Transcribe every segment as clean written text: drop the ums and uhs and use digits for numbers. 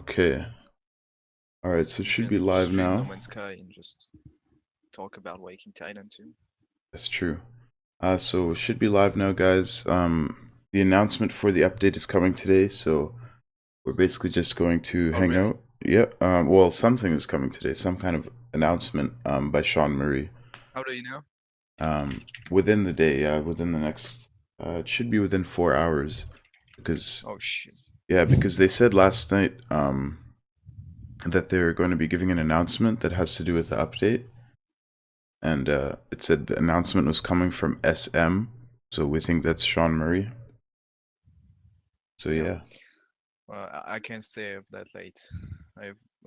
Okay. All right, so it We should be can live stream No now. Man's Sky and just talk about Waking Titan too. That's true. So it should be live now, guys. The announcement for the update is coming today, so we're basically just going to Oh, hang really? out. Yep. Well, something is coming today, some kind of announcement by Sean Murray. How do you know? Within the day, yeah, within the next, it should be within 4 hours, because Oh shit. yeah, because they said last night that they're going to be giving an announcement that has to do with the update, and it said the announcement was coming from SM, so we think that's Sean Murray. So Yeah. yeah, Well, I can't stay up that late.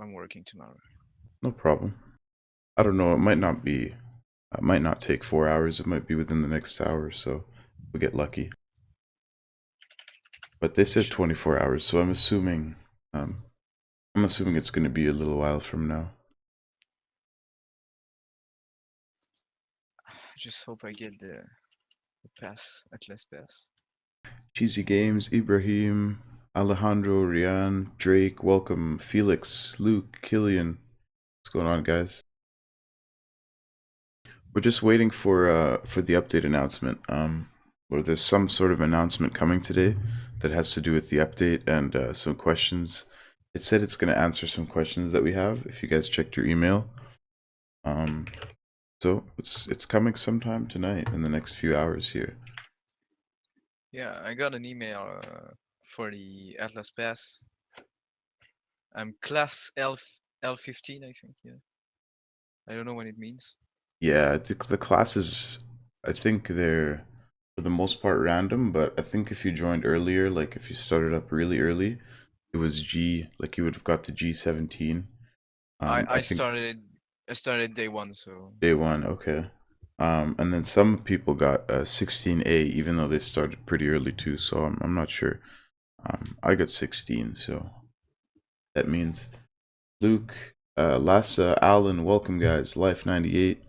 I'm working tomorrow. no problem. I don't know. It might not take 4 hours. It might be within the next hour, so we get lucky. But they said Shit. 24 hours, so um, I'm assuming it's going to be a little while from now. I just hope I get the pass, Atlas pass. Cheesy Games, Ibrahim, Alejandro, Rian, Drake, welcome, Felix, Luke, Killian. What's going on, guys? We're just waiting for the update announcement. Or there's some sort of announcement coming today that has to do with the update and some questions. It said it's going to answer some questions that we have. If you guys checked your email, um, so it's coming sometime tonight in the next few hours here. Yeah, I got an email for the Atlas pass. I'm class L15, I think. Yeah. I don't know what it means. Yeah, the classes, I think they're for the most part random, but I think if you joined earlier, like if you started up really early, it was G, like you would have got the G17. I I I think started I started day one, so day one, okay. And then some people got 16A, even though they started pretty early too, so I'm not sure. I got 16, so that means Luke, Lassa, Alan, welcome guys, Life 98.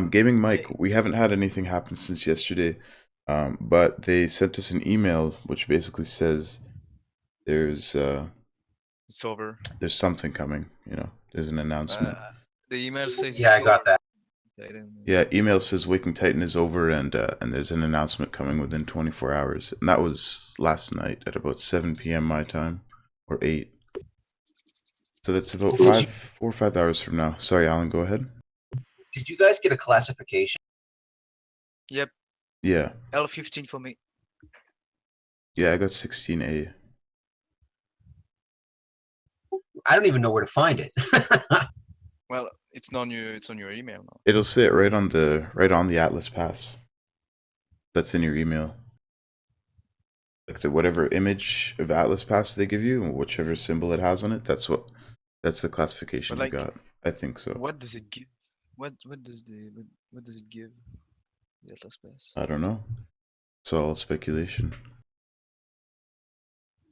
Gaming Mike, hey, we haven't had anything happen since yesterday, but they sent us an email which basically says there's uh, it's over. there's something coming. There's an Uh, announcement. the email says Yeah, it's I got over. that. I didn't Yeah, get email says Waking Titan is over, and there's an announcement coming within 24 hours, and that was last night at about 7 p.m. my time, or 8. So that's about Did you 4 or 5 hours from now. Sorry, Alan, go ahead. did you guys get a classification? Yep, Yeah, L15 for me. yeah, I got 16A. I don't even know where to find it. Well, it's on your email now. It'll sit right on the Atlas Pass. That's in your email. Like whatever image of Atlas Pass they give you, whichever symbol it has on it, that's the But classification you like, got. I think so. what does it give? What does it give? The Atlas pass. I don't know. It's all speculation.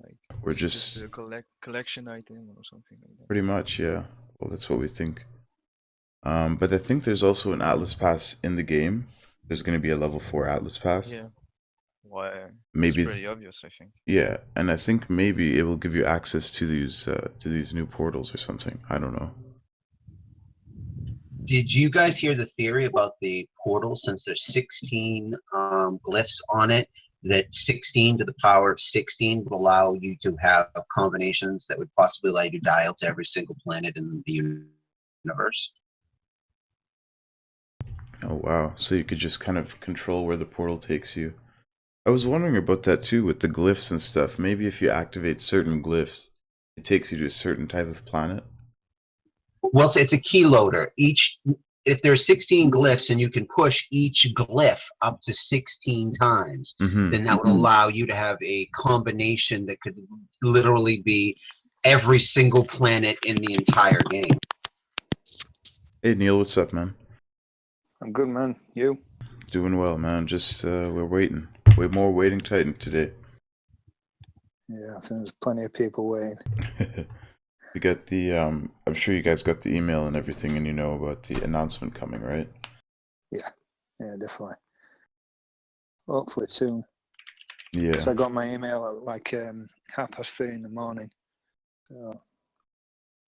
Like, We're is it just just a collection item or something like that? pretty much, yeah. Well, that's what we think. But I think there's also an Atlas Pass in the game. There's going to be a level 4 Atlas Pass. Yeah. Why? It's Maybe, pretty obvious, I think. yeah, and I think maybe it will give you access to these new portals or something. I don't know. Did you guys hear the theory about the portal? Since there's 16 glyphs on it, that 16 to the power of 16 would allow you to have combinations that would possibly allow you to dial to every single planet in the universe. Oh wow! So you could just kind of control where the portal takes you. I was wondering about that too with the glyphs and stuff. Maybe if you activate certain glyphs, it takes you to a certain type of planet. Well, it's a key loader. If there's 16 glyphs and you can push each glyph up to 16 times, Mm-hmm. then that would allow you to have a combination that could literally be every single planet in the entire game. Hey Neil, what's up, man? I'm good, man. You? Doing well, man. Just we're waiting. Way more waiting Titan today. Yeah, I think there's plenty of people waiting. We got the I'm sure you guys got the email and everything, and you know about the announcement coming, right? Yeah, definitely. Hopefully soon. Yeah. So I got my email at like 3:30 in the morning. So,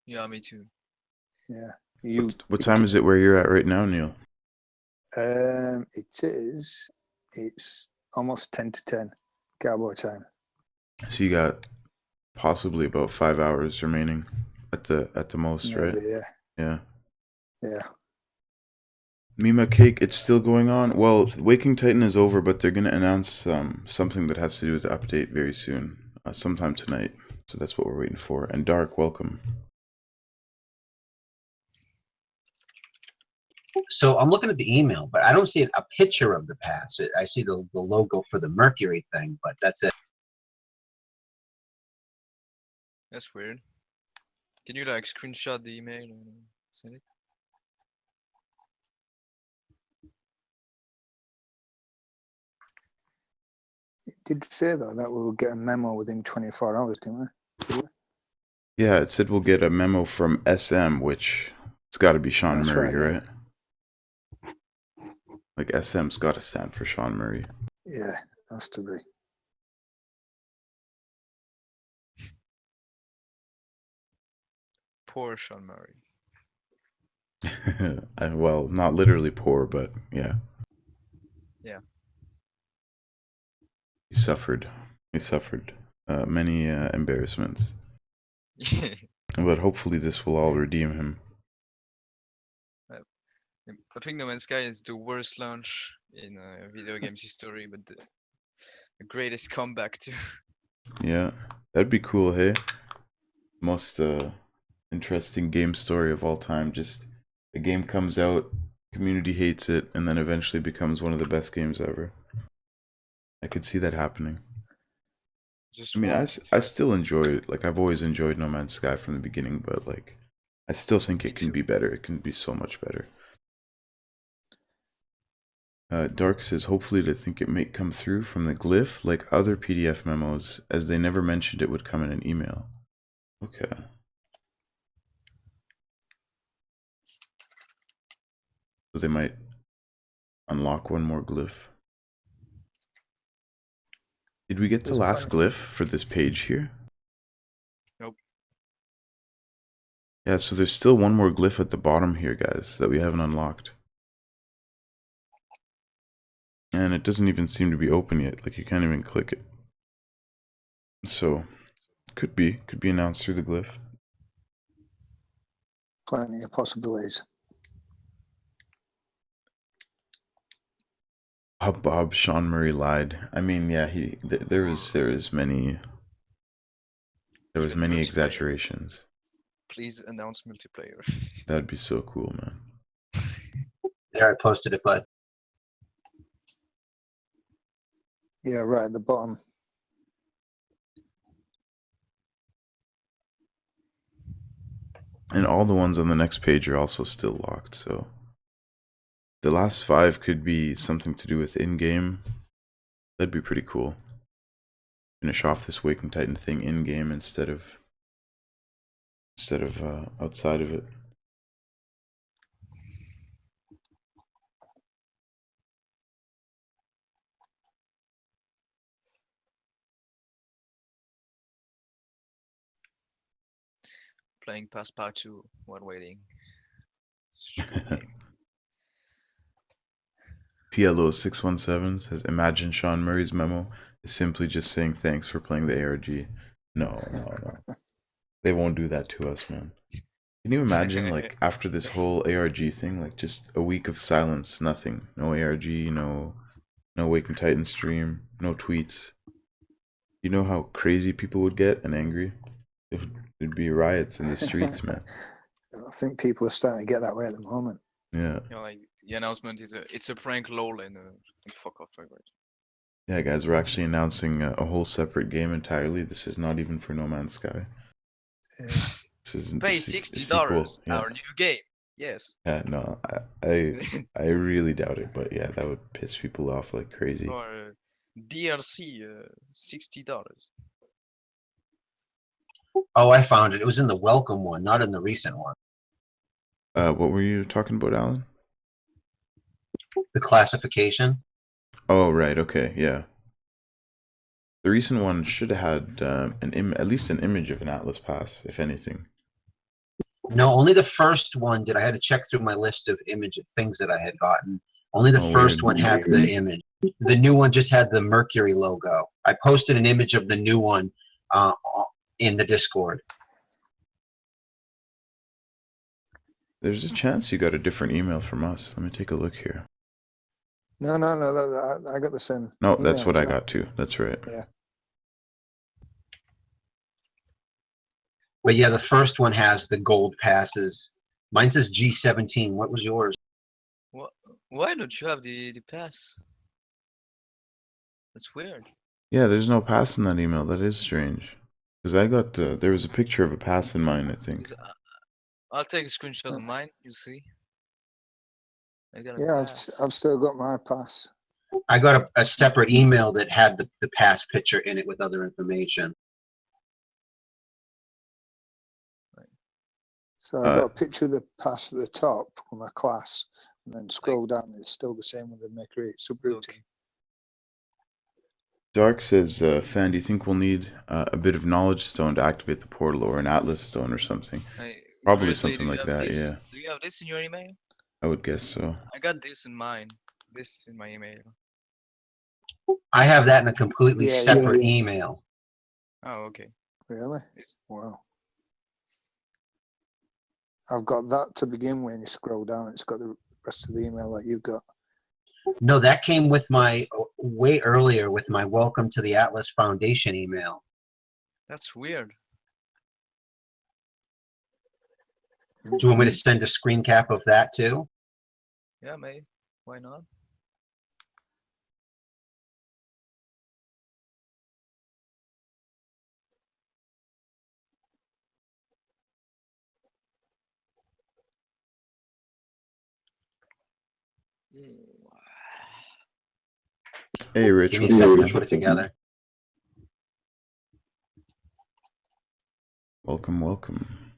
Yeah, me too. yeah. You. What time is it where you're at right now, Neil? It is. It's almost 10 to 10 cowboy time. So you got possibly about 5 hours remaining at the most, Maybe. right? Yeah. Yeah. Yeah. Mima Cake, it's still going on. Well, Waking Titan is over, but they're gonna announce something that has to do with the update very soon, sometime tonight. So that's what we're waiting for. And Dark, welcome. So I'm looking at the email, but I don't see a picture of the pass. I see the logo for the Mercury thing, but that's it. That's weird. Can you like screenshot the email and send it? It did say though that we will get a memo within 24 hours, didn't we? Yeah, it said we'll get a memo from SM, which it's got to be Sean That's Murray, right, right? Like SM's got to stand for Sean Murray. Yeah, has to be. Poor Sean Murray. Well, not literally poor, but yeah. Yeah. He suffered. He suffered many embarrassments. But hopefully this will all redeem him. I think No Man's Sky is the worst launch in video games history, but the greatest comeback too. Yeah, that'd be cool, hey? Most interesting game story of all time. Just a game comes out, community hates it, and then eventually becomes one of the best games ever. I could see that happening. Just I mean, one. I still enjoy it. Like, I've always enjoyed No Man's Sky from the beginning, but like, I still think Me it can too. be better. It can be so much better. Dark says, hopefully they think it may come through from the glyph like other PDF memos, as they never mentioned it would come in an email. Okay. So they might unlock one more glyph. Did we get the There's last plenty. glyph for this page here? Nope. Yeah, so there's still one more glyph at the bottom here, guys, that we haven't unlocked. And it doesn't even seem to be open yet. Like, you can't even click it. So, could be announced through the glyph. Plenty of possibilities. Bob Sean Murray lied. I mean, yeah, there was many Even multiplayer. exaggerations. Please announce multiplayer. That'd be so cool, man. There, I posted it, but Yeah, right at the bottom. And all the ones on the next page are also still locked, so the last 5 could be something to do with in-game. That'd be pretty cool. Finish off this Waking Titan thing in-game instead of outside of it. Playing Passepartout while waiting. Such a good game. PLO617 says, imagine Sean Murray's memo is simply just saying thanks for playing the ARG. No. They won't do that to us, man. Can you imagine, like, after this whole ARG thing, like, just a week of silence, nothing. No ARG, no Waking Titan stream, no tweets. You know how crazy people would get and angry? There'd be riots in the streets, man. I think people are starting to get that way at the moment. Yeah. You know, like the announcement is it's a prank, lol, and fuck off, right? Yeah, guys, we're actually announcing a whole separate game entirely. This is not even for No Man's Sky. Yeah. This is Pay a $60, sequel. Yeah. our new game. Yes. Yeah, no, I really doubt it, but yeah, that would piss people off like crazy. Or DLC, $60. oh, I found it. It was in the welcome one, not in the recent one. What were you talking about, Alan? The classification. Oh, right, okay, yeah. The recent one should have had at least an image of an Atlas pass, if anything. No, only the first one did. I had to check through my list of image of things that I had gotten. Only the Oh, first weird. one had the image. The new one just had the Mercury logo. I posted an image of the new one in the Discord. There's a chance you got a different email from us. Let me take a look here. No, I got the same. No, that's email what as I well. got too. That's right. Yeah. But yeah, the first one has the gold passes. Mine says G17. What was yours? Why don't you have the pass? That's weird. Yeah, there's no pass in that email. That is strange. Because I got there was a picture of a pass in mine, I think. I'll take a screenshot of mine. You see. I got a Yeah, pass. I've still got my pass. I got a separate email that had the pass picture in it with other information. So I got a picture of the pass at the top for my class, and then scroll down, and it's still the same with the Mercury subroutine. Dark says, Fan, do you think we'll need a bit of knowledge stone to activate the portal, or an Atlas stone or something? Probably Grizzly, something like that, this? yeah. Do you have this in your email? I would guess so. I got this in mine. This in my email. I have that in a completely separate email. Oh, okay. Really? Wow. I've got that to begin with, and you scroll down, it's got the rest of the email that you've got. No, that came with my way earlier with my Welcome to the Atlas Foundation email. That's weird. Do you want me to send a screen cap of that too? Yeah, mate. Why not? Hey, Rich. Give me a second to put it together. Welcome, welcome.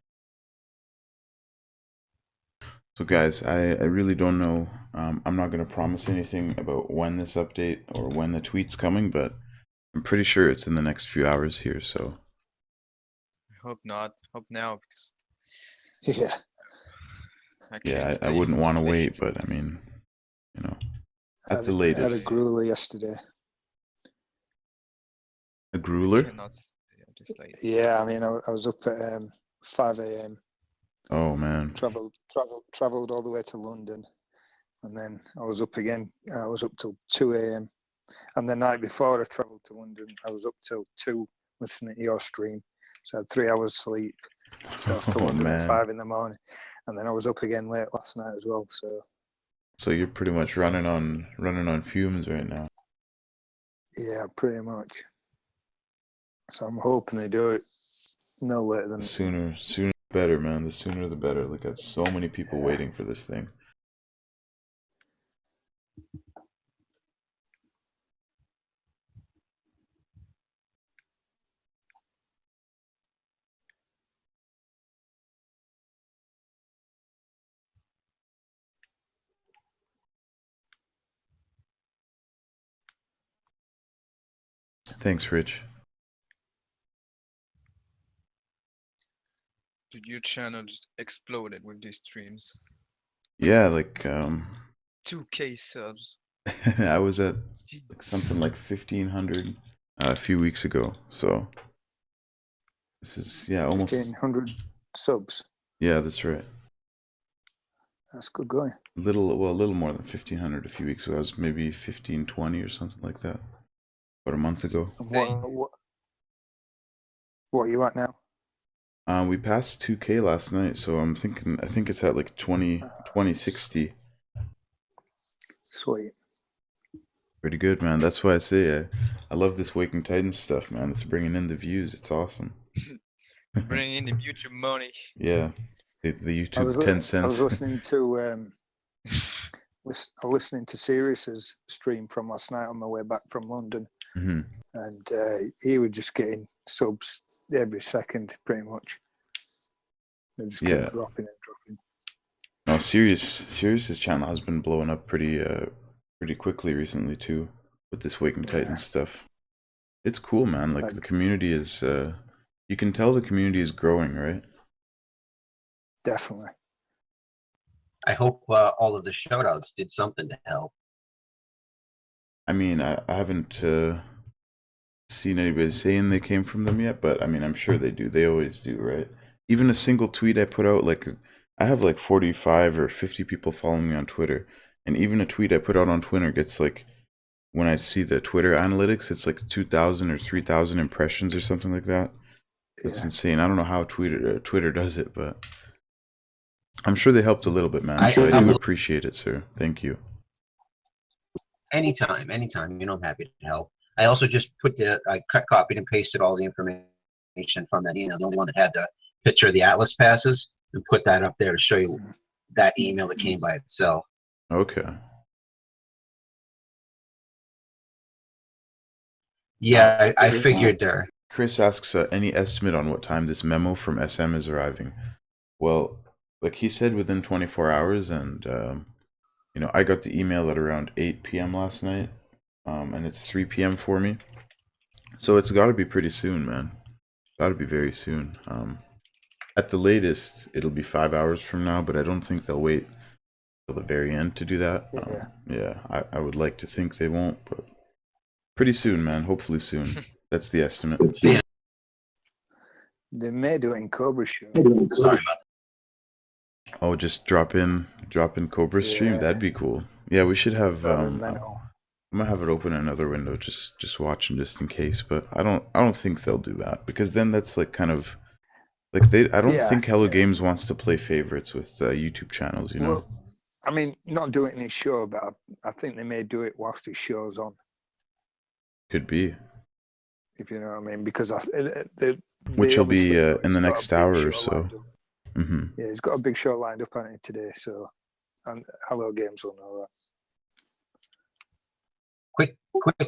So guys, I really don't know. I'm not going to promise anything about when this update or when the tweet's coming, but I'm pretty sure it's in the next few hours here, so. I hope not. Hope now, because Yeah. I wouldn't want to wait, but I mean, you know, at the latest. I had a grueler yesterday. A grueler? Yeah, I mean, I was up at 5 a.m. Oh man. Traveled all the way to London, and then I was up again. I was up till 2 a.m. And the night before I travelled to London, I was up till 2 listening to your stream. So I had 3 hours sleep. So off to London at 5 in the morning, and then I was up again late last night as well. So you're pretty much running on fumes right now. Yeah, pretty much. So I'm hoping they do it no later than sooner the better, man. The sooner the better. Look at so many people waiting for this thing. Thanks, Rich. Dude, your channel just exploded with these streams. Yeah, like 2K subs. I was at like something like 1,500 a few weeks ago. So this is almost 1,500 subs. Yeah, that's right. That's good going. A little more than 1,500 a few weeks ago. I was maybe 1,520 or something like that. About a month ago. What are you at now? We passed 2K last night, so I think it's at like 2060. Sweet. Pretty good, man. That's why I say I love this Waking Titans stuff, man. It's bringing in the views. It's awesome. Bringing in the YouTube money. Yeah, the YouTube 10 cents. I was listening to listening to Sirius's stream from last night on my way back from London, and he was just getting subs every second, pretty much. They just kept dropping and dropping. No, Sirius's channel has been blowing up pretty quickly recently too, with this Waking Titans stuff. It's cool, man. Like the community is, you can tell the community is growing, right? Definitely. I hope all of the shoutouts did something to help. I mean, I haven't seen anybody saying they came from them yet, but I mean, I'm sure they do. They always do, right? Even a single tweet I put out, like I have like 45 or 50 people following me on Twitter, and even a tweet I put out on Twitter gets like, when I see the Twitter analytics, it's like 2,000 or 3,000 impressions or something like that. That's insane. I don't know how Twitter does it, but I'm sure they helped a little bit, man. So I do appreciate it, sir. Thank you. Anytime. You know, I'm happy to help. I also just I copied and pasted all the information from that email, the only one that had the picture of the Atlas passes, and put that up there to show you that email that came by itself. Okay. Yeah, I figured there. Chris asks, any estimate on what time this memo from SM is arriving? Well, like he said, within 24 hours, and you know, I got the email at around 8 p.m. last night, and it's 3 p.m. for me, so it's got to be pretty soon, man. Got to be very soon. At the latest, it'll be 5 hours from now, but I don't think they'll wait till the very end to do that. Yeah, I would like to think they won't, but pretty soon, man. Hopefully soon. That's the estimate. Yeah. They may do it in Cobra Show. Sorry about that. Oh, just drop in Cobra stream. That'd be cool. Yeah, we should have. I might have it open another window, just watching, just in case. But I don't think they'll do that, because then that's like kind of like I don't think Hello Games wants to play favorites with YouTube channels. You know. Well, I mean, not do it in his show, but I think they may do it whilst his show's on. Could be. If you know what I mean, because which will be in the next hour or so. Yeah, he's got a big show lined up on it today, so and Hello Games will know that. Quick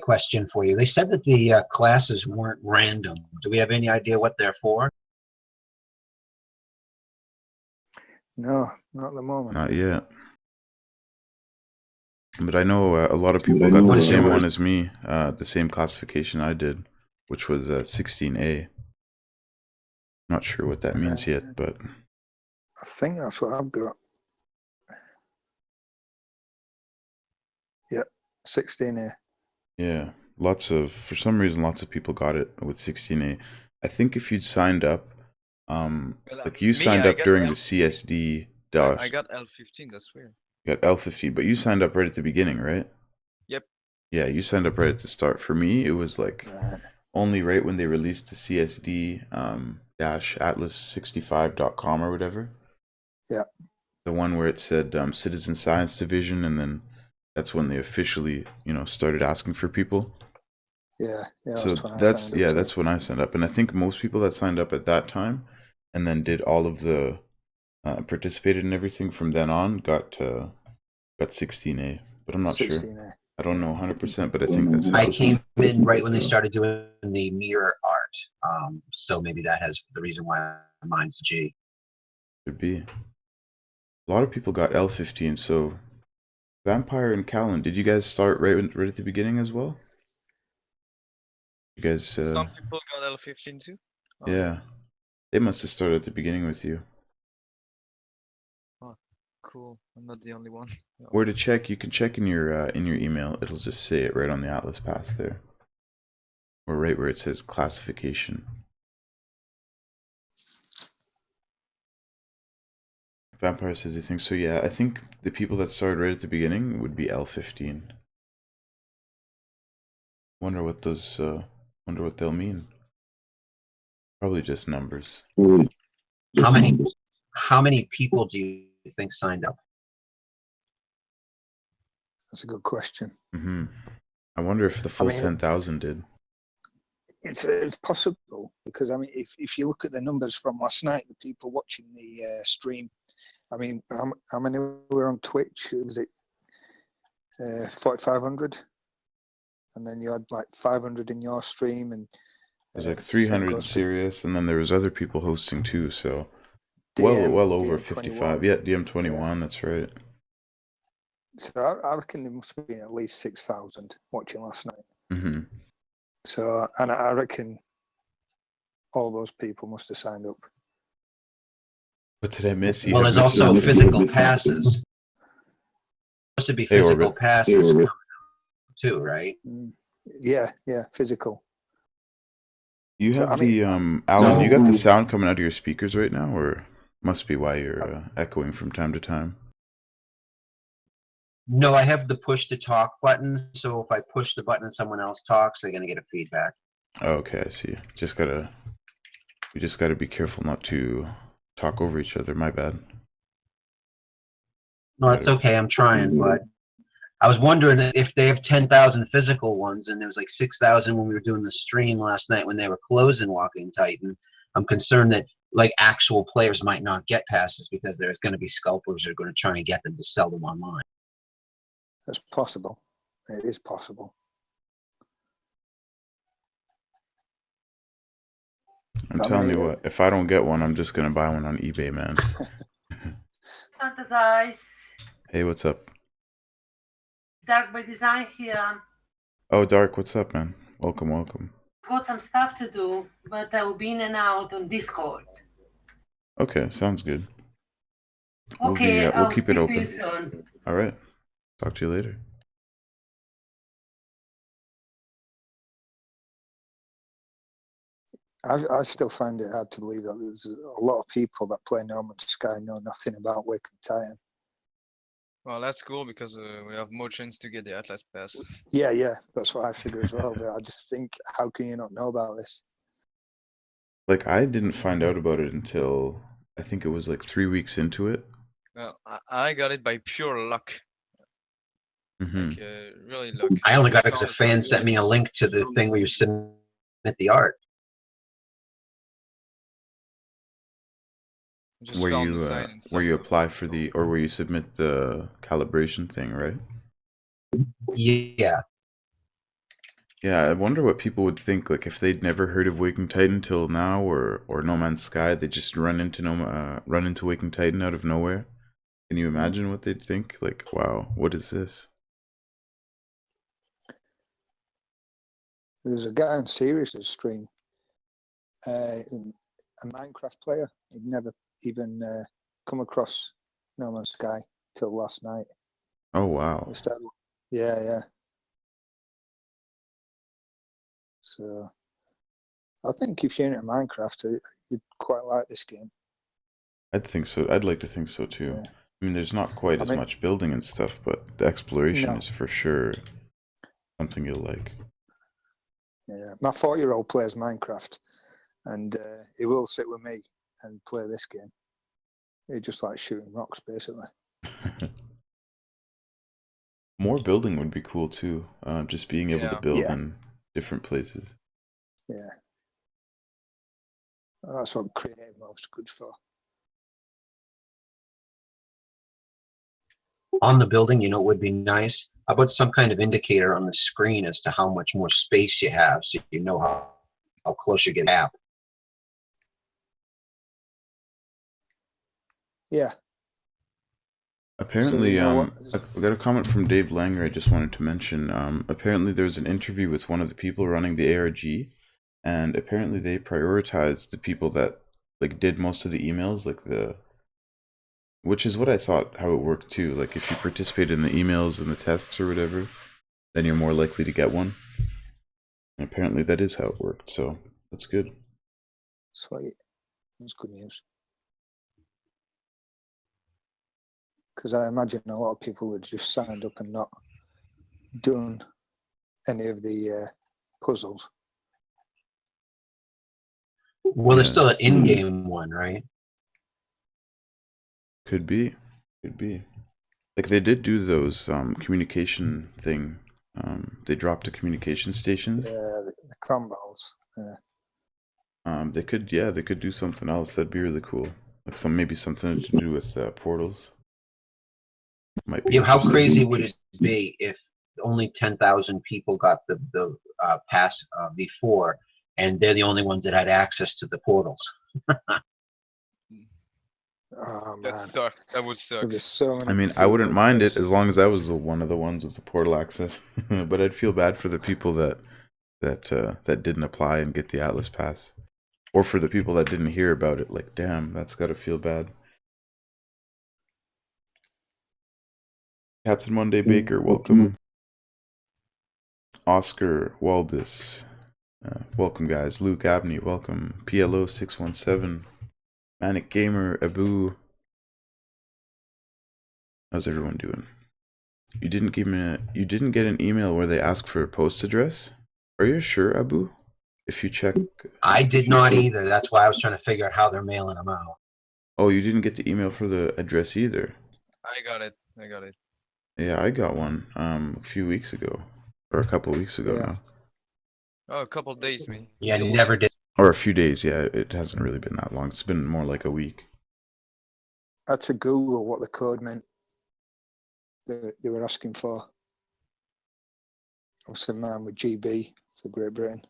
question for you. They said that the classes weren't random. Do we have any idea what they're for? No, not at the moment. Not yet. But I know a lot of people got the same one as me, the same classification I did, which was 16A. Not sure what that means yet, but I think that's what I've got. Yep, 16A. Yeah, for some reason, lots of people got it with 16A. I think if you'd signed up, like you signed up during the CSD. I got L15, that's weird. You got L15, but you signed up right at the beginning, right? Yep. Yeah, you signed up right at the start. For me, it was like only right when they released the CSD atlas65.com or whatever. Yeah. The one where it said Citizen Science Division, and then that's when they officially, you know, started asking for people. Yeah. So that's when I signed up, and I think most people that signed up at that time, and then did all of the participated in everything from then on, got 16A, but I'm not 16A. Sure. I don't know 100%, but I think that's. I came in right when they started doing the mirror art, so maybe that has the reason why mine's G. Could be. A lot of people got L15, so Vampire and Callan, did you guys start right at the beginning as well? You guys. Some people got L15 too. Oh. Yeah, they must have started at the beginning with you. Oh, cool! I'm not the only one. Where to check? You can check in your email. It'll just say it right on the Atlas Pass there, or right where it says classification. Vampire says he thinks so. Yeah, I think the people that started right at the beginning would be L15. Wonder what those. Wonder what they'll mean. Probably just numbers. How many people do you think signed up? That's a good question. I wonder if the full 10,000 did. It's possible, because I mean, if you look at the numbers from last night, the people watching the stream, I mean, how many were on Twitch? Was it 4,500? And then you had like 500 in your stream, and it was like 300 in Sirius, and then there was other people hosting too. So well over DM 55. Yeah, DM21. That's right. So I reckon there must be at least 6,000 watching last night. So, and I reckon all those people must have signed up. What did I miss? Well, there's also physical passes. Supposed to be Hey, physical Orbit. passes coming up too, right? Yeah, physical. You So, have I mean, Alan, you got the No. sound coming out of your speakers right now, or must be why you're echoing from time to time? No, I have the push to talk button, so if I push the button and someone else talks, they're gonna get a feedback. Oh, okay, I see. We just gotta be careful not to talk over each other. My bad. No, it's okay. I'm trying, but I was wondering if they have 10,000 physical ones, and there was like 6,000 when we were doing the stream last night when they were closing Walking Titan. I'm concerned that like actual players might not get passes because there's going to be scalpers who are going to try and get them to sell them online. that's possible. It is possible. I'm I telling mean, you what, if I don't get one, I'm just gonna buy one on eBay, man. Fantasyze. Hey, what's up? Dark by Design here. Oh, Dark, what's up, man? Welcome, welcome. Got some stuff to do, but I will be in and out on Discord. Okay, sounds good. Okay, we'll I'll keep speak it to you open. soon. All right. Talk to you later. I still find it hard to believe that there's a lot of people that play No Man's Sky know nothing about Wake of Titan. Well, that's cool because we have more chance to get the Atlas Pass. Yeah, that's what I figure as well. But I just think, how can you not know about this? Like, I didn't find out about it until I think it was like 3 weeks into it. Well, I got it by pure luck. Mm-hmm. Like, really luck. I only got it Found because a fan sent me a link to the thing where you submit the art. Just Where found you the sign and where you stuff. apply for the, or where you submit the calibration thing, right? Yeah. Yeah, I wonder what people would think, like if they'd never heard of Waking Titan till now, or No Man's Sky, they just run into Waking Titan out of nowhere. Can you imagine what they'd think? Like, wow, what is this? There's a guy on Sirius's stream, a Minecraft player. He'd never even come across No Man's Sky till last night. Oh wow. Yeah. So I think if you're into Minecraft, you'd quite like this game. I'd think so. I'd like to think so too. Yeah. I mean, there's not quite as much building and stuff, but the exploration is for sure something you'll like. Yeah, my 4-year-old plays Minecraft, and he will sit with me and play this game. He just likes shooting rocks, basically. More building would be cool too. Just being able to build in different places. Yeah. That's what creative mode's good for. On the building, you know, it would be nice. How about some kind of indicator on the screen as to how much more space you have, so you know how close you get to app. Yeah. Apparently, I got a comment from Dave Langer I just wanted to mention. Apparently there was an interview with one of the people running the ARG, and apparently they prioritized the people that like did most of the emails, which is what I thought how it worked too. Like if you participate in the emails and the tests or whatever, then you're more likely to get one. And apparently that is how it worked, so that's good. Sweet. That's good news. Because I imagine a lot of people had just signed up and not done any of the puzzles. Well, there's still an in-game one, right? Could be. Like they did do those communication thing. They dropped the communication stations. Yeah, the comballs. Yeah. They could do something else. That'd be really cool. Like maybe something to do with portals. Might be. Yeah, how crazy would it be if only 10,000 people got the pass before, and they're the only ones that had access to the portals? Oh, man. That would suck. There's so many. I mean, I wouldn't mind it as long as I was one of the ones with the portal access. But I'd feel bad for the people that that didn't apply and get the Atlas Pass, or for the people that didn't hear about it. Like, damn, that's gotta feel bad. Captain Monday Baker, welcome. Oscar Waldis, welcome guys. Luke Abney, welcome. PLO 617, Manic Gamer, Abu. How's everyone doing? You didn't get an email where they asked for a post address? Are you sure, Abu? If you check, I did not either. That's why I was trying to figure out how they're mailing them out. oh, you didn't get the email for the address either. I got it. I got it. Yeah, I got one a few weeks ago, or a couple weeks ago Yeah. now, Oh, a couple days, me. Yeah, never did. or a few days. Yeah, it hasn't really been that long. It's been more like a week. I had to Google what the code meant they were asking for. Obviously, mine with GB for Great Britain.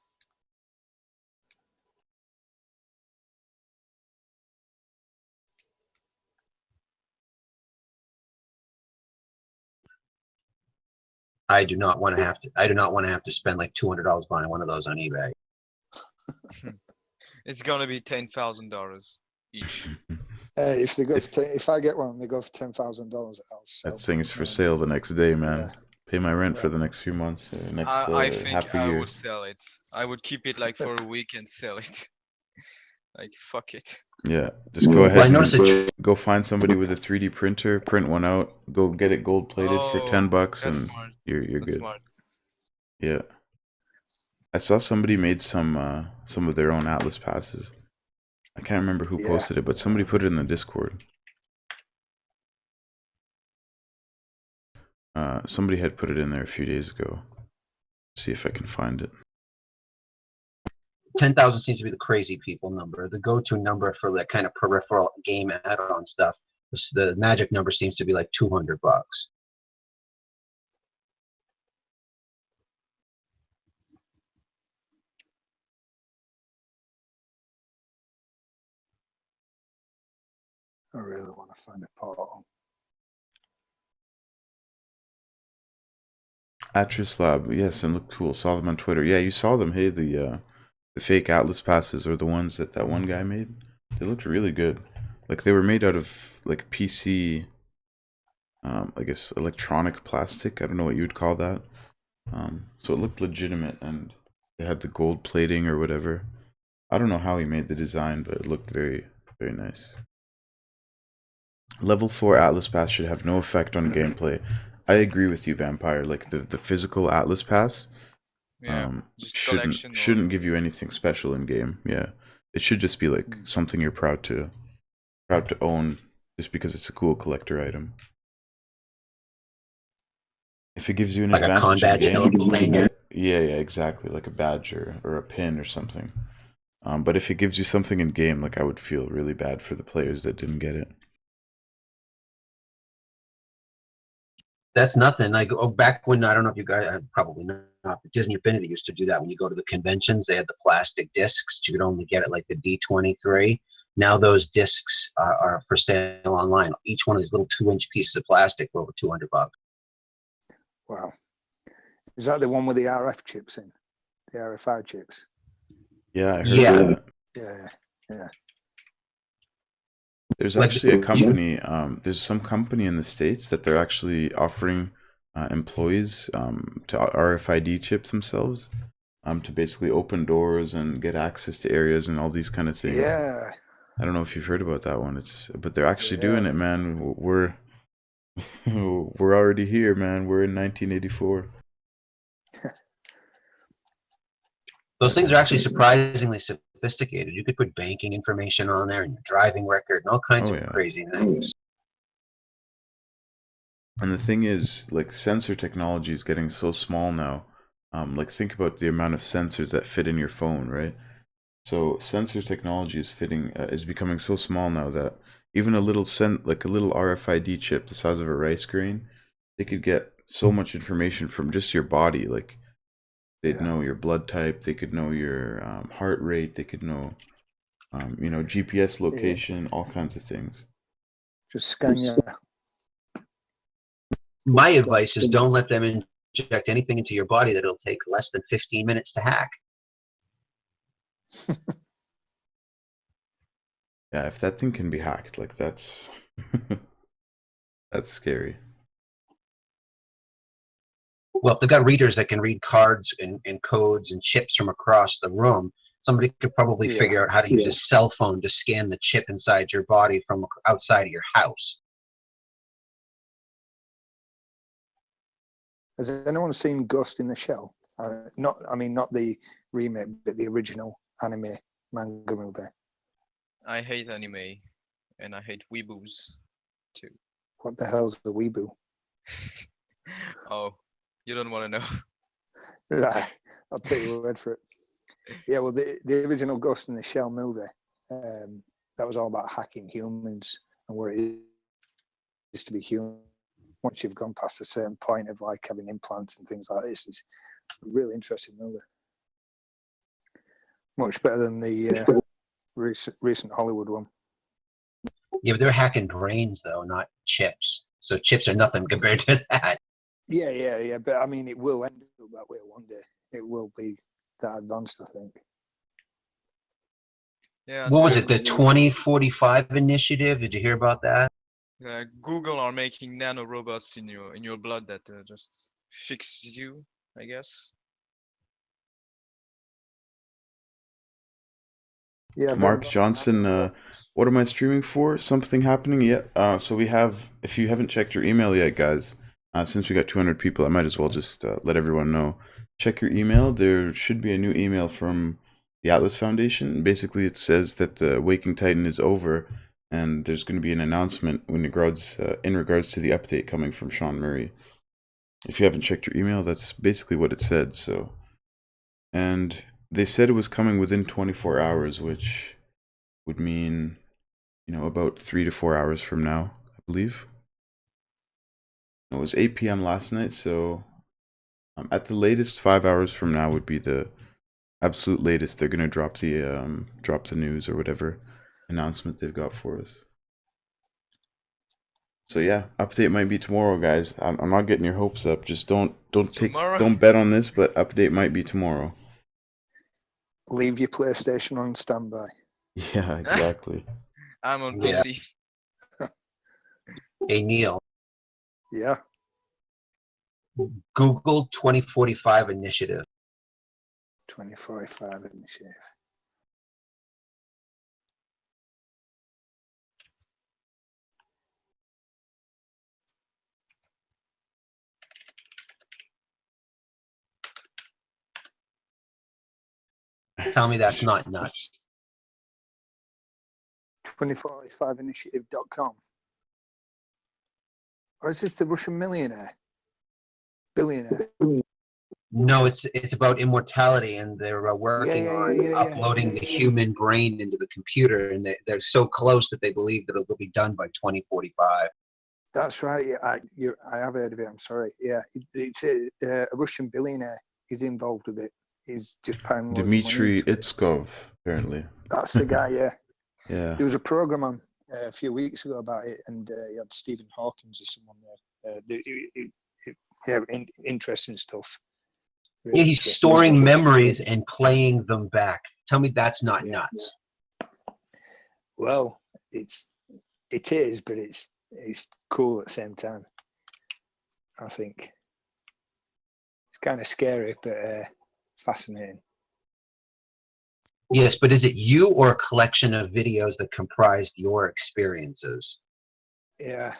I do not want to have to. I do not want to have to spend like $200 buying one of those on eBay. It's gonna be $10,000 each. If they go for if I get one, they go for $10,000. I'll sell. That thing's for sale the next day, man. Yeah. Pay my rent for Yeah. the next few months, next I think half a I year. would sell it. I would keep it like for a week and sell it. Like, fuck it. Yeah, just go Well, I ahead noticed and go find somebody with a 3D printer, print one out, go get it gold plated for Oh, $10, that's and smart. you're That's good. smart. Yeah, I saw somebody made some of their own Atlas passes. I can't remember who Yeah. posted it, but somebody put it in the Discord. Somebody had put it in there a few days ago. See if I can find it. 10,000 seems to be the crazy people number, the go-to number for that kind of peripheral game add-on stuff. The magic number seems to be like $200. I really want to find a portal. Atris Lab, yes, and look cool. Saw them on Twitter. Yeah, you saw them. Hey, the fake Atlas passes, or the ones that one guy made. They looked really good. Like they were made out of like PC, I guess electronic plastic. I don't know what you would call that. So it looked legitimate, and they had the gold plating or whatever. I don't know how he made the design, but it looked very, very nice. Level 4 Atlas Pass should have no effect on gameplay. I agree with you, Vampire. Like the physical Atlas Pass Yeah. Just collection. shouldn't give you anything special in game. Yeah. It should just be like something you're proud to own just because it's a cool collector item. If it gives you an Like a con advantage badge in in the game, game. yeah, exactly, like a badge or a pin or something. But if it gives you something in game, like I would feel really bad for the players that didn't get it. That's nothing. I go back when, I don't know if you guys, probably not, but Disney Infinity used to do that. When you go to the conventions, they had the plastic discs. You could only get it like the D23. Now those discs are for sale online. Each one of these little 2-inch pieces of plastic for over $200. Wow. Is that the one with the RF chips in? The RFI chips? Yeah, I heard Yeah. that. Yeah. There's Like- actually a company, there's some company in the States that they're actually offering employees to RFID chip themselves to basically open doors and get access to areas and all these kind of things. Yeah. I don't know if you've heard about that one. But they're actually doing it, man. We're already here, man. We're in 1984. Those things are actually surprisingly sophisticated. You could put banking information on there and your driving record and all kinds of crazy things. And the thing is, like, sensor technology is getting so small now. Like, think about the amount of sensors that fit in your phone, right? So sensor technology is becoming so small now that even a little like a little RFID chip the size of a rice grain, they could get so much information from just your body. Like they'd know your blood type, they could know your heart rate, they could know GPS location, all kinds of things. Just scan your. My advice is don't let them inject anything into your body that it'll take less than 15 minutes to hack. Yeah, if that thing can be hacked, like that's that's scary. Well, if they've got readers that can read cards and codes and chips from across the room, somebody could probably Yeah. figure out how to use a cell phone to scan the chip inside your body from outside of your house. Has anyone seen Ghost in the Shell? Not the remake, but the original anime manga movie. I hate anime, and I hate weeboos too. What the hell's the weeboo? Oh, you don't want to know. Right, I'll take your word for it. Yeah, well, the original Ghost in the Shell movie, that was all about hacking humans and what it is to be human. Once you've gone past a certain point of like having implants and things like this, it's a really interesting movie. Much better than the recent Hollywood one. Yeah, but they're hacking brains, though, not chips. So chips are nothing compared to that. Yeah. But I mean, it will end up that way one day. It will be that advanced, I think. Yeah. What was it, the 2045 initiative? Did you hear about that? Google are making nano robots in your blood that just fix you, I guess. Yeah, Mark Johnson, what am I streaming for? Something happening yet? So we have, if you haven't checked your email yet, guys, since we got 200 people, I might as well just let everyone know. Check your email. There should be a new email from the Atlas Foundation. Basically, it says that the Waking Titan is over, and there's going to be an announcement in regards to the update coming from Sean Murray. If you haven't checked your email, that's basically what it said. So, and they said it was coming within 24 hours, which would mean, about 3 to 4 hours from now, I believe. It was 8 p.m. last night, so at the latest 5 hours from now would be the absolute latest. They're gonna drop the news or whatever announcement they've got for us. So yeah, update might be tomorrow, guys. I'm not getting your hopes up. Just don't bet on this, but update might be tomorrow. Leave your PlayStation on standby. Yeah, exactly. I'm on Yeah. PC. Hey, Neil, Yeah. Google 2045 initiative. 2045 initiative. Tell me that's not nuts. 2045initiative.com. Or is this the Russian millionaire? Billionaire? No, it's about immortality, and they're working on Yeah. uploading the human brain into the computer, and they're so close that they believe that it'll be done by 2045. That's right. Yeah, I have heard of it. I'm sorry. Yeah, it's a Russian billionaire. He's involved with it. He's just paying loads of money Dmitry into it. Itskov, apparently. That's the guy. Yeah. Yeah. There was a program on a few weeks ago about it, and you had Stephen Hawkins or someone there. Interesting stuff. Really Yeah, he's interesting storing stuff. memories and playing them back. Tell me that's not nuts. Well, it is, but it's cool at the same time. I think it's kind of scary, but fascinating. Yes, but is it you or a collection of videos that comprised your experiences? Yeah,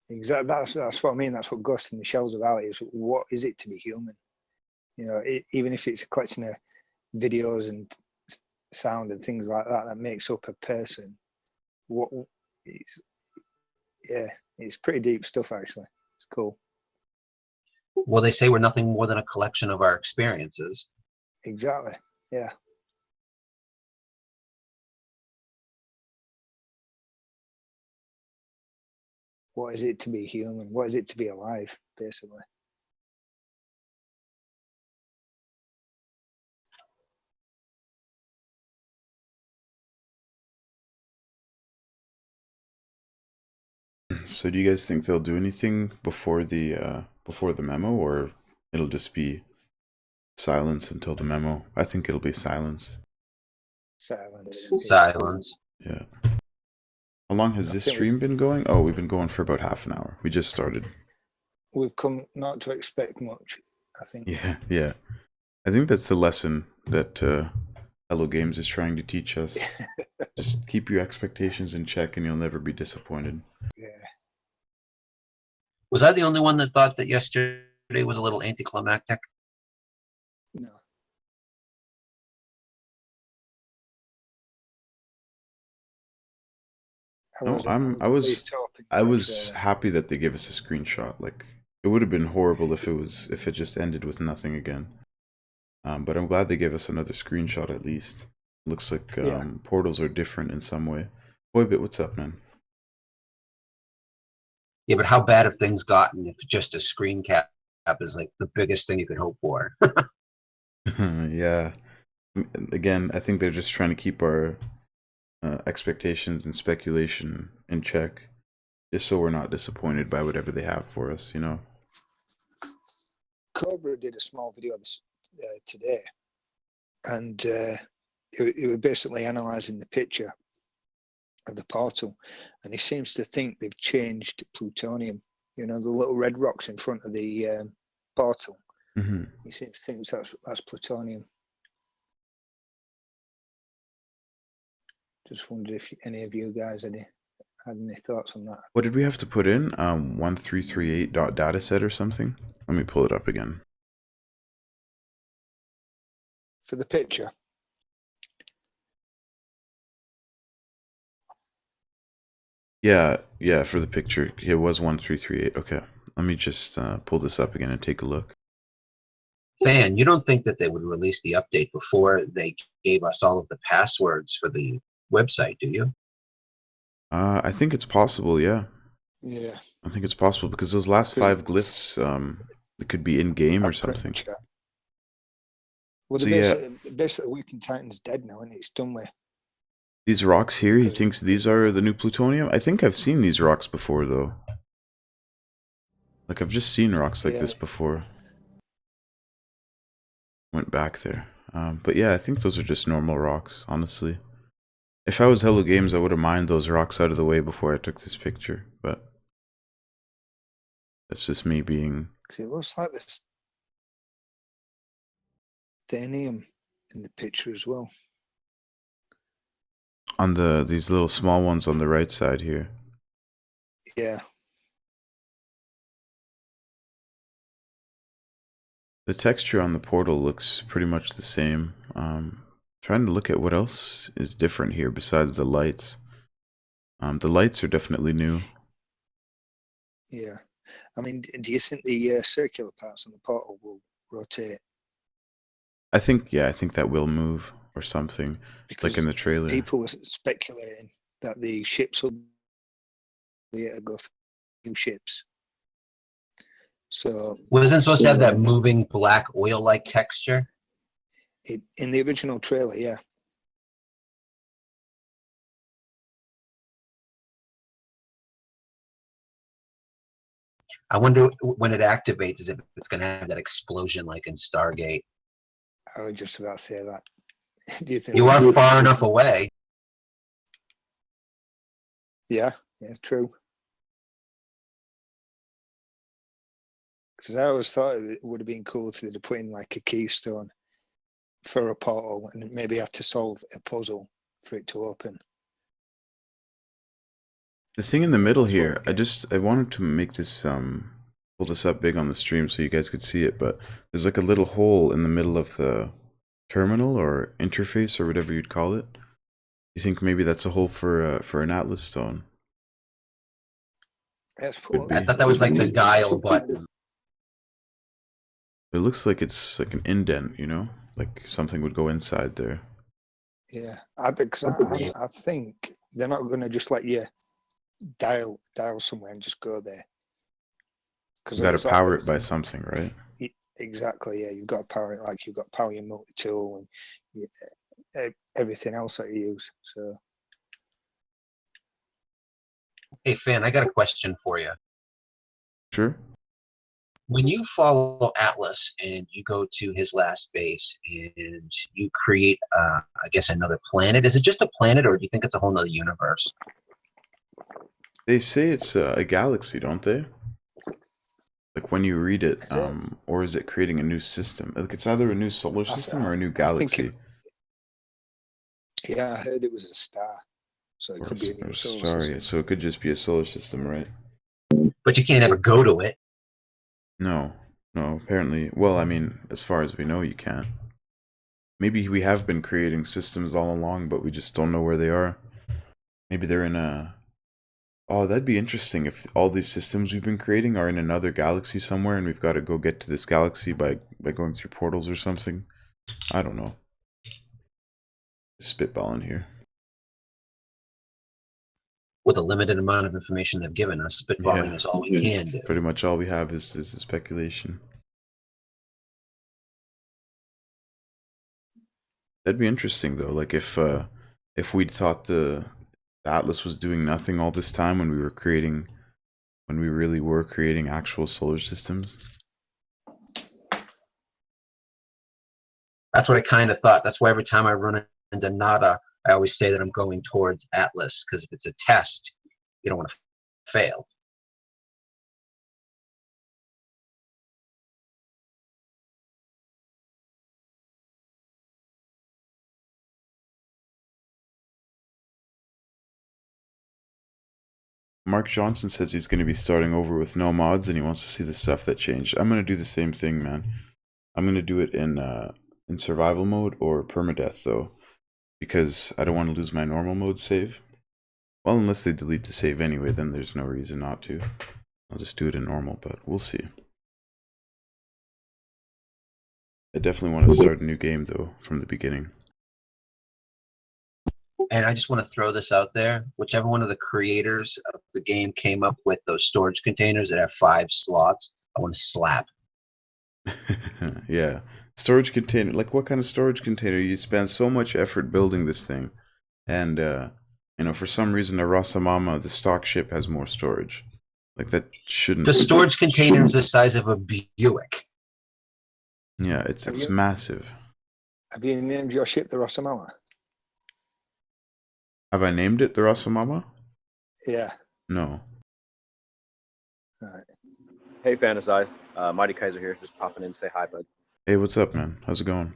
exactly. That's what I mean. That's what Ghost in the Shell's about. Is what is it to be human? Even if it's a collection of videos and sound and things like that makes up a person. It's pretty deep stuff actually. It's cool. Well, they say we're nothing more than a collection of our experiences. Exactly. Yeah. What is it to be human? What is it to be alive, basically? So do you guys think they'll do anything before the before the memo, or it'll just be silence until the memo? I think it'll be silence. Silence. Silence. Yeah. How long has I this think stream been going? Oh, we've been going for about half an hour. We just started. We've come not to expect much, I think. Yeah, yeah. I think that's the lesson that Hello Games is trying to teach us. Just keep your expectations in check and you'll never be disappointed. Yeah. Was I the only one that thought that yesterday was a little anticlimactic? No. No, I was happy that they gave us a screenshot. Like, it would have been horrible if it just ended with nothing again. But I'm glad they gave us another screenshot at least. Looks like portals are different in some way. Boybit, what's up, man? Yeah, but how bad have things gotten if just a screen cap is like the biggest thing you could hope for? Yeah. Again, I think they're just trying to keep our expectations and speculation in check, just so we're not disappointed by whatever they have for us, you know? Cobra did a small video today, and it was basically analysing the picture of the portal, and he seems to think they've changed plutonium. You know, the little red rocks in front of the portal. Mm-hmm. He seems to think that's plutonium. Just wondered if any of you guys had any thoughts on that. What did we have to put in? 1338.dataset or something? Let me pull it up again. For the picture. Yeah, for the picture. It was 1338. Okay. Let me just pull this up again and take a look. Fan, you don't think that they would release the update before they gave us all of the passwords for the website, do you? I think it's possible, yeah. Yeah. I think it's possible because those last 5 glyphs, it could be in-game or something. Well, basically Waking Titan's dead now, and it's done with. These rocks here, he thinks these are the new plutonium? I think I've seen these rocks before, though. Like, I've just seen rocks like this before. Went back there. But yeah, I think those are just normal rocks, honestly. If I was Hello Games, I would have mined those rocks out of the way before I took this picture, but that's just me being... It looks like this Thanium in the picture as well. On these little small ones on the right side here. Yeah. The texture on the portal looks pretty much the same. Trying to look at what else is different here besides the lights. The lights are definitely new. Yeah. I mean, do you think the circular parts on the portal will rotate? I think that will move or something, because like in the trailer. People were speculating that the ships will be able to go through new ships. So wasn't it supposed to have that moving black oil-like texture? In the original trailer, yeah. I wonder when it activates, if it's going to have that explosion like in Stargate. I was just about to say that. Do you think you are far enough away? Yeah, true. Because I always thought it would have been cool if they'd put in like a keystone for a portal and maybe have to solve a puzzle for it to open. The thing in the middle here, I wanted to make this pull this up big on the stream so you guys could see it, but there's like a little hole in the middle of the terminal or interface or whatever you'd call it. You think maybe that's a hole for an Atlas stone? I thought that was like the dial button. It looks like it's like an indent, you know, like something would go inside there. Yeah, I think they're not going to just let you dial somewhere and just go there. You got to power it by something, right? Exactly. Yeah, you've got to power it like you've got to power your multi-tool and everything else that you use. So, hey, Fan, I got a question for you. Sure. when you follow Atlas and you go to his last base and you create, I guess, another planet, is it just a planet, or do you think it's a whole nother universe? They say it's a galaxy, don't they? Like when you read it, or is it creating a new system? Like it's either a new solar system or a new galaxy. Yeah, I heard it was a star, so it could be a new solar system. So it could just be a solar system, right? But you can't ever go to it. No, apparently. Well, I mean, as far as we know, you can't. Maybe we have been creating systems all along, but we just don't know where they are. Maybe they're in a... Oh, that'd be interesting if all these systems we've been creating are in another galaxy somewhere and we've got to go get to this galaxy by going through portals or something. I don't know. Just spitballing here. With a limited amount of information they've given us, spitballing is all we can do. Pretty much all we have is speculation. That'd be interesting though, like if we'd thought the Atlas was doing nothing all this time when we really were creating actual solar systems. That's what I kind of thought. That's why every time I run into Nada, I always say that I'm going towards Atlas, because if it's a test, you don't want to fail. Mark Johnson says he's going to be starting over with no mods and he wants to see the stuff that changed. I'm going to do the same thing, man. I'm going to do it in survival mode or permadeath though, because I don't want to lose my normal mode save. Well, unless they delete the save anyway, then there's no reason not to. I'll just do it in normal, but we'll see. I definitely want to start a new game though, from the beginning. And I just want to throw this out there. Whichever one of the creators of the game came up with those storage containers that have 5 slots, I want to slap. Yeah. Storage container. Like, what kind of storage container? You spend so much effort building this thing. And, you know, for some reason, the Rosamama, the stock ship, has more storage. Like, that shouldn't... The storage container is the size of a Buick. Yeah, it's massive. Have you named your ship the Rosamama? Have I named it the Rosamama? Yeah. No. Alright. Hey, Fantasyze. Mighty Kaiser here. Just popping in to say hi, bud. Hey, what's up, man? How's it going?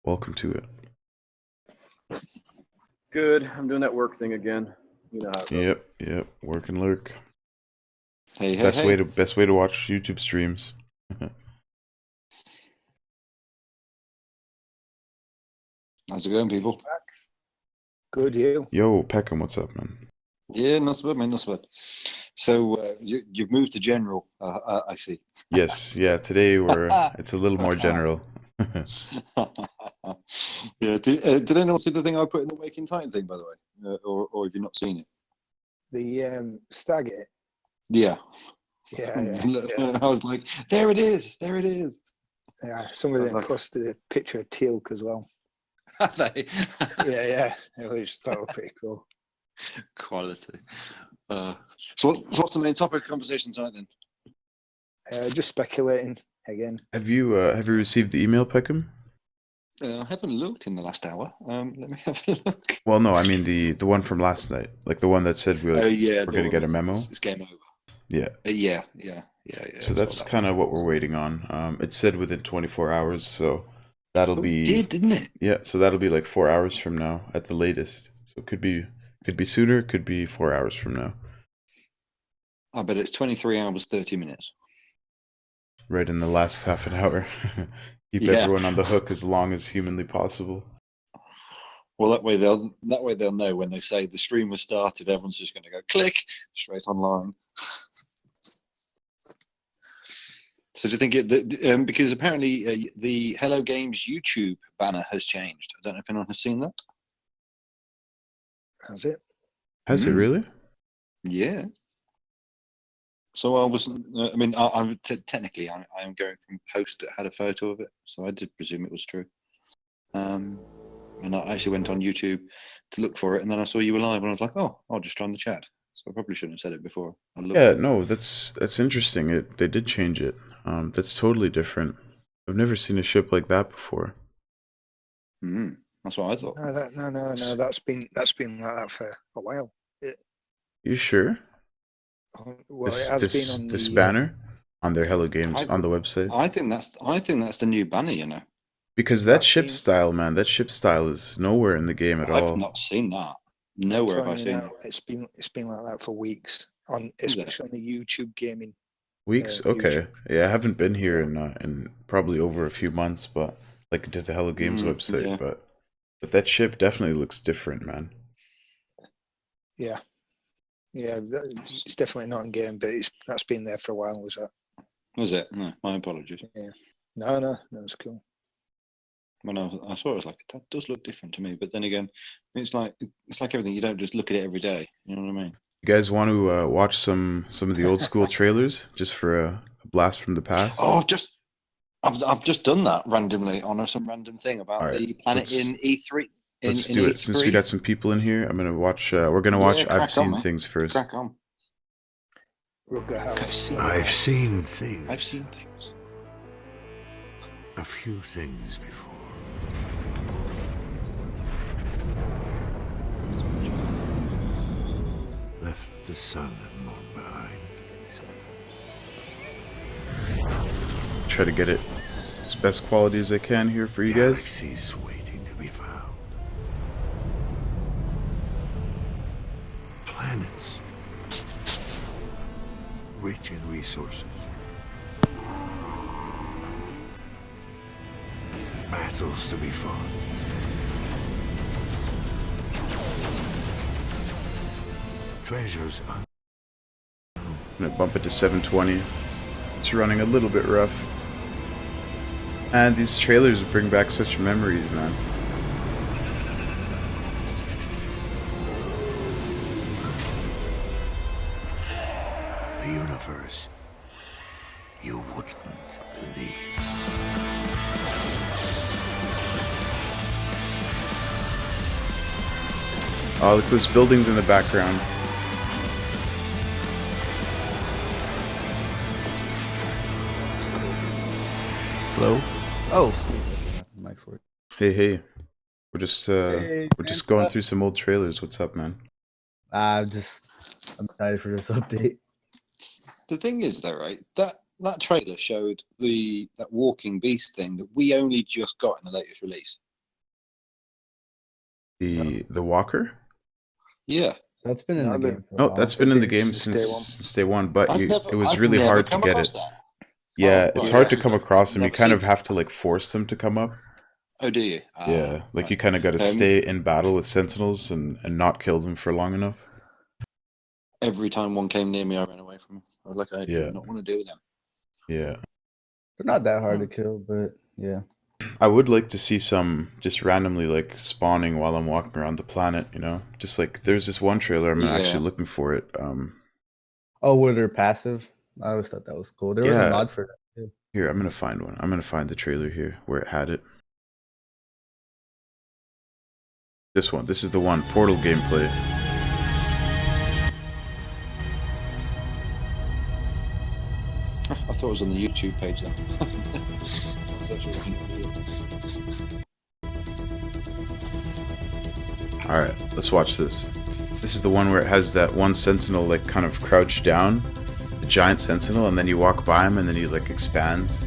Welcome to it. Good. I'm doing that work thing again. You know how it goes. Yep. Work and lurk. Hey, best way to watch YouTube streams. How's it going, people? Good, you? Yo, Peckham, what's up, man? Yeah, not so bad, man, not so bad. So you've moved to general, I see. Yes, yeah. Today it's a little more general. Yeah. Did anyone see the thing I put in the Waking Titan thing, by the way, or have you not seen it? The Stargate. Yeah. Yeah. I was like, there it is. Yeah, somebody then posted a picture of Teal'c as well. They? Yeah. It was thought was pretty cool. Quality. So what's the main topic of conversation tonight then? Just speculating again. Have you received the email, Peckham? I haven't looked in the last hour. Let me have a look. Well, no, I mean the one from last night, like the one that said we're going to get a memo. It's game over. Yeah. Yeah. So that's kind of what we're waiting on. It said within 24 hours, so that'll be. It did, didn't it? Yeah, so that'll be like 4 hours from now at the latest. So it could be sooner, could be 4 hours from now. I bet it's 23 hours, 30 minutes. Right in the last half an hour. Keep everyone on the hook as long as humanly possible. Well, that way they'll know when they say the stream was started. Everyone's just going to go click straight online. So do you think because apparently the Hello Games YouTube banner has changed? I don't know if anyone has seen that. Has it? Has it really? Yeah. So I was. I mean, I'm technically I am going from post that had a photo of it, so I did presume it was true. And I actually went on YouTube to look for it, and then I saw you were live, and I was like, "Oh, I'll just join the chat." So I probably shouldn't have said it before. Yeah, no, that's interesting. They did change it. That's totally different. I've never seen a ship like that before. That's what I thought. No. That's been like that for a while. You sure? Well, This it has this been on this the banner on their Hello Games on the website. I think that's the new banner, you know. Because that That's ship been- style, man, that ship style is nowhere in the game at I've all. not seen that. Nowhere have I telling you seen now, it. it's been like that for weeks on, Is it? especially on the YouTube gaming. Weeks? YouTube. Okay. Yeah, I haven't been here Yeah. in probably over a few months, but like to the Hello Games website, yeah. but that ship definitely looks different, man. Yeah, it's definitely not in game, but that's been there for a while. Is that? Was it? No, my apologies. Yeah. No, it's cool. When I saw it, I was like, that does look different to me. But then again, it's like everything. You don't just look at it every day. You know what I mean? You guys want to watch some of the old school trailers just for a blast from the past? Oh, I've just done that randomly on some random thing about All right, the planet in E3. Let's do it. Since we got some people in here, I'm gonna watch. We're gonna Yeah, watch. crack I've seen on, things first. Crack on. I've seen I've seen things. I've seen things. A few things before. Left the sun and moon behind. Try to get it as best quality as I can here for you guys. Galaxies waiting to be found. Planets rich in resources. Battles to be fought. Treasures I'm gonna bump it to 720. It's running a little bit rough. And these trailers bring back such memories, man. a universe you wouldn't believe. Oh, look, those buildings in the background. Hello? Oh, sweet. Mic's work. Hey. We're just Hey, we're just man. going through some old trailers. What's up, man? I'm excited for this update. The thing is, though, right? That trailer showed that walking beast thing that we only just got in the latest release. The Walker? Yeah. That's been in No, the but- game. For a No, while. that's been in the It's been game since day one, but it was I've really never hard to come get across it. that. Yeah, Oh, it's right. hard to come across them. You Never kind of seen have to like force them to come up. Oh, do you? Yeah, like right. you kind of got to stay in battle with sentinels and not kill them for long enough. Every time one came near me, I ran away from them. I was like, I Yeah. do not want to deal with them. Yeah, They're not that hard to kill, but yeah. I would like to see some just randomly like spawning while I'm walking around the planet. You know, just like there's this one trailer. I'm Yeah. actually looking for it. Oh, were they passive? I always thought that was cool. There was Yeah. a mod for that too. Here, I'm gonna find one. I'm gonna find the trailer here where it had it. This one. This is the one. Portal gameplay. I thought it was on the YouTube page then. I was actually looking at the video. All right, let's watch this. This is the one where it has that one sentinel like kind of crouched down, the giant sentinel, and then you walk by him, and then he like expands.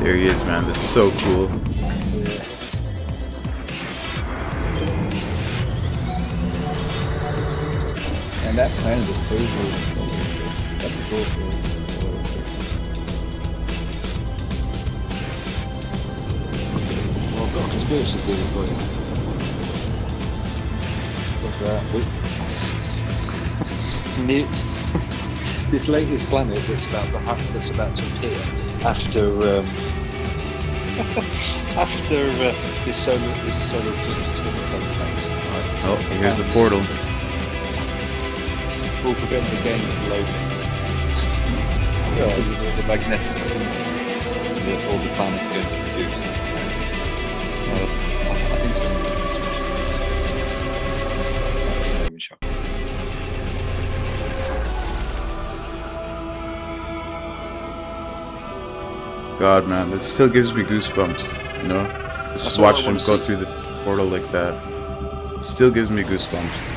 There he is, man. That's so cool. And that planet is crazy. That's cool. Well, I've got a conspiracy theory for you. What's that? This latest planet that's about to appear after After this solar eclipse is going to take place, right? Oh, here's the portal. Will prevent the game from loading. Because of all the magnetic symbols that all the planets are going to produce. I think so. That'd be shocking. God, man, it still gives me goosebumps. You know, just That's all I watching him wanna go see. through the portal like that. It still gives me goosebumps.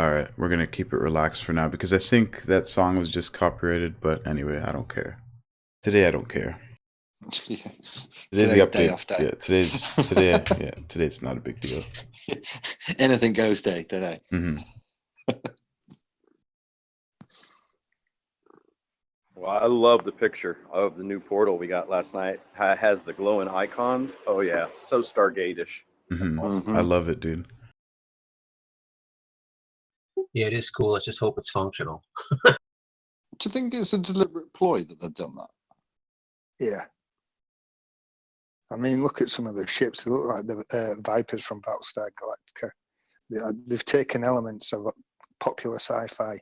Alright, we're gonna keep it relaxed for now because I think that song was just copyrighted, but anyway, I don't care. Today I don't care. Yeah. Today Today's the update. day off day. Yeah, today's not a big deal. Anything goes day today. Hmm. Well, I love the picture of the new portal we got last night. It has the glowing icons. Oh yeah, so Stargate-ish. That's Hmm. awesome. I love it, dude. Yeah, it is cool. Let's just hope it's functional. Do you think it's a deliberate ploy that they've done that? Yeah. I mean, look at some of the ships. They look like the Vipers from Battlestar Galactica. They've taken elements of popular sci-fi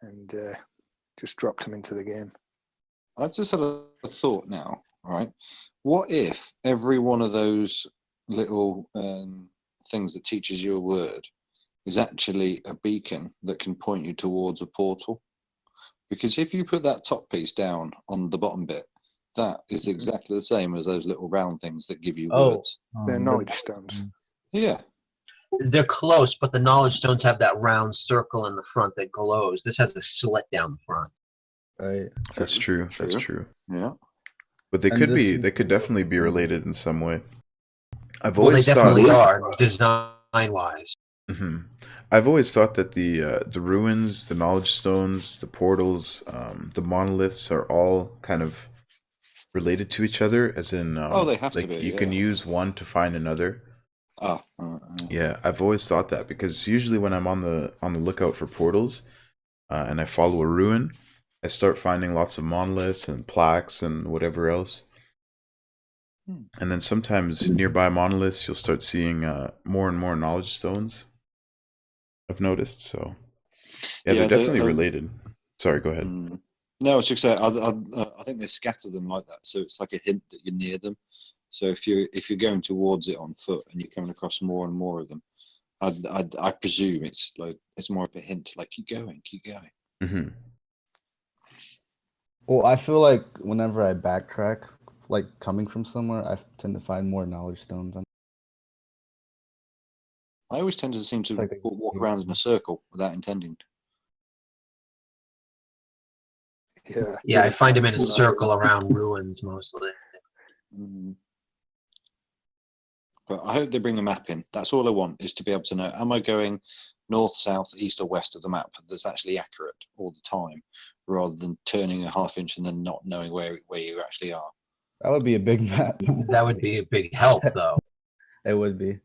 and just dropped them into the game. I've just had a thought now, right? What if every one of those little things that teaches you a word is actually a beacon that can point you towards a portal? Because if you put that top piece down on the bottom bit, that is exactly the same as those little round things that give you words. They're knowledge stones. Yeah. They're close, but the knowledge stones have that round circle in the front that glows. This has a slit down the front. Right. That's true. That's true. Yeah. But they And could this be. is- They could definitely be related in some way. I've Well, they always definitely thought. are, design-wise. Hmm. I've always thought that the ruins, the knowledge stones, the portals, the monoliths are all kind of related to each other. As in, Oh, they have to like be, you yeah. can use one to find another. Oh. Yeah, I've always thought that because usually when I'm on the lookout for portals, and I follow a ruin, I start finding lots of monoliths and plaques and whatever else. And then sometimes nearby monoliths, you'll start seeing more and more knowledge stones. I've noticed. So yeah, they're definitely related. Sorry, go ahead. No, I was just saying. I think they scatter them like that, so it's like a hint that you're near them. So if you're going towards it on foot and you're coming across more and more of them, I presume it's more of a hint, like keep going. Hmm. Well, I feel like whenever I backtrack, like coming from somewhere, I tend to find more knowledge stones. I always tend to seem to It's like a- walk around in a circle without intending to. Yeah. Yeah, I find them in a circle around ruins mostly. But I hope they bring a map in. That's all I want, is to be able to know, am I going north, south, east, or west of the map that's actually accurate all the time, rather than turning a half inch and then not knowing where you actually are. That would be a big map. That would be a big help, though. It would be.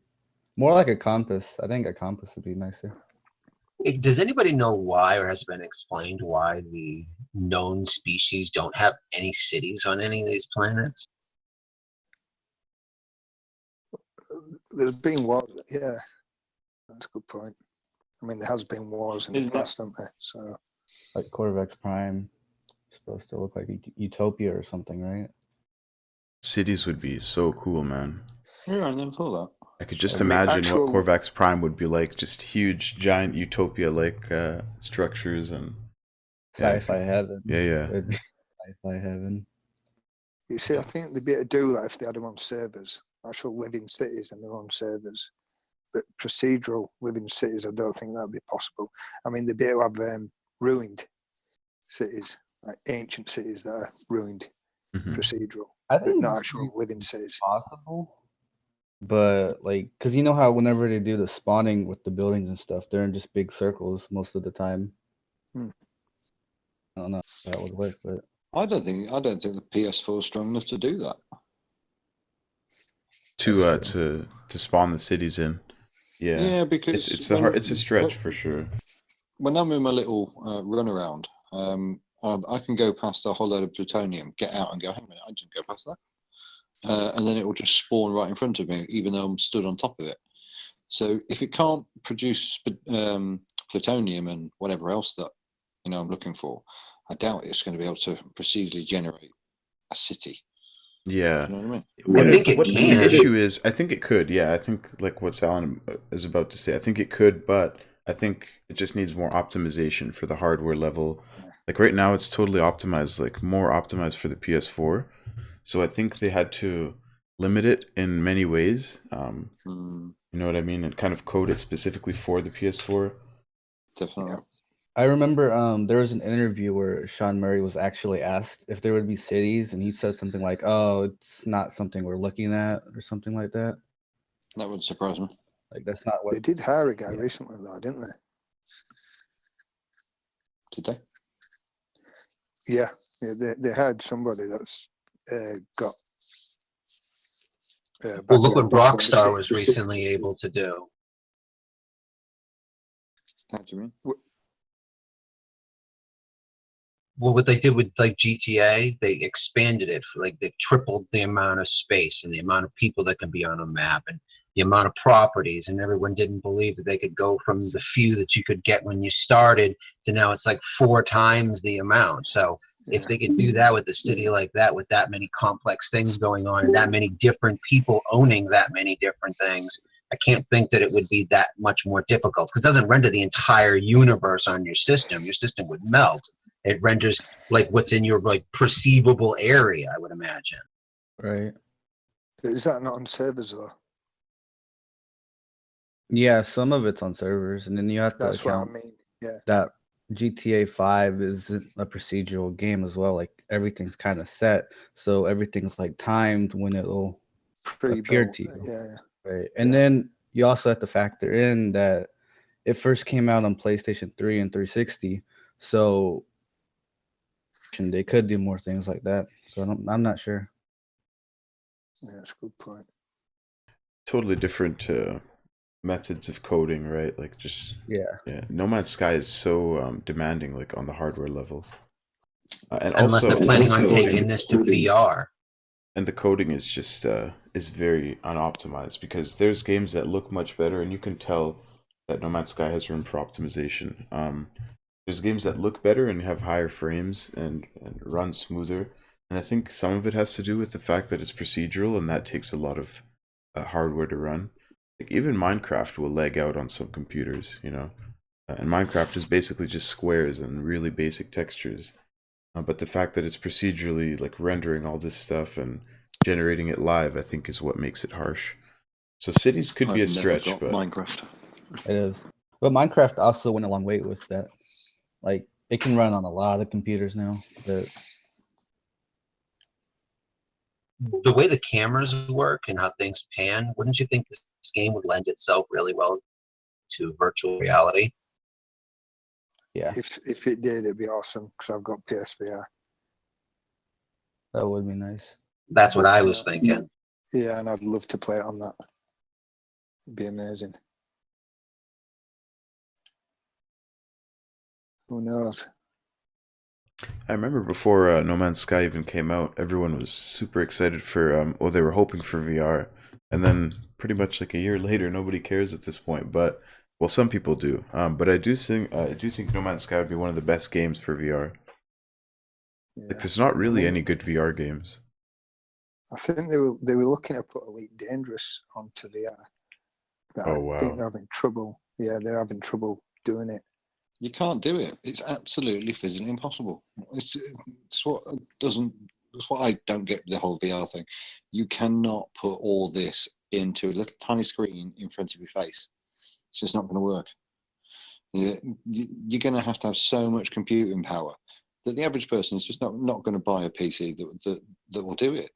More like a compass. I think a compass would be nicer. Does anybody know why, or has it been explained why the known species don't have any cities on any of these planets? There's been wars. Yeah, that's a good point. I mean, there has been wars in the past, haven't there? So, like Corvex Prime, supposed to look like Utopia or something, right? Cities would be so cool, man. Yeah, I never thought that. I could just I mean, imagine what Corvax Prime would be like. Just huge, giant utopia-like structures and Sci-fi heaven. Yeah. It'd be sci-fi heaven. you see, I think they'd be able to do that if they had them on servers, actual living cities and their own servers. But procedural living cities, I don't think that'd be possible. I mean, they'd be able to have ruined cities, like ancient cities that are ruined, procedural, I but think not actual living cities. Possible. But like, cause you know how whenever they do the spawning with the buildings and stuff, they're in just big circles most of the time. I don't know if that would work, but I don't think the PS4 is strong enough to do that. To spawn the cities in. Yeah, because it's a stretch for sure. when I'm in my little run around, I can go past a whole load of plutonium, get out and go, hang on a minute, I didn't go past that. And then it will just spawn right in front of me, even though I'm stood on top of it. So if it can't produce plutonium and whatever else that I'm looking for, I doubt it's going to be able to procedurally generate a city. Yeah. You know what I mean? What, I think it what can. the issue is, I think it could. Yeah, I think like what Alan is about to say, I think it could, but I think it just needs more optimization for the hardware level. Like right now, it's totally optimized, like more optimized for the PS4. So I think they had to limit it in many ways. You know what I mean? And kind of code it specifically for the PS4. Definitely. I remember there was an interview where Sean Murray was actually asked if there would be cities, and he said something like, "Oh, it's not something we're looking at," or something like that. That would surprise me. Like that's not what They did hire a guy recently, though, didn't they? Did they? Yeah, they hired somebody that's got. Well, look what background in Rockstar was the recently able to do. How do you mean? Well, what they did with like GTA, they expanded it. Like they tripled the amount of space and the amount of people that can be on a map and the amount of properties. And everyone didn't believe that they could go from the few that you could get when you started to now it's like 4 times the amount. So if they could do that with a city like that, with that many complex things going on and that many different people owning that many different things, I can't think that it would be that much more difficult because it doesn't render the entire universe on your system. Your system would melt. It renders like what's in your like perceivable area, I would imagine. right. Is that not on servers though? Yeah, some of it's on servers, and then you have to That's what I account mean. Yeah. that GTA 5 is a procedural game as well. Like everything's kind of set, so everything's like timed when it'll appear Pre-built. to you. Yeah. Right. And then you also have to factor in that it first came out on PlayStation 3 and 360, so they could do more things like that. So I'm not sure. Yeah, that's a good point. Totally different methods of coding, right? Like just Yeah. No Man's Sky is so demanding, like on the hardware level, and Unless also they're planning on coding- taking this to VR. and the coding is just is very unoptimized because there's games that look much better, and you can tell that No Man's Sky has room for optimization. There's games that look better and have higher frames and run smoother, and I think some of it has to do with the fact that it's procedural, and that takes a lot of hardware to run. Like even Minecraft will lag out on some computers, and Minecraft is basically just squares and really basic textures. But the fact that it's procedurally like rendering all this stuff and generating it live, I think, is what makes it harsh. So cities could be a I've never stretch, got but Minecraft. It is. But Minecraft also went a long way with that. Like it can run on a lot of computers now. But The way the cameras work and how things pan, wouldn't you think this game would lend itself really well to virtual reality? yeah, If it did, it'd be awesome because I've got PSVR. that would be nice. That's what I was thinking. Yeah, and I'd love to play it on that. It'd be amazing. Who knows? I remember before No Man's Sky even came out, everyone was super excited for, they were hoping for VR. And then pretty much like a year later, nobody cares at this point. But, well, some people do. But I do think No Man's Sky would be one of the best games for VR. Yeah. Like, there's not really any good VR games. I think they were looking to put Elite Dangerous onto VR. But Oh, I think wow. they're having trouble. Yeah, they're having trouble doing it. You can't do it. It's absolutely physically impossible. It's what doesn't. It's what I don't get with the whole VR thing. You cannot put all this into a little tiny screen in front of your face. It's just not going to work. You're going to have so much computing power that the average person is just not going to buy a PC that will do it.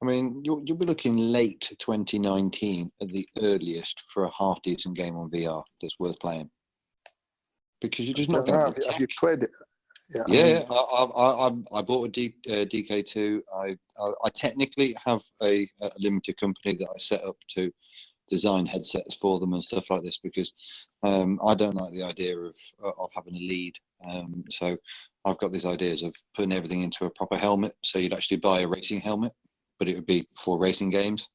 I mean, you'll be looking late 2019 at the earliest for a half decent game on VR that's worth playing. Because you're just not going to have the tech. Have you played it? Yeah. Yeah, I bought a DK2. I technically have a limited company that I set up to design headsets for them and stuff like this because I don't like the idea of having a lead. So I've got these ideas of putting everything into a proper helmet. So you'd actually buy a racing helmet, but it would be for racing games,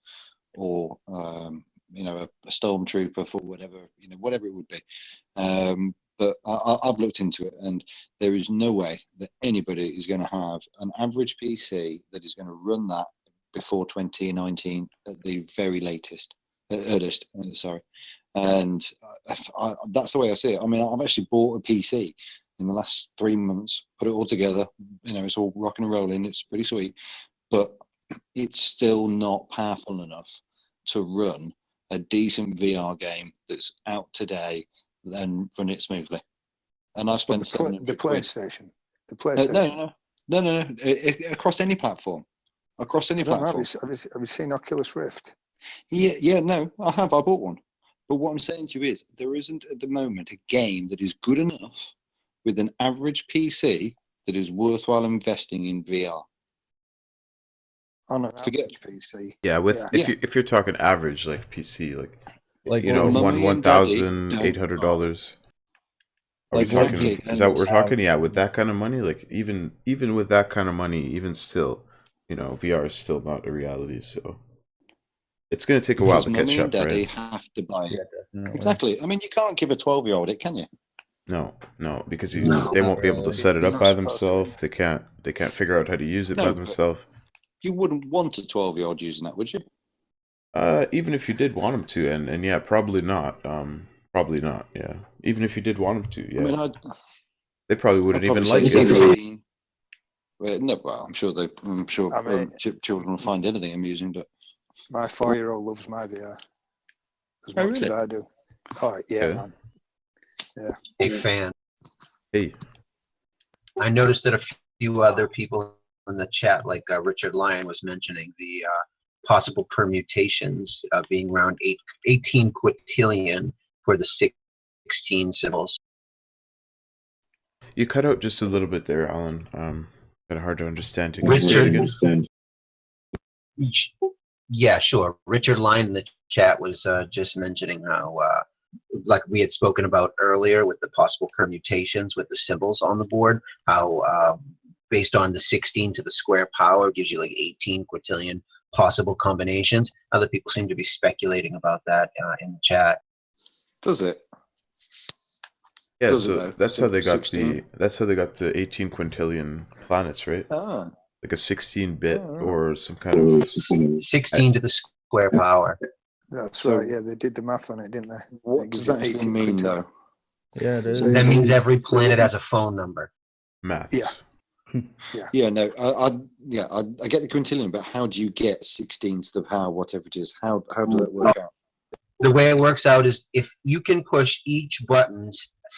or you know, a stormtrooper for whatever, you know, whatever it would be. But I've looked into it, and there is no way that anybody is going to have an average PC that is going to run that before 2019 at the very latest, earliest. Sorry, and that's the way I see it. I mean, I've actually bought a PC in the last 3 months, put it all together. You know, it's all rocking and rolling. It's pretty sweet, but it's still not powerful enough to run a decent VR game that's out today and run it smoothly. And I've spent the PlayStation. The PlayStation. No. Across any platform. Across any platform. Have you seen Oculus Rift? Yeah, no, I have. I bought one. But what I'm saying to you is, there isn't at the moment a game that is good enough with an average PC that is worthwhile investing in VR. On an Forget average PC. Yeah, if you're talking average, like PC, like you know, Mummy and $1,800. Are we Exactly. talking? Is that what we're talking? Yeah, with that kind of money, like even with that kind of money, even still, you know, VR is still not a reality. So it's going to take a while to catch Mummy and up, Daddy right? have to buy it. Yeah, definitely. Exactly. I mean, you can't give a 12-year-old it, can you? No, because they not won't be able to really. set it You're up not by supposed to. themselves. They can't figure out how to use it No, by but- themselves. You wouldn't want a 12-year-old using that, would you? Even if you did want them to, and yeah, probably not. Probably not. Yeah, even if you did want them to, yeah, I mean, they probably wouldn't I'd even probably like say it. 17. Well, no, well, I'm sure I mean- children will find anything amusing, but My 4-year-old loves my VR as Oh, much really? as I do. Oh yeah, Okay. man. A fan. Hey, I noticed that a few other people in the chat, like Richard Lyon was mentioning, the possible permutations being around 18 quintillion for the 16 symbols. you cut out just a little bit there, Alan. Kind of hard to understand. Can you say it Richard, again? yeah, sure. Richard Lyon in the chat was just mentioning how, like we had spoken about earlier with the possible permutations with the symbols on the board, how based on the 16 to the square power gives you like 18 quintillion possible combinations. Other people seem to be speculating about that in the chat. does it? Yeah, Does it so though? that's how they got 16? the 18 quintillion planets, right? Ah, Like a 16-bit Oh. or some kind of 16 to the square power. That's So- right. Yeah, they did the math on it, didn't they? what It does gives that you actually 18 mean, quintillion. though? Yeah, it is. So- That means every planet has a phone number. maths. Yeah, no, I get the quintillion, but how do you get 16 to the power, whatever it is? How does that work out? The way it works out is if you can push each button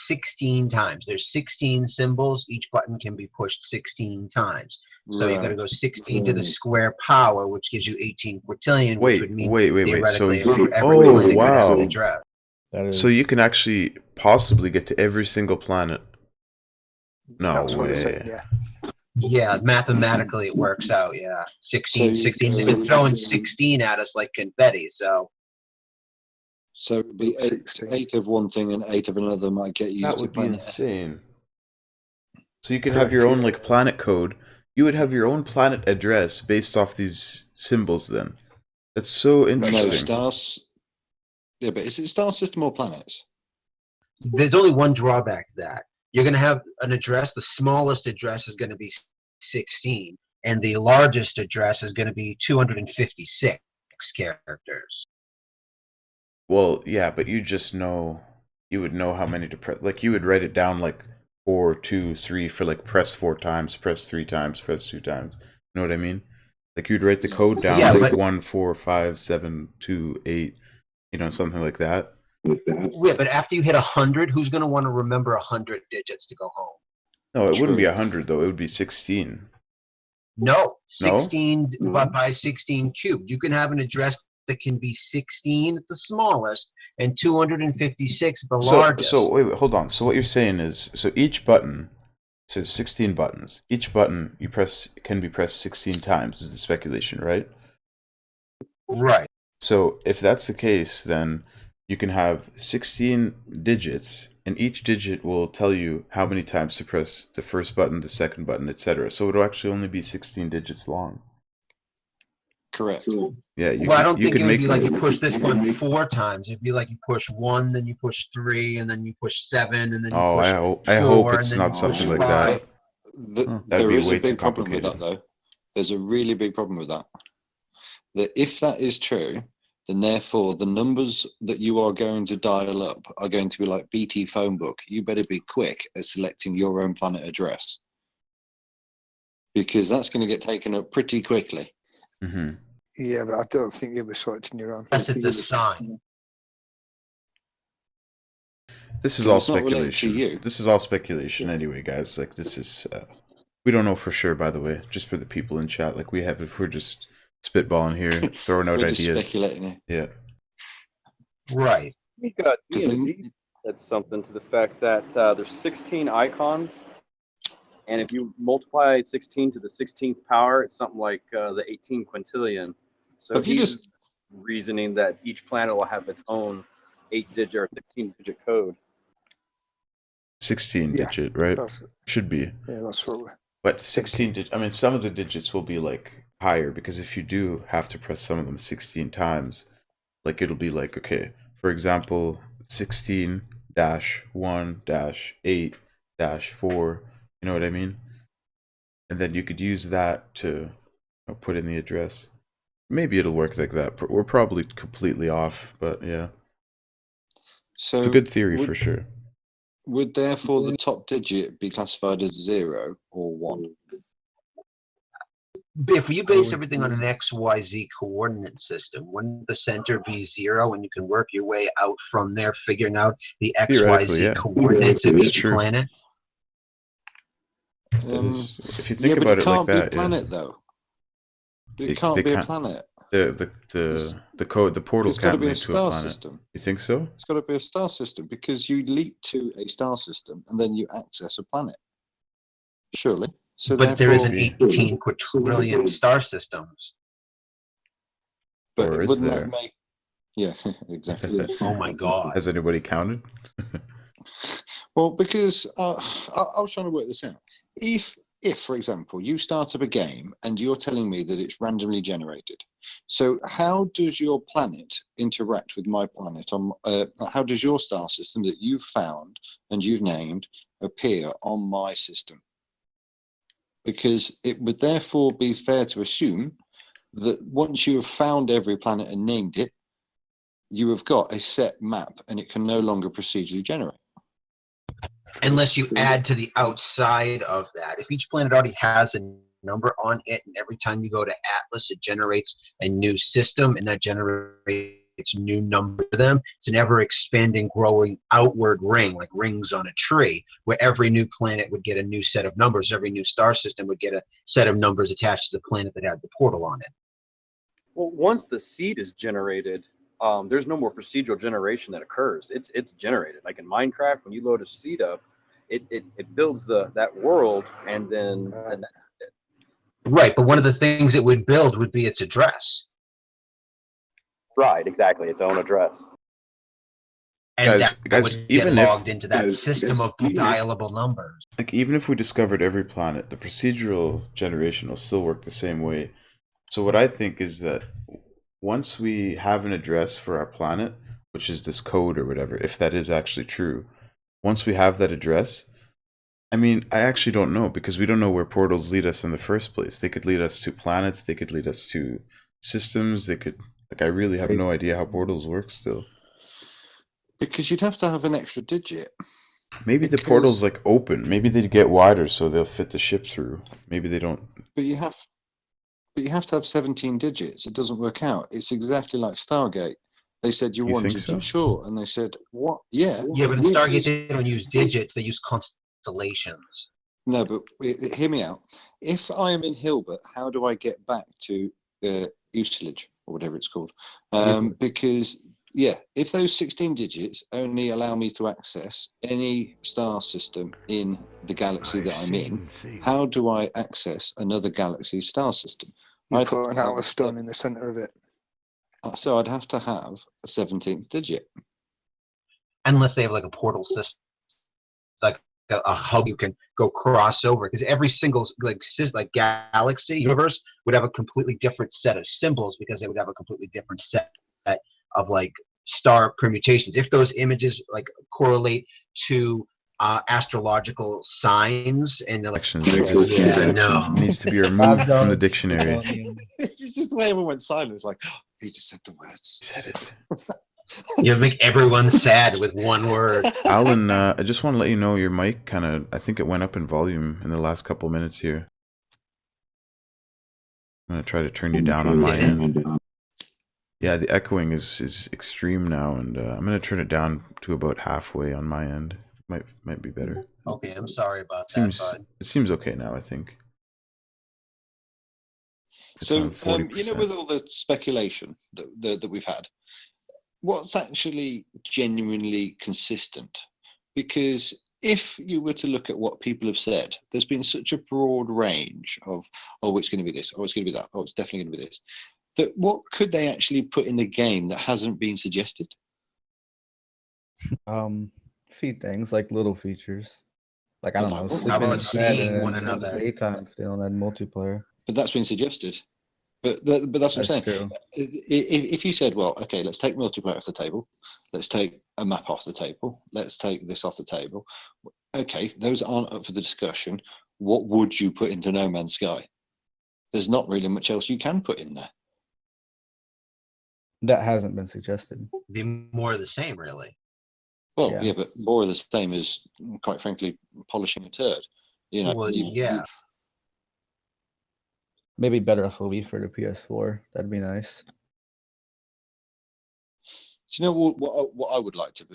16 times. There's 16 symbols. Each button can be pushed 16 times. So you got to Right. go 16 to the square power, which gives you 18 quintillion, which would mean Wait. So theoretically every oh planet could have an wow. address. That is. So you can actually possibly get to every single planet. No That's what they're way. saying. Yeah. Yeah, mathematically it works out. Yeah, 16, So you 16. They've go- been throwing 16 at us like confetti. So So it'd be 16. eight of one thing and 8 of another might get you That to would be planet. insane. So you can have your own Correct, like planet code. You would have your own planet address based off these symbols then. That's so No, interesting. stars. Yeah, but is it star system or planets? there's only one drawback to that. You're going to have an address. The smallest address is going to be 16, and the largest address is going to be 256 characters. Well, yeah, but you would know how many to press. Like you would write it down like 4, 2, 3 for like press 4 times, press 3 times, press 2 times. You know what I mean? Like you'd write the code down Yeah, like but- 1, 4, 5, 7, 2, 8, you know, something like that. Yeah, but after you hit 100, who's going to want to remember 100 digits to go home? No, it wouldn't be True. 100 though. It would be 16. No, No? 16 by 16 cubed. You can have an address that can be 16 at the smallest and 256 at the largest. So wait, hold on. So what you're saying is, so each button, so 16 buttons. Each button you press can be pressed 16 times. Is the speculation, right? Right. So if that's the case, then you can have 16 digits, and each digit will tell you how many times to press the first button, the second button, etc. So it'll actually only be 16 digits long. Correct. Yeah, you Well, I could don't you think could it would make be like them. you push this button 4 times. It'd be like you push 1, then you push 3, and then you push 7, and then you Oh, push I hope 4, and it's then you not push something like 5. that. But That'd there be is way a too big problem with that, complicated. though. There's a really big problem with that. That if that is true, then therefore the numbers that you are going to dial up are going to be like BT phone book. You better be quick at selecting your own planet address, because that's going to get taken up pretty quickly. Hmm. Yeah, but I don't think you'll be selecting your own. Unless it's a sign. This is 'Cause all it's not related to speculation. you. This is all speculation Yeah. anyway, guys. Like this is we don't know for sure, by the way, just for the people in chat. Like we're just spitballing here, throwing out We're just ideas. speculating here. Yeah. Right. I think Because DMZ said something to the fact that there's 16 icons, and if you multiply 16 to the 16th power, it's something like the 18 quintillion. So Have you he's just reasoning that each planet will have its own 8-digit or 16-digit code. 16 Yeah, digit, right? That's, Should be. yeah, that's what we're. But 16 digit, I mean, some of the digits will be like higher because if you do have to press some of them 16 times, like it'll be like, okay, for example, 16 1 8 4, you know what I mean? And then you could use that to put in the address. Maybe it'll work like that. We're probably completely off, but yeah. so It's a good theory would, for sure. would therefore the top digit be classified as 0 or 1? If you base everything on an XYZ coordinate system, wouldn't the center be 0, and you can work your way out from there, figuring out the Theoretically, XYZ yeah. coordinates of That's each true. planet? If you think Yeah, but about it it like can't be a that, yeah. planet, though. It They can't be a can't- planet. The code, the portal It's got to can't be a lead to a star planet. system. You think so? It's got to be a star system, because you leap to a star system and then you access a planet. Surely. So But there therefore, isn't 18 quadrillion star systems. but Or is wouldn't there? that make? Yeah, exactly. Oh my God. Has anybody counted? Well, because I was trying to work this out. If, for example, you start up a game and you're telling me that it's randomly generated, so how does your planet interact with my planet? How does your star system that you've found and you've named appear on my system? Because it would therefore be fair to assume that once you have found every planet and named it, you have got a set map and it can no longer procedurally generate. Unless you add to the outside of that. If each planet already has a number on it, and every time you go to Atlas, it generates a new system, and that generates new number for them. It's an ever-expanding, growing outward ring, like rings on a tree, where every new planet would get a new set of numbers. Every new star system would get a set of numbers attached to the planet that had the portal on it. Well, once the seed is generated, there's no more procedural generation that occurs. It's generated. Like in Minecraft, when you load a seed up, it builds that world, and then that's it. Right, but one of the things it would build would be its address. Right, exactly. Its own address. And Guys, that would even get if- logged into that system of dialable numbers. Like, even if we discovered every planet, the procedural generation will still work the same way. So what I think is that once we have an address for our planet, which is this code or whatever, if that is actually true, once we have that address, I mean, I actually don't know, because we don't know where portals lead us in the first place. They could lead us to planets, they could lead us to systems, they could, like, I really have no idea how portals work still. Because you'd have to have an extra digit. Maybe the portal's like open. Maybe they'd get wider so they'll fit the ship through. Maybe they don't. But you have to have 17 digits. It doesn't work out. It's exactly like Stargate. They said you wanted think so? to sure, and they said what? Yeah. Yeah, but in Stargate they don't use digits; they use constellations. No, but hear me out. If I am in Hilbert, how do I get back to Utilage or whatever it's called? Because if those 16 digits only allow me to access any star system in the galaxy that I'm in, how do I access another galaxy's star system? You put an atlas stone in the center of it. So I'd have to have a 17th digit. Unless they have like a portal system, like a hub you can go cross over, because every single like galaxy universe would have a completely different set of symbols, because they would have a completely different set of like star permutations. If those images like correlate to astrological signs and they're like, Needs to be removed from the dictionary. It's just the way everyone went silent. It's like, oh, he just said the words. He said it. you make everyone sad with one word. Alan, I just want to let you know your mic kind of, I think it went up in volume in the last couple minutes here. I'm going to try to turn you down on my end. Yeah, the echoing is extreme now, and I'm going to turn it down to about halfway on my end. Might be better. Okay, I'm sorry about It seems okay now, I think. It's So, on 40%. with all the speculation that we've had, what's actually genuinely consistent? Because if you were to look at what people have said, there's been such a broad range of, oh, it's going to be this, oh, it's going to be that, oh, it's definitely going to be this, that what could they actually put in the game that hasn't been suggested? Few things like little features. Like, I don't know, How sleeping about in bed seeing and one in the another? daytime if they don't have multiplayer. But that's been suggested. But that's what I'm That's saying. true. If you said, well, okay, let's take multiplayer off the table, let's take a map off the table, let's take this off the table. Okay, those aren't up for the discussion. What would you put into No Man's Sky? There's not really much else you can put in there. That hasn't been suggested. Be more of the same, really. Well, Yeah. yeah, but more of the same is, quite frankly, polishing a turd. You know, Well, yeah. Maybe better FOV for the PS4. That'd be nice. Do you know what I would like to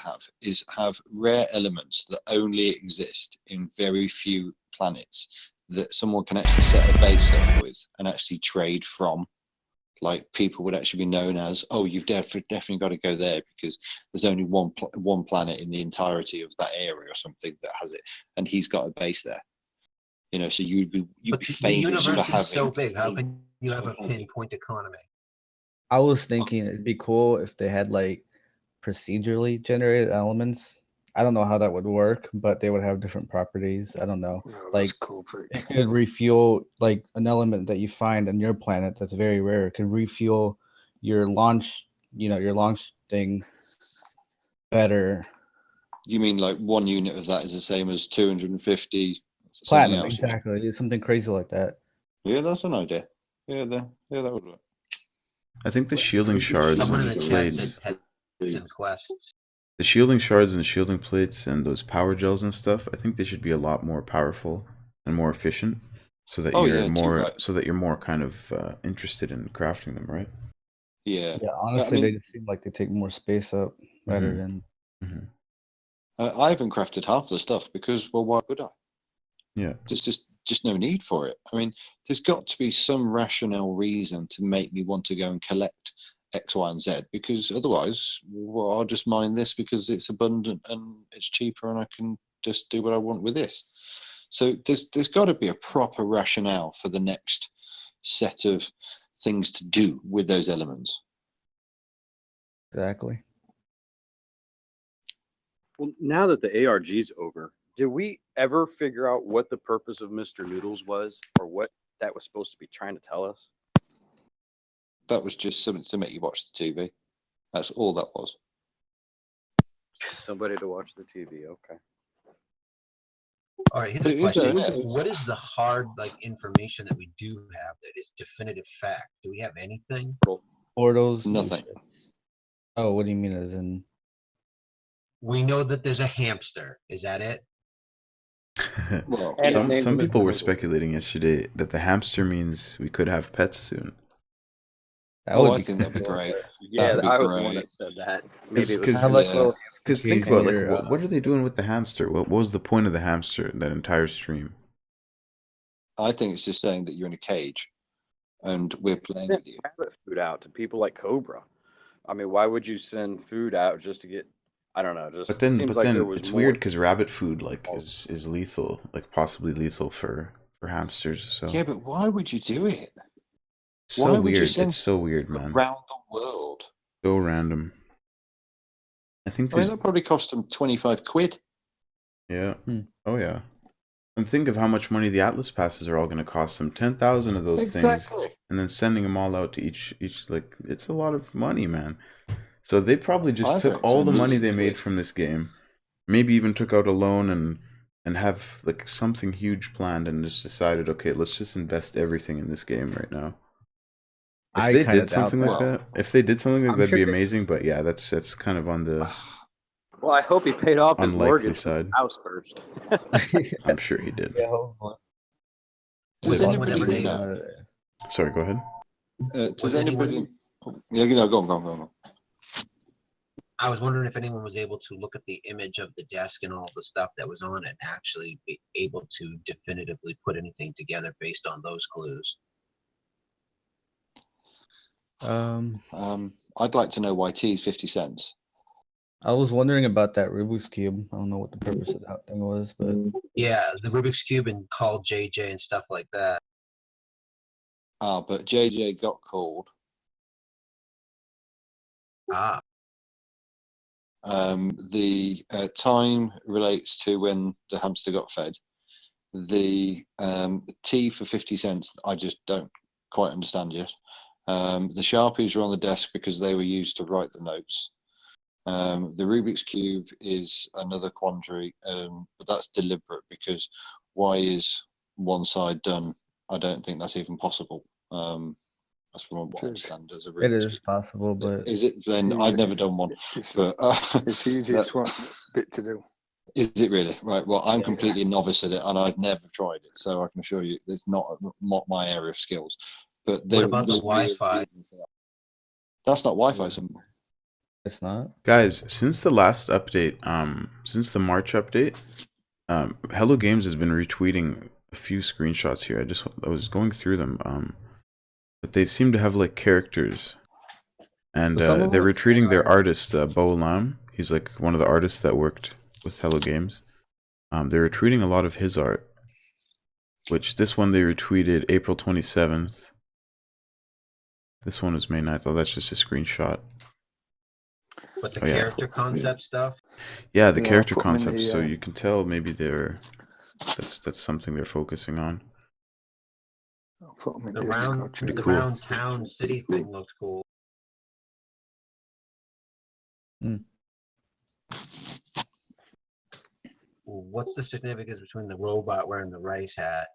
have is have rare elements that only exist in very few planets that someone can actually set a base up with and actually trade from. Like, people would actually be known as, oh, you've definitely got to go there because there's only one planet in the entirety of that area or something that has it, and he's got a base there. You know, so you'd be But famous the universe for is having. so big. How can you have a pinpoint economy? I was thinking it'd be cool if they had like procedurally generated elements. I don't know how that would work, but they would have different properties. I don't know. No, that's Like, cool. it could refuel like an element that you find on your planet that's very rare. It could refuel your launch, your launch thing better. You mean like one unit of that is the same as 250 Platinum, else? exactly. It's something crazy like that. Yeah, that's an idea. Yeah, that would work. I think the shielding shards Someone in and the chat plates, said Ted's quests. the shielding shards and shielding plates and those power gels and stuff, I think they should be a lot more powerful and more efficient, so that you're more kind of interested in crafting them, right? Yeah. Yeah, honestly, they just seem like they take more space up rather than. I haven't crafted half the stuff because, well, why would I? Yeah. There's just no need for it. I mean, there's got to be some rational reason to make me want to go and collect X, Y, and Z, because otherwise, well, I'll just mine this because it's abundant and it's cheaper and I can just do what I want with this. So there's got to be a proper rationale for the next set of things to do with those elements. Exactly. Well, now that the ARG's over, did we ever figure out what the purpose of Mr. Noodles was, or what that was supposed to be trying to tell us? That was just something to make you watch the TV. That's all that was. Somebody to watch the TV. Okay. All right, here's But a it is question. there, isn't it? What is the hard information that we do have that is definitive fact? Do we have anything? Portals. Nothing. Oh, what do you mean as in? We know that there's a hamster. Is that it? Well, some people were speculating yesterday that the hamster means we could have pets soon. I think that'd be great. Yeah, I was the one great. that said that. Maybe it was Because think about what are they doing with the hamster? What was the point of the hamster in that entire stream? I think it's just saying that you're in a cage and we're playing with you. Rabbit food out to people like Cobra. I mean, why would you send food out just to get? I don't know. Just But then it's weird because rabbit food is lethal, like possibly lethal for hamsters. So Yeah, but why would you do it? So Why would you weird. send It's so weird, man. around the world? So random. I think I mean, that, that probably cost them 25 quid. yeah. Hmm. Oh yeah. And think of how much money the Atlas passes are all going to cost them. 10,000 of those things, Exactly. and then sending them all out to each like it's a lot of money, man. So they probably just I took think all it's a the money million they made quid. from this game, maybe even took out a loan and have like something huge planned, and just decided, okay, let's just invest everything in this game right now. If I they kind did of doubt something that. like Well, that, if they did something like I'm that'd sure be they- amazing. But yeah, that's kind of on the Well, I hope he paid off his unlikely mortgage for side. the house first. I'm sure he did. Yeah, hopefully. does Wait, anybody whenever they- know? Sorry, go ahead. Does Was anybody? anyone- Yeah, go on. I was wondering if anyone was able to look at the image of the desk and all the stuff that was on it and actually be able to definitively put anything together based on those clues. I'd like to know why T is 50 cents. I was wondering about that Rubik's Cube. I don't know what the purpose of that thing was, but Yeah, the Rubik's Cube and call JJ and stuff like that. But JJ got called. Ah, The time relates to when the hamster got fed. The T for 50 cents, I just don't quite understand yet. The Sharpies are on the desk because they were used to write the notes. The Rubik's Cube is another quandary, but that's deliberate because why is one side done? I don't think that's even possible. That's from what I understand as a Rubik's it is Cube. possible. But Is it then? It's I've easy. never done one, It's, but it's the easiest one bit to do. is it really? Right. Well, I'm Yeah. completely novice at it, and I've never tried it, so I can assure you it's not my area of skills. But what about the Wi-Fi? That's not Wi-Fi. Simple. it's not. Guys, since the last update, since the March update, Hello Games has been retweeting a few screenshots here. I was going through them, but they seem to have like characters, and Well, some of they're them retweeting their are- artist, Bo Lam. He's like one of the artists that worked with Hello Games. They're retweeting a lot of his art, which this one they retweeted April 27th. This one was May 9th. Oh, that's just a screenshot. But the Oh, yeah. character concept stuff? Yeah, the Yeah, character put 'em in concepts. the, So you can tell maybe that's something they're focusing on. I'll put them in The Discord. round, Pretty the cool. round town city thing looked cool. Hmm. What's the significance between the robot wearing the rice hat?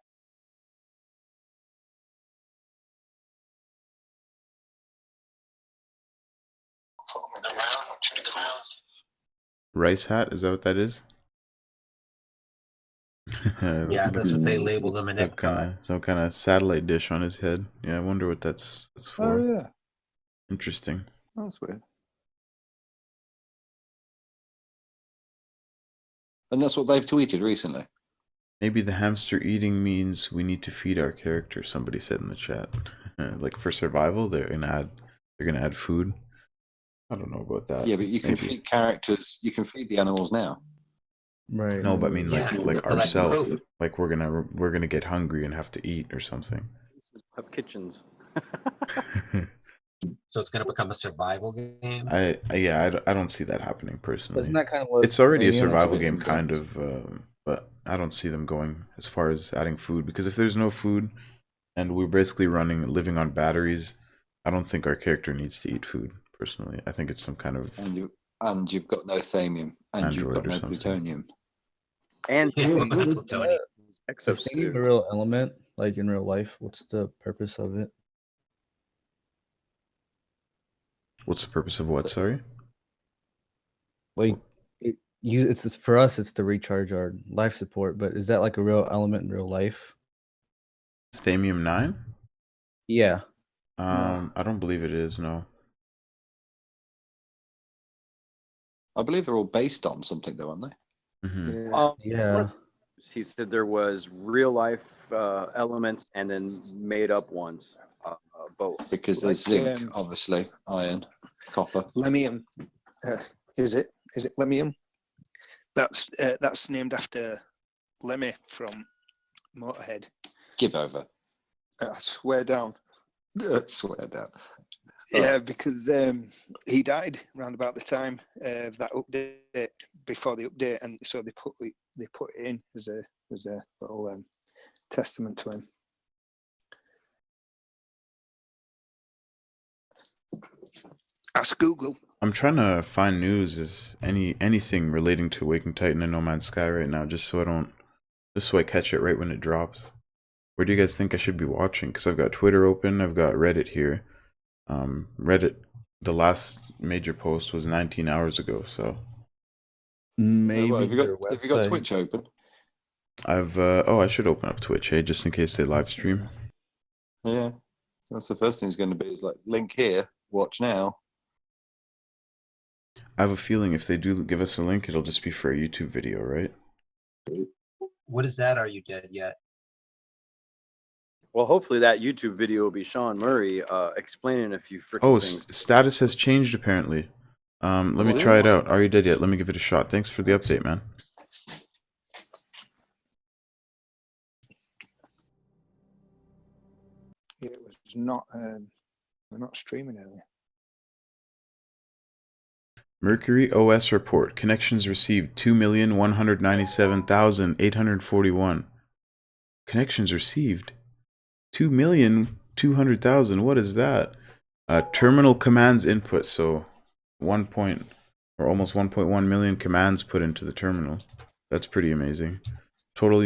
Put 'em in Discord. Rice hat, is that what that is? Yeah, that's what they labeled them in Epcot. Some kind of satellite dish on his head. Yeah, I wonder what that's Oh for. yeah, Interesting. that's weird. And that's what they've tweeted recently. Maybe the hamster eating means we need to feed our character. Somebody said in the chat, like for survival, they're gonna add food. I don't know about that. Yeah, but you can Maybe. feed characters. You can feed the animals now. Right. No, but I mean Yeah, like collect ourselves. food. Like we're gonna get hungry and have to eat or something. Have kitchens. So it's going to become a survival game? I don't see that happening personally. Isn't that kind of what It's already a Alien- survival bit game, in kind depth. of, but I don't see them going as far as adding food, because if there's no food and we're basically living on batteries, I don't think our character needs to eat food. Personally, I think it's some kind of And you've got no thamium, and you've Android got or no something. plutonium. And Yeah, food. but plutonium. Is Exosuit. thinking a real element, like in real life? What's the purpose of it? What's the purpose of what? Sorry. Like, it's for us. It's to recharge our life support. But is that like a real element in real life? Thamium 9? Yeah. I don't believe it is. No. I believe they're all based on something, though, aren't they? Mm-hmm. Yeah. He said there was real life elements and then made up ones. Both. Because there's Like, zinc, obviously, iron, copper. Lemium. Is it Lemium? That's named after Lemmy from Motorhead. Give over. I swear down. Swear down. Yeah, because he died around about the time of that update, before the update, and so they put it in as a little testament to him. Ask Google. I'm trying to find news as anything relating to Waking Titan and No Man's Sky right now, just so I catch it right when it drops. Where do you guys think I should be watching? Because I've got Twitter open, I've got Reddit here. Reddit, the last major post was 19 hours ago, so Maybe Have you their got website. Twitch open? I should open up Twitch, hey, just in case they live stream. Yeah. That's the first thing it's going to be. Is like, link here, watch now. I have a feeling if they do give us a link, it'll just be for a YouTube video, right? What is that? Are you dead yet? Well, hopefully that YouTube video will be Sean Murray explaining a few freaking Oh, things. status has changed apparently. Let me try it out. Are you dead yet? Let me give it a shot. Thanks for the update, man. Yeah, it was not. We're not streaming earlier. Mercury OS report. Connections received 2,197,841. Connections received 2,200,000. What is that? Terminal commands input. So almost 1.1 million commands put into the terminal. That's pretty amazing. Total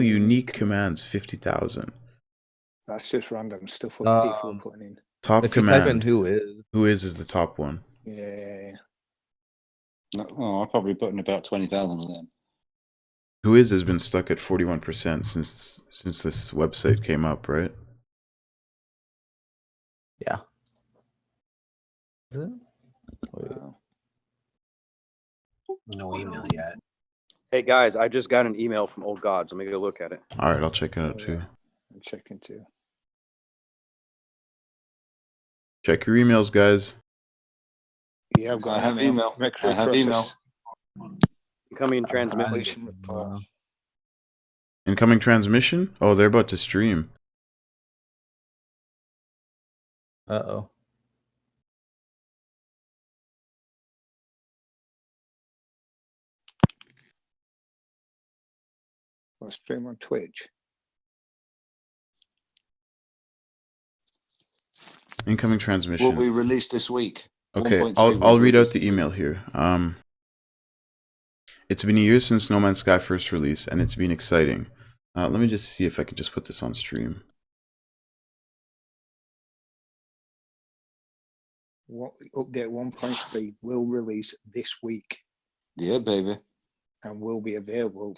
unique commands 50,000. That's just random stuff what people are putting in. Top If command. you type in who is the top one. Yeah. Oh, I'll probably put in about 20,000 of them. Who has been stuck at 41% since this website came up, right? Yeah. Is it? Wow. No email yet. Hey guys, I just got an email from Old Gods. Let me go look at it. All right, I'll check it out too. I'm checking too. Check your emails, guys. Yeah, I've got I have email. I have email. Incoming transmission. Completion report. Incoming transmission? Oh, they're about to stream. Uh-oh. We'll stream on Twitch. Incoming transmission. Will be released this week. Okay, 1.3 I'll will read be out the email here. It's been a year since No Man's Sky first release, and it's been exciting. Let me just see if I can just put this on stream. Update 1.3 will release this week. Yeah, baby. And will be available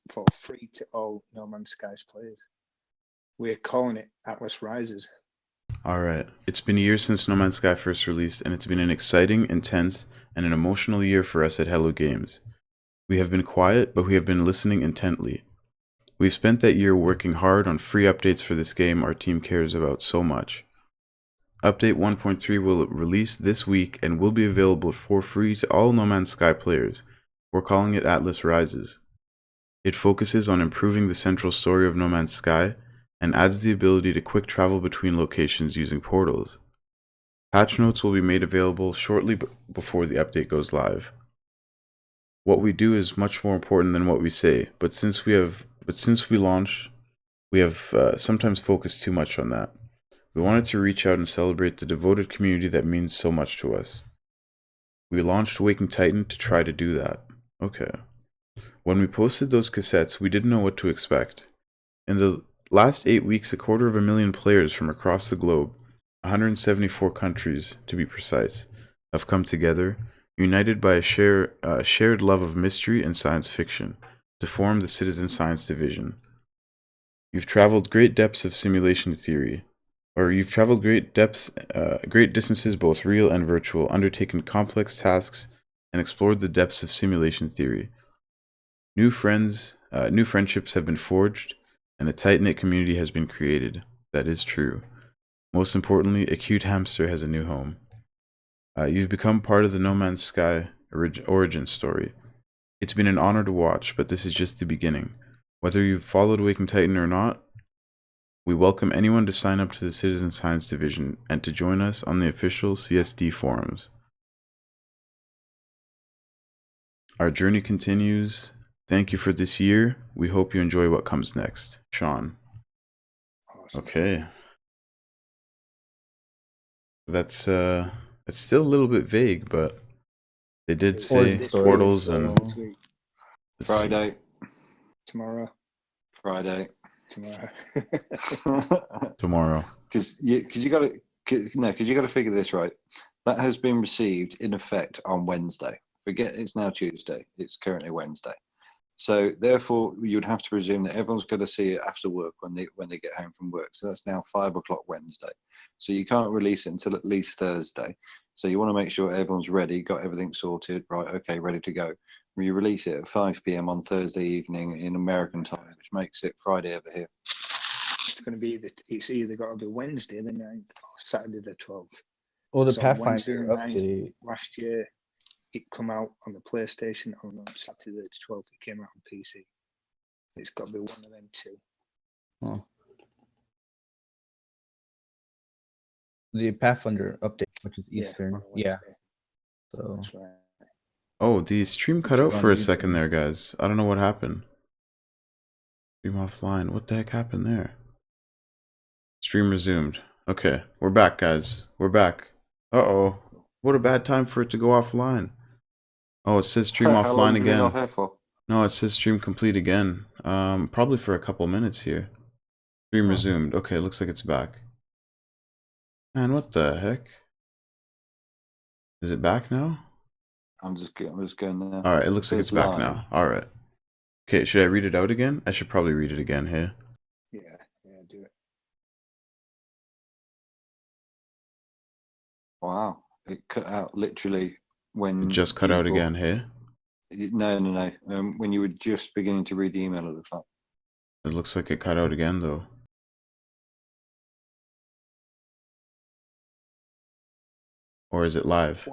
for free to all No Man's Sky's players. We're calling it Atlas Rises. Alright, it's been a year since No Man's Sky first released, and it's been an exciting, intense, and an emotional year for us at Hello Games. We have been quiet, but we have been listening intently. We've spent that year working hard on free updates for this game our team cares about so much. Update 1.3 will release this week and will be available for free to all No Man's Sky players. We're calling it Atlas Rises. It focuses on improving the central story of No Man's Sky and adds the ability to quick travel between locations using portals. Patch notes will be made available shortly before the update goes live. What we do is much more important than what we say, but since we launched, we have sometimes focused too much on that. We wanted to reach out and celebrate the devoted community that means so much to us. We launched Waking Titan to try to do that. Okay. When we posted those cassettes, we didn't know what to expect. In the last 8 weeks, 250,000 players from across the globe, 174 countries to be precise, have come together, united by a shared love of mystery and science fiction, to form the Citizen Science Division. You've traveled great depths of simulation theory, you've traveled great distances, both real and virtual, undertaken complex tasks, and explored the depths of simulation theory. New friendships have been forged, and a tight-knit community has been created. That is true. Most importantly, a cute hamster has a new home. You've become part of the No Man's Sky origin story. It's been an honor to watch, but this is just the beginning. Whether you've followed Waking Titan or not, We welcome anyone to sign up to the Citizen Science Division and to join us on the official CSD forums. Our journey continues. Thank you for this year. We hope you enjoy what comes next. Sean. Awesome. Okay. That's still a little bit vague, but they did say This portals week, and this week, let's see. Friday. tomorrow. Friday. Tomorrow. Tomorrow. Because you got to figure this right. That has been received in effect on Wednesday. Forget it's now Tuesday. It's currently Wednesday. So therefore, you would have to presume that everyone's going to see it after work when they get home from work. So that's now 5 o'clock Wednesday. So you can't release it until at least Thursday. So you want to make sure everyone's ready, got everything sorted, right? Okay, ready to go. You release it at 5 p.m. on Thursday evening in American time, which makes it Friday over here. It's going to be it's either got to be Wednesday the 9th or Saturday the 12th. Well, the So on Wednesday Pathfinder the 9th update. last year, it come out on the PlayStation. On Saturday the 12th, it came out on PC. It's got to be one of them two. Oh. The Pathfinder update, which is Eastern. on a Yeah. Wednesday. So That's right. Oh, the stream cut out It's for a on second YouTube. there, guys. I don't know what happened. Stream offline. What the heck happened there? Stream resumed. Okay, we're back, guys. We're back. Uh-oh. What a bad time for it to go offline. Oh, it says stream How long offline have you been off again. here for? No, it says stream complete again. Probably for a couple minutes here. Stream resumed. Okay, looks like it's back. Man, what the heck? Is it back now? I'm just going now. Alright, it looks like Says it's back live. now. Alright. Okay, should I read it out again? I should probably read it again, hey? Yeah, do it. Wow, it cut out literally when It just cut you out brought- again, hey? No. When you were just beginning to read the email, it looks like. It looks like it cut out again, though. Or is it live?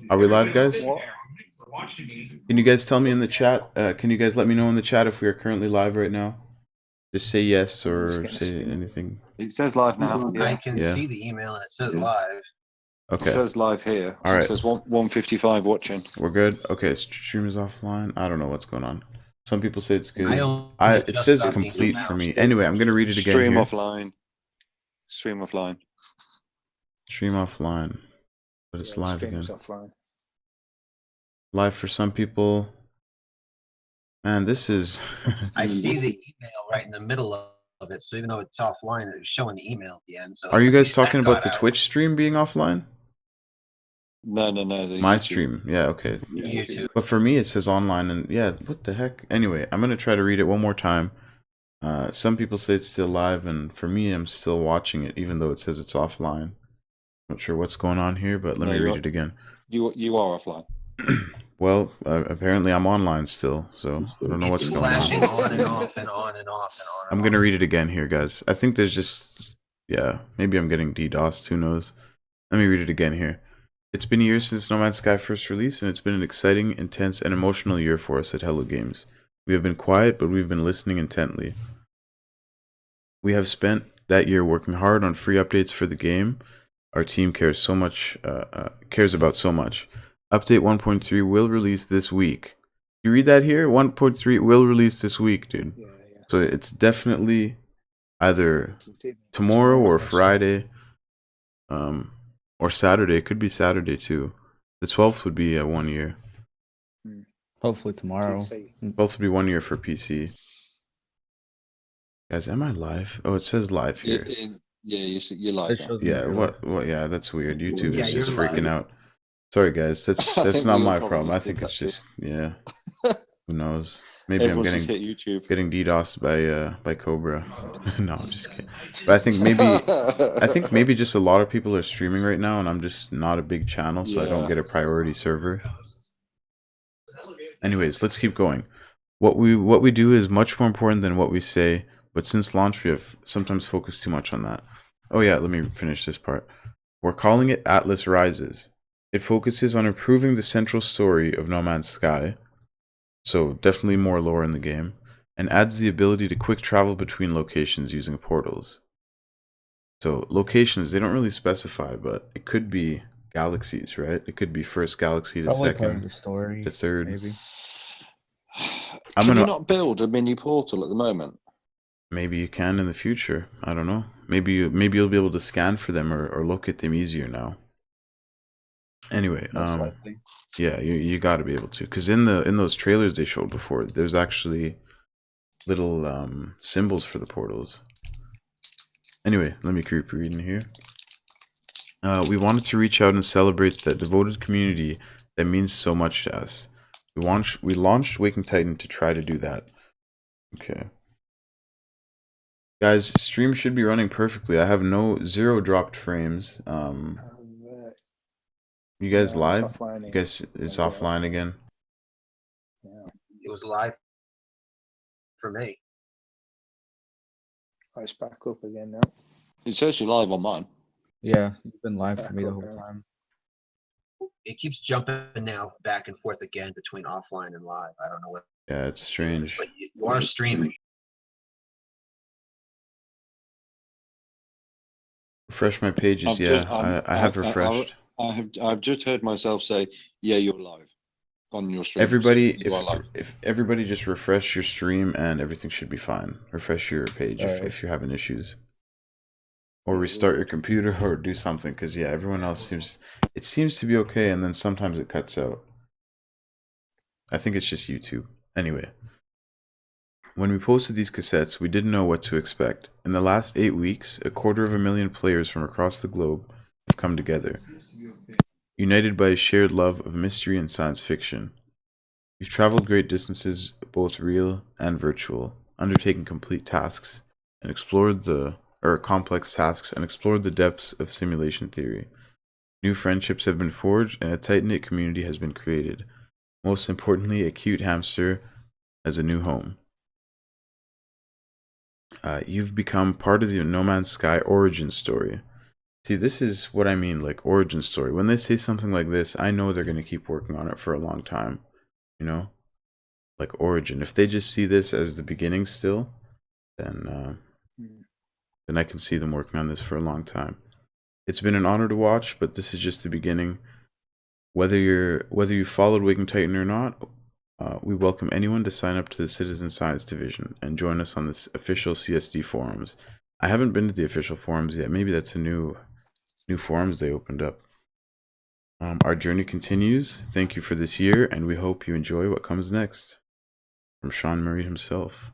Are we live, guys? Can you guys tell me in the chat? Can you guys let me know in the chat if we are currently live right now? Just say yes or say anything. It says live now. I Yeah, can Yeah. see the email and it says Yeah. live. it Okay, says live here. All right. It says 155 watching. we're good. Okay, stream is offline. I don't know what's going on. Some people say it's I good. only It just says got the complete email. for me. Anyway, I'm gonna read it again Stream here. offline. Stream offline. Stream offline, but it's Yeah, live again. stream's offline. Live for some people. Man, this is. I see the email right in the middle of it, so even though it's offline, it's showing the email at the end. So Are you at guys least that talking about got the out. Twitch stream being offline? No. The My YouTube. stream, yeah, okay. YouTube. But for me, it says online, and yeah, what the heck? Anyway, I'm gonna try to read it one more time. Some people say it's still live, and for me, I'm still watching it, even though it says it's offline. Not sure what's going on here, but let No, me you read are- it again. You are offline. Well, apparently I'm online still, so I don't know what's It's going flashing on. on and off and on and off and on. I'm gonna read it again here, guys. I think there's just, yeah, maybe I'm getting DDoSed, who knows. Let me read it again here. It's been years since No Man's Sky first released, and it's been an exciting, intense, and emotional year for us at Hello Games. We have been quiet, but we've been listening intently. We have spent that year working hard on free updates for the game our team cares about so much. Update 1.3 will release this week. You read that here? 1.3 will release this week, dude. Yeah. So it's definitely either tomorrow or Friday, or Saturday. It could be Saturday too. The 12th would be 1 year. hopefully tomorrow. Both would be 1 year for PC. Guys, am I live? Oh, it says live here. You're live. It now. shows Yeah, me what? Yeah, that's weird. YouTube Yeah, is just you're freaking live. out. Sorry, guys. That's I think not we all my probably problem. I think think it's that too. just who knows? Maybe Everyone's I'm just hit YouTube. getting DDoSed by Cobra. No, I'm just kidding. But I think maybe just a lot of people are streaming right now, and I'm just not a big channel, so I don't Yeah. get a priority server. Anyways, let's keep going. What we do is much more important than what we say, but since launch we have sometimes focused too much on that. Oh yeah, let me finish this part. We're calling it Atlas Rises. It focuses on improving the central story of No Man's Sky, so definitely more lore in the game, and adds the ability to quick travel between locations using portals. So locations, they don't really specify, but it could be galaxies, right? It could be first galaxy to Probably part of second the story, to third. maybe. I'm Can you gonna not build a mini portal at the moment? maybe you can in the future. I don't know. Maybe you'll be able to scan for them or locate them easier now. Anyway, Most likely. yeah, you got to be able to, because in those trailers they showed before, there's actually little symbols for the portals. Anyway, let me keep reading here. We wanted to reach out and celebrate the devoted community that means so much to us. We launched Waking Titan to try to do that. Okay. Guys, stream should be running perfectly. I have zero dropped frames. You guys No, live? it's offline You guys, it's offline again. Yeah, It was live for me. it's back up again now. It says you're live on mine. Yeah, you've been live for me the Back whole up now. time. It keeps jumping now back and forth again between offline and live. I don't know what. Yeah, it's strange. But you are streaming. Refresh my pages. I have refreshed. I've just heard myself say, "Yeah, you're live on your stream." Everybody, So you are live. if everybody just refresh your stream and everything should be fine. Refresh your page if you're having issues, or restart your computer or do something. Because yeah, everyone else seems to be okay, and then sometimes it cuts out. I think it's just YouTube. Anyway, when we posted these cassettes, we didn't know what to expect. In the last 8 weeks, 250,000 players from across the globe have come together, united by a shared love of mystery and science fiction. We've traveled great distances, both real and virtual, undertaken complete tasks, and explored complex tasks and explored the depths of simulation theory. New friendships have been forged, and a tight-knit community has been created. Most importantly, a cute hamster has a new home. You've become part of the No Man's Sky origin story. See, this is what I mean, like origin story. When they say something like this, I know they're going to keep working on it for a long time. You know? Like origin. If they just see this as the beginning still, then I can see them working on this for a long time. It's been an honor to watch, but this is just the beginning. Whether you followed Waking Titan or not, we welcome anyone to sign up to the Citizen Science Division and join us on this official CSD forums. I haven't been to the official forums yet. Maybe that's a new forums they opened up. Our journey continues. Thank you for this year, and we hope you enjoy what comes next. From Sean Murray himself.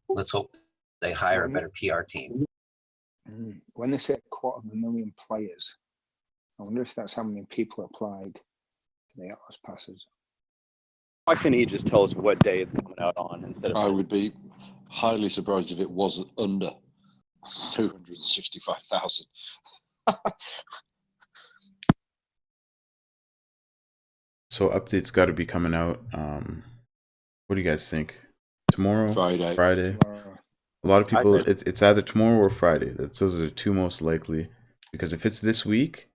Let's hope they hire a better PR team. When they say 250,000 players, I wonder if that's how many people applied to the Atlas passes. Why couldn't he just tell us what day it's coming out on instead of? I would be highly surprised if it was under 265,000. So updates got to be coming out. What do you guys think? Tomorrow? Friday. Tomorrow. A lot of people, I it's either tomorrow or Friday. Those are the two most likely. Because if it's this week,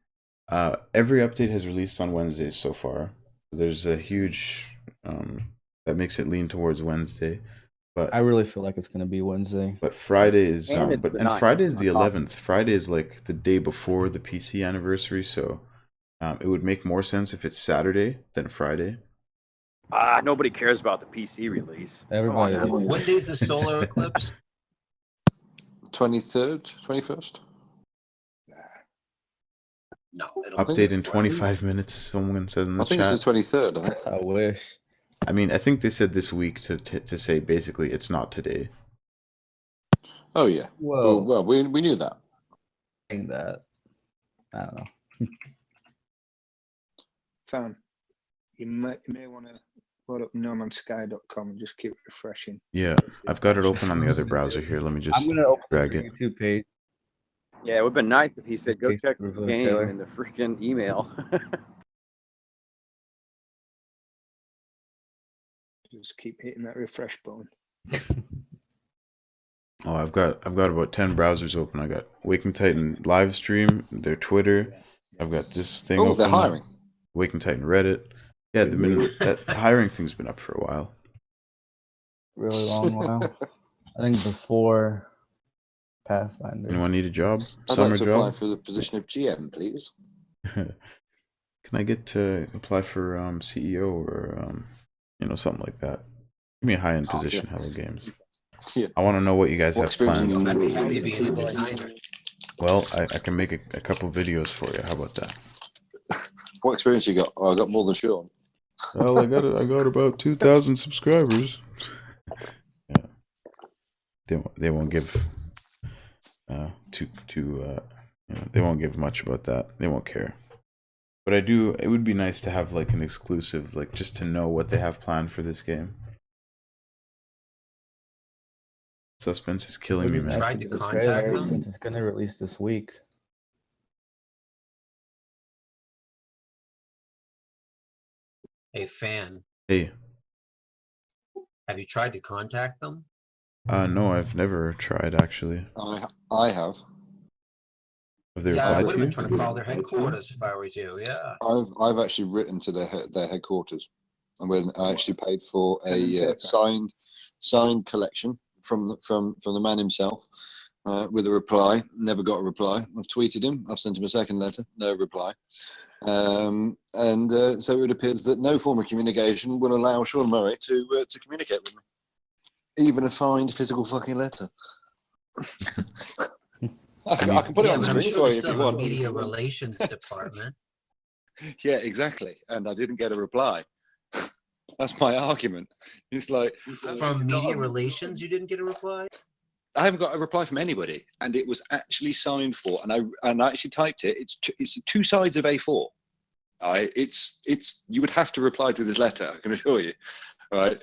every update has released on Wednesdays so far. There's a huge that makes it lean towards Wednesday. But I really feel like it's gonna be Wednesday. But Friday is And it's the 9th, Friday is the on top of 11th. Friday is like the day before the PC anniversary, so it would make more sense if it's Saturday than Friday. Nobody cares about the PC release. Everybody. Come on, What day's the solar eclipse? 23rd, 21st. No. Update in 25 minutes. Someone said in the I think chat. it's the 23rd. I think. I wish. I mean, I think they said this week to say basically it's not today. Oh yeah. Whoa. Well, we knew that. Saying that. I don't know. Fan, you may want to load up nomansky.com and just keep refreshing. Yeah, I've got it open on the other browser here. Let me just I'm gonna open drag the it. YouTube page. Yeah, it would have been nice if he said, Just "Go keep check the revealing game trailer. in the freaking email." Just keep hitting that refresh button. Oh, I've got about 10 browsers open. I got Waking Titan live stream, their Twitter. I've got this thing Oh, open. they're hiring. Waking Titan Reddit. Yeah, that hiring thing's been up for a while. Really long while. I think before Pathfinder. Anyone need a job? I'd Summer like to apply job? for the position of GM, please. Can I get to apply for CEO or something like that? Give me a high-end Oh, position, yeah. Hello Games. Yeah. I want to know what you guys What have experience have planned. I'd be you happy being a designer. Well, I can make a couple videos for you. How about that? What experience you got? Oh, I got more than Sean. Well, I got about 2,000 subscribers. Yeah, they won't give they won't give much about that. They won't care. But I do. It would be nice to have like an exclusive, like just to know what they have planned for this game. Suspense is killing me, Maybe man. Tried to the contact trailer, them? since it's gonna release this week. Hey, fan, Hey, have you tried to contact them? no, I've never tried actually. I have. Have they Yeah, I replied would to have been you? trying to call their headquarters if I was you. Yeah. I've actually written to their headquarters, and when I actually paid for a signed collection from the man himself, with a reply. Never got a reply. I've tweeted him. I've sent him a second letter. No reply. So it appears that no form of communication will allow Sean Murray to communicate with me, even a signed physical fucking letter. I can put it on the but I'm screen sure for they you if still you have a want. media relations department. Yeah, exactly. And I didn't get a reply. That's my argument. It's like From media relations, you didn't get a reply? I haven't got a reply from anybody, and it was actually signed for. And I actually typed it. It's two sides of A4. It's you would have to reply to this letter. I can assure you, right?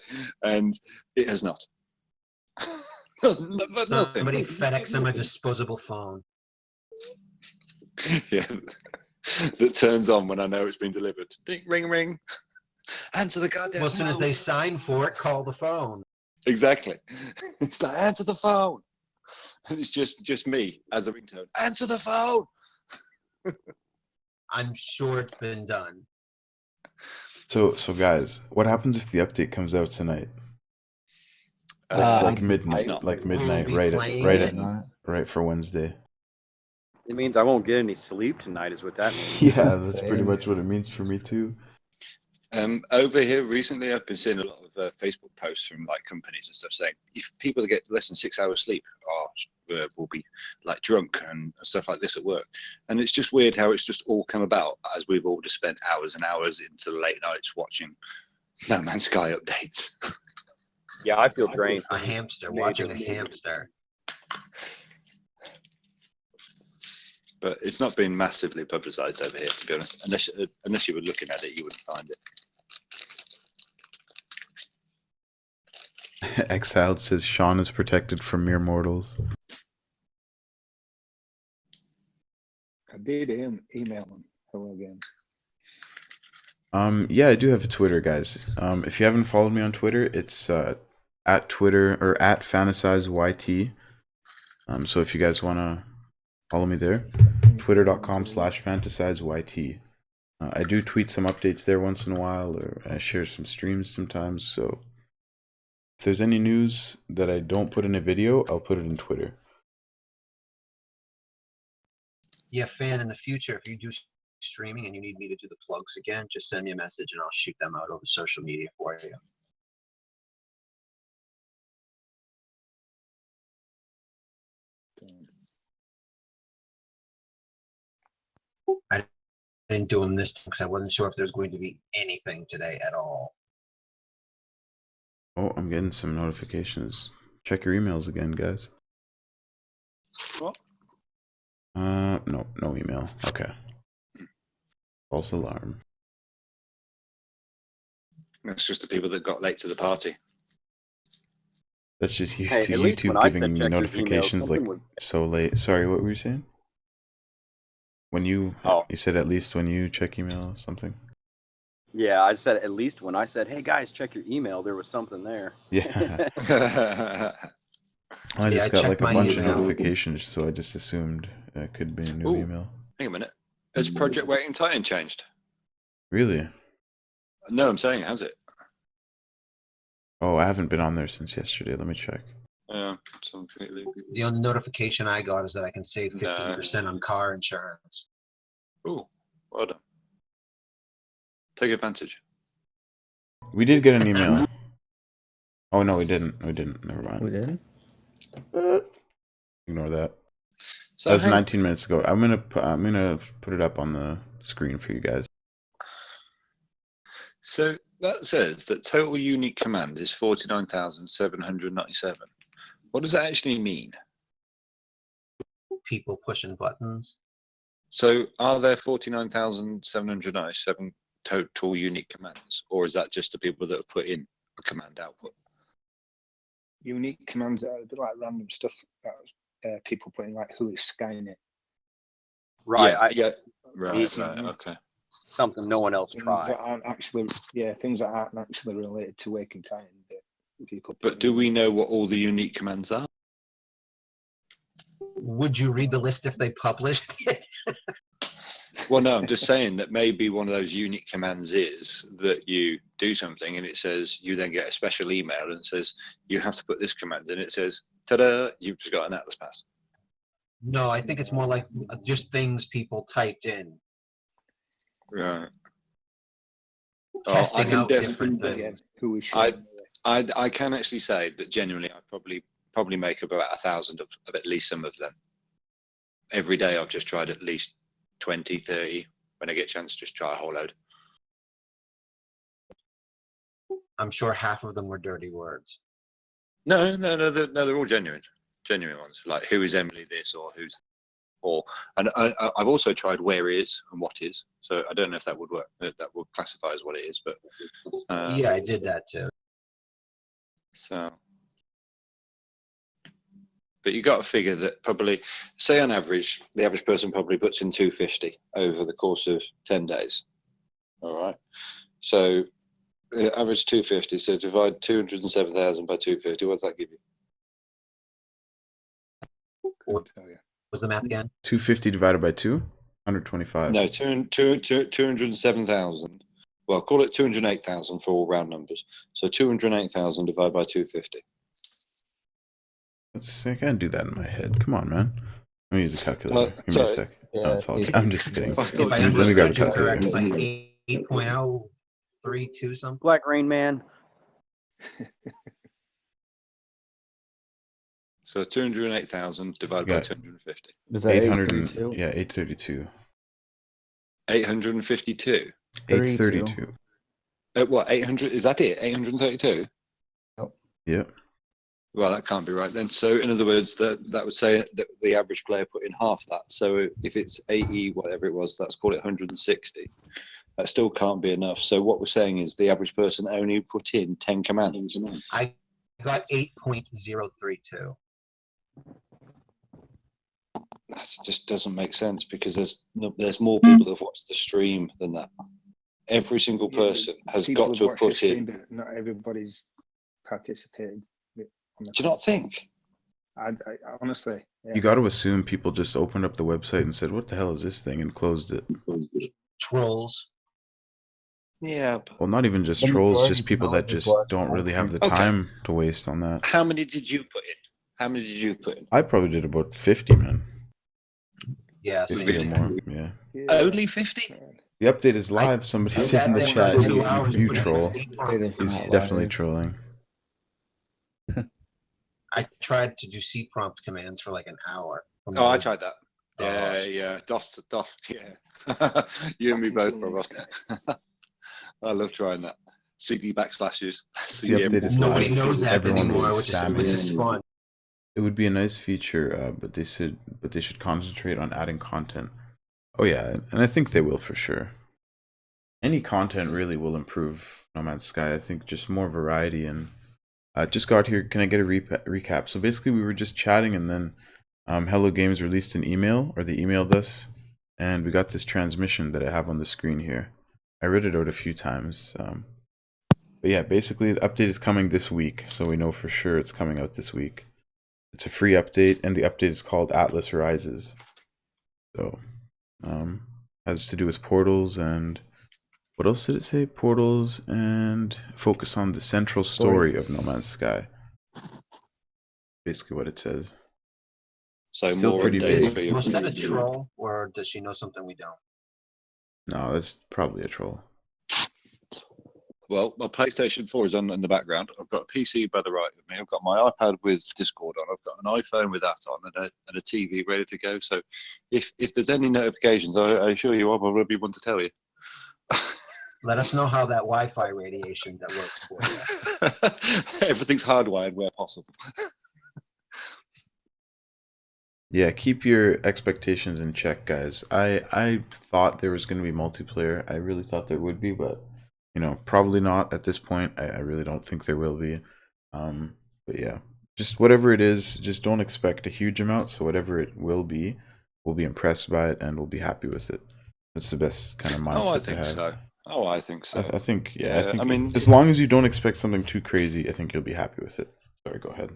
And it has not. But nothing. Somebody FedEx them a disposable phone. Yeah, that turns on when I know it's been delivered. Ding, ring, ring. Answer the goddamn Well, as soon as phone. they sign for it, call the phone. Exactly. It's like, answer the phone. And it's just me as a ringtone. Answer the phone. I'm sure it's been done. So guys, what happens if the update comes out tonight? Like midnight, We'll be playing it. right for Wednesday. It means I won't get any sleep tonight, is what that means. Yeah, that's pretty Same. much what it means for me too. Over here recently, I've been seeing a lot of Facebook posts from like companies and stuff saying if people that get less than 6 hours sleep will be like drunk and stuff like this at work. And it's just weird how it's just all come about as we've all just spent hours and hours into the late nights watching No Man's Sky updates. Yeah, I feel drained. A hamster, watching a hamster. But it's not been massively publicized over here, to be honest. Unless you were looking at it, you wouldn't find it. Exiled says Sean is protected from mere mortals. I did email him. Hello again. Yeah, I do have a Twitter, guys. If you haven't followed me on Twitter, it's at Twitter or at FantasyzeYT. So if you guys wanna follow me there, twitter.com/FantasyzeYT. I do tweet some updates there once in a while, or I share some streams sometimes. So if there's any news that I don't put in a video, I'll put it in Twitter. Yeah, fan, in the future, if you do streaming and you need me to do the plugs again, just send me a message and I'll shoot them out over social media for you. I didn't do them this time because I wasn't sure if there's going to be anything today at all. Oh, I'm getting some notifications. Check your emails again, guys. What? No email. Okay. False alarm. It's just the people that got late to the party. That's just you, Hey, at least YouTube when I said giving me check your notifications emails, like something was- so late. Sorry, what were you saying? When you said at least when you check email or something. Yeah, I said at least when I said, "Hey guys, check your email," there was something there. Yeah. I Yeah, just I got like checked a my bunch of email. notifications, so I just assumed it could be a new Ooh. email. Hang a minute. Has Project Waiting Titan changed? Really? No, I'm saying, has it? Oh, I haven't been on there since yesterday. Let me check. No, it's completely. The only notification I got is that I can save No. 15% on car insurance. Oh, well done. Take advantage. We did get an email. Oh no, we didn't. We didn't. Never mind. We did. Ignore that. So That was hang- 19 minutes ago. I'm gonna put it up on the screen for you guys. So that says that total unique command is 49,797. What does that actually mean? People pushing buttons. So are there 49,797 total unique commands, or is that just the people that have put in a command output? Unique commands are a bit like random stuff that people put in, like who is Skynet. Right. Yeah. Right. Mhm. Right. Okay. Something no one else Things tried. that aren't actually, things that aren't actually related to Waking Titan. That people. But do we know what all the unique commands are? Would you read the list if they published it? Well, no, I'm just saying that maybe one of those unique commands is that you do something and it says you then get a special email and it says you have to put this command in. It says, ta-da, you've just got an Atlas pass. No, I think it's more like just things people typed in. Right. Oh, Testing I can out different definitely. things. Who is she? I can actually say that genuinely, I probably make up about 1,000 of at least some of them. Every day, I've just tried at least 20, 30. When I get a chance, just try a whole load. I'm sure half of them were dirty words. No, they're all genuine ones. Like who is Emily this or who's, and I've also tried where is and what is. So I don't know if that would work. That would classify as what it is, but Yeah, I did that too. so. But you got to figure that probably, say on average, the average person probably puts in 250 over the course of 10 days. All right. So the average 250. So divide 207,000 by 250. What does that give you? What was the math again? 250 divided by 2, 125. No, 207,000. Well, call it 208,000 for all round numbers. So 208,000 divided by 250. Let's see, I can't do that in my head. Come on, man. Let me use a calculator. Give me a sorry. sec. No, it's all, I'm just kidding. I thought If I you Let me grab a understood you correctly, calculator. like 8.032 something. Black Rain Man. So 208,000 divided by Yeah. 250. Is that 800. 832? Yeah, 832. 852. 832. What, 800? Is that it? 832? Yep. Well, that can't be right then. So, in other words, that would say that the average player put in half that. So, if it's 80, whatever it was, let's call it 160. That still can't be enough. So, what we're saying is the average person only put in 10 commands. I got 8.032. That just doesn't make sense because there's more people that have watched the stream than that. Every single person has People got to have watched the put stream, in. but not everybody's participated. Do you not think? I honestly, You got to assume people just opened up the website and said, "What the hell is this thing?" and closed it. Trolls. Yeah. Well, not even just The trolls, majority just people that just watch don't really have the Okay. time to waste on that. How many did you put in? How many did you put in? I probably did about 50, man. Yeah, 50 or more. Yeah. Only 50? The update is live. Somebody I says in the sat chat, there for 2 hours you and put in troll. 8 prompts. He's Not definitely live. trolling. I tried to do C prompt commands for like an hour. Oh, I tried that. DOS. Yeah. DOS, yeah. You and me both, brother. I love trying that. CD backslashes. The update is Nobody live. knows that Everyone anymore, will which is spam it. fun. It would be a nice feature, but they should concentrate on adding content. Oh yeah, and I think they will for sure. Any content really will improve No Man's Sky. I think just more variety and just got here. Can I get a recap? So basically, we were just chatting, and then Hello Games released an email, or they emailed us, and we got this transmission that I have on the screen here. I read it out a few times. But yeah, basically the update is coming this week, so we know for sure it's coming out this week. It's a free update, and the update is called Atlas Rises. So, has to do with portals and what else did it say? Portals and focus on the central story of No Man's Sky. basically what it says. So Still more pretty updates vague. for you. Was that a troll, or does she know something we don't? No, that's probably a troll. Well, my PlayStation 4 is on in the background. I've got a PC by the right of me. I've got my iPad with Discord on. I've got an iPhone with that on, and a TV ready to go. So, if there's any notifications, I assure you, I will be one to tell you. Let us know how that Wi-Fi radiation that works for you. Everything's hardwired where possible. Yeah, keep your expectations in check, guys. I thought there was going to be multiplayer. I really thought there would be, but you know, probably not at this point. I really don't think there will be. But yeah, just whatever it is, just don't expect a huge amount. So whatever it will be, we'll be impressed by it and we'll be happy with it. That's the best kind of mindset Oh, I to think have. so. Oh, I think so. I think, yeah, I think I mean, as long as you don't expect something too crazy, I think you'll be happy with it. Sorry, go ahead.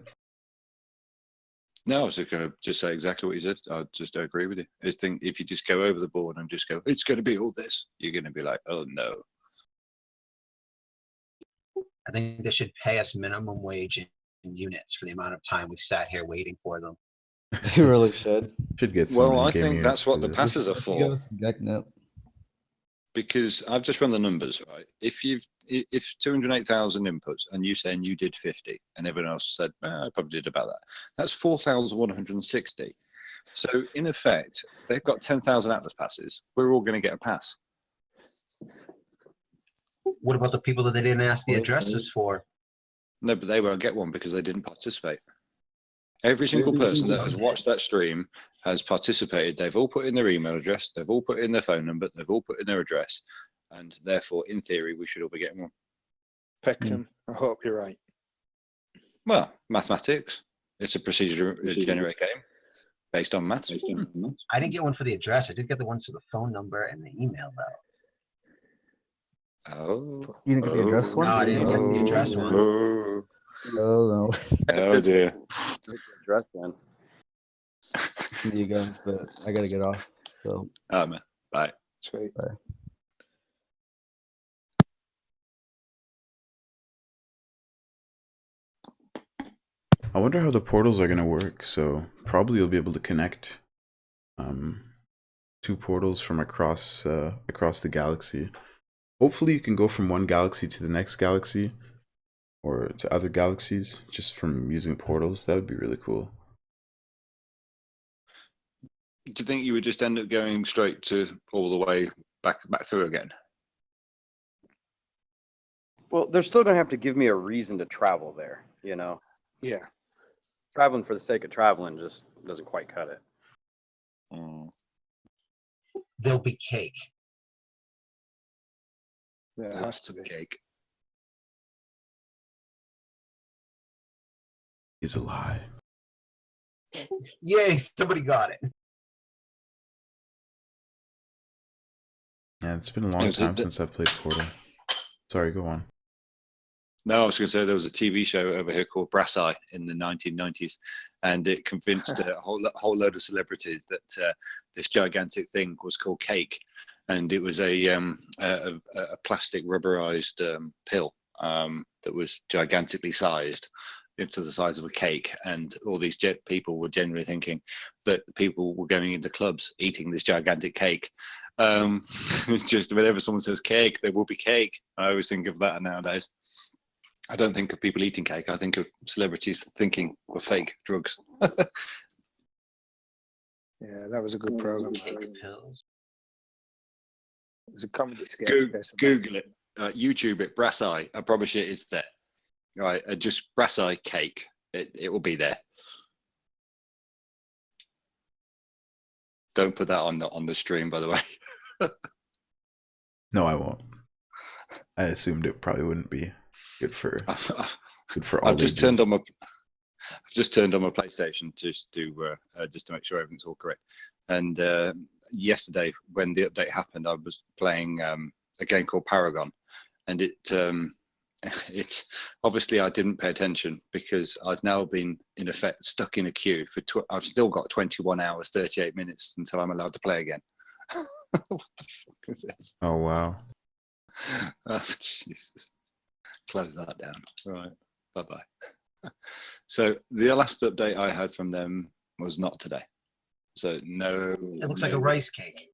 No, I was just going to say exactly what you said. I just agree with you. I think if you just go over the board and just go, it's going to be all this, you're going to be like, oh no. I think they should pay us minimum wage in units for the amount of time we've sat here waiting for them. They really should. Should get some Well, I in-game think units that's what for the this. passes are Give for. us Yep. Because I've just run the numbers, right? If 208,000 inputs and you saying you did 50 and everyone else said, I probably did about that, that's 4,160. So in effect, they've got 10,000 Atlas passes. We're all going to get a pass. What about the people that they didn't ask the addresses for? No, but they won't get one because they didn't participate. Every single person that has watched that stream has participated. They've all put in their email address, they've all put in their phone number, they've all put in their address, and therefore, in theory, we should all be getting one. Peckham, I hope you're right. Well, mathematics. It's a procedure generated game based on maths. I didn't get one for the address. I did get the ones for the phone number and the email, though. Oh. You didn't get the address one? No, I didn't get the address one. Oh, Oh oh dear. Address then. no. You guys, but I gotta get off. So Oh, man. Bye. Sweet. I wonder how the portals are going to work. So probably you'll be able to connect two portals from across the galaxy. Hopefully you can go from one galaxy to the next galaxy or to other galaxies just from using portals. That would be really cool. Do you think you would just end up going straight to all the way back through again? Well, they're still gonna have to give me a reason to travel there. You know, Yeah. traveling for the sake of traveling just doesn't quite cut it. There'll be cake. Yeah, it has to be. Cake. Is a lie. Yay, somebody got it. Yeah, it's been a long time since I've played Portal. Sorry, go on. No, I was going to say there was a TV show over here called Brass Eye in the 1990s, and it convinced a whole load of celebrities that this gigantic thing was called cake, and it was a plastic rubberized pill that was gigantically sized into the size of a cake, and all these people were generally thinking that people were going into clubs eating this gigantic cake. Just whenever someone says cake, there will be cake. I always think of that nowadays. I don't think of people eating cake. I think of celebrities thinking of fake drugs. Yeah, that was a good program. Cake pills. It was a comedy sketch. Google it, YouTube it, Brass Eye. I promise you, it's there. Right, just Brass Eye cake. It will be there. Don't put that on the stream, by the way. No, I won't. I assumed it probably wouldn't be good for all. I've just turned on my PlayStation just to make sure everything's all correct. And yesterday, when the update happened, I was playing a game called Paragon, and it's obviously I didn't pay attention because I've now been in effect stuck in a queue for. I've still got 21 hours 38 minutes until I'm allowed to play again. What the fuck is this? Oh wow! Oh Jesus! Close that down. All right. Bye bye. So the last update I had from them was not today. So no. It looks like a rice cake.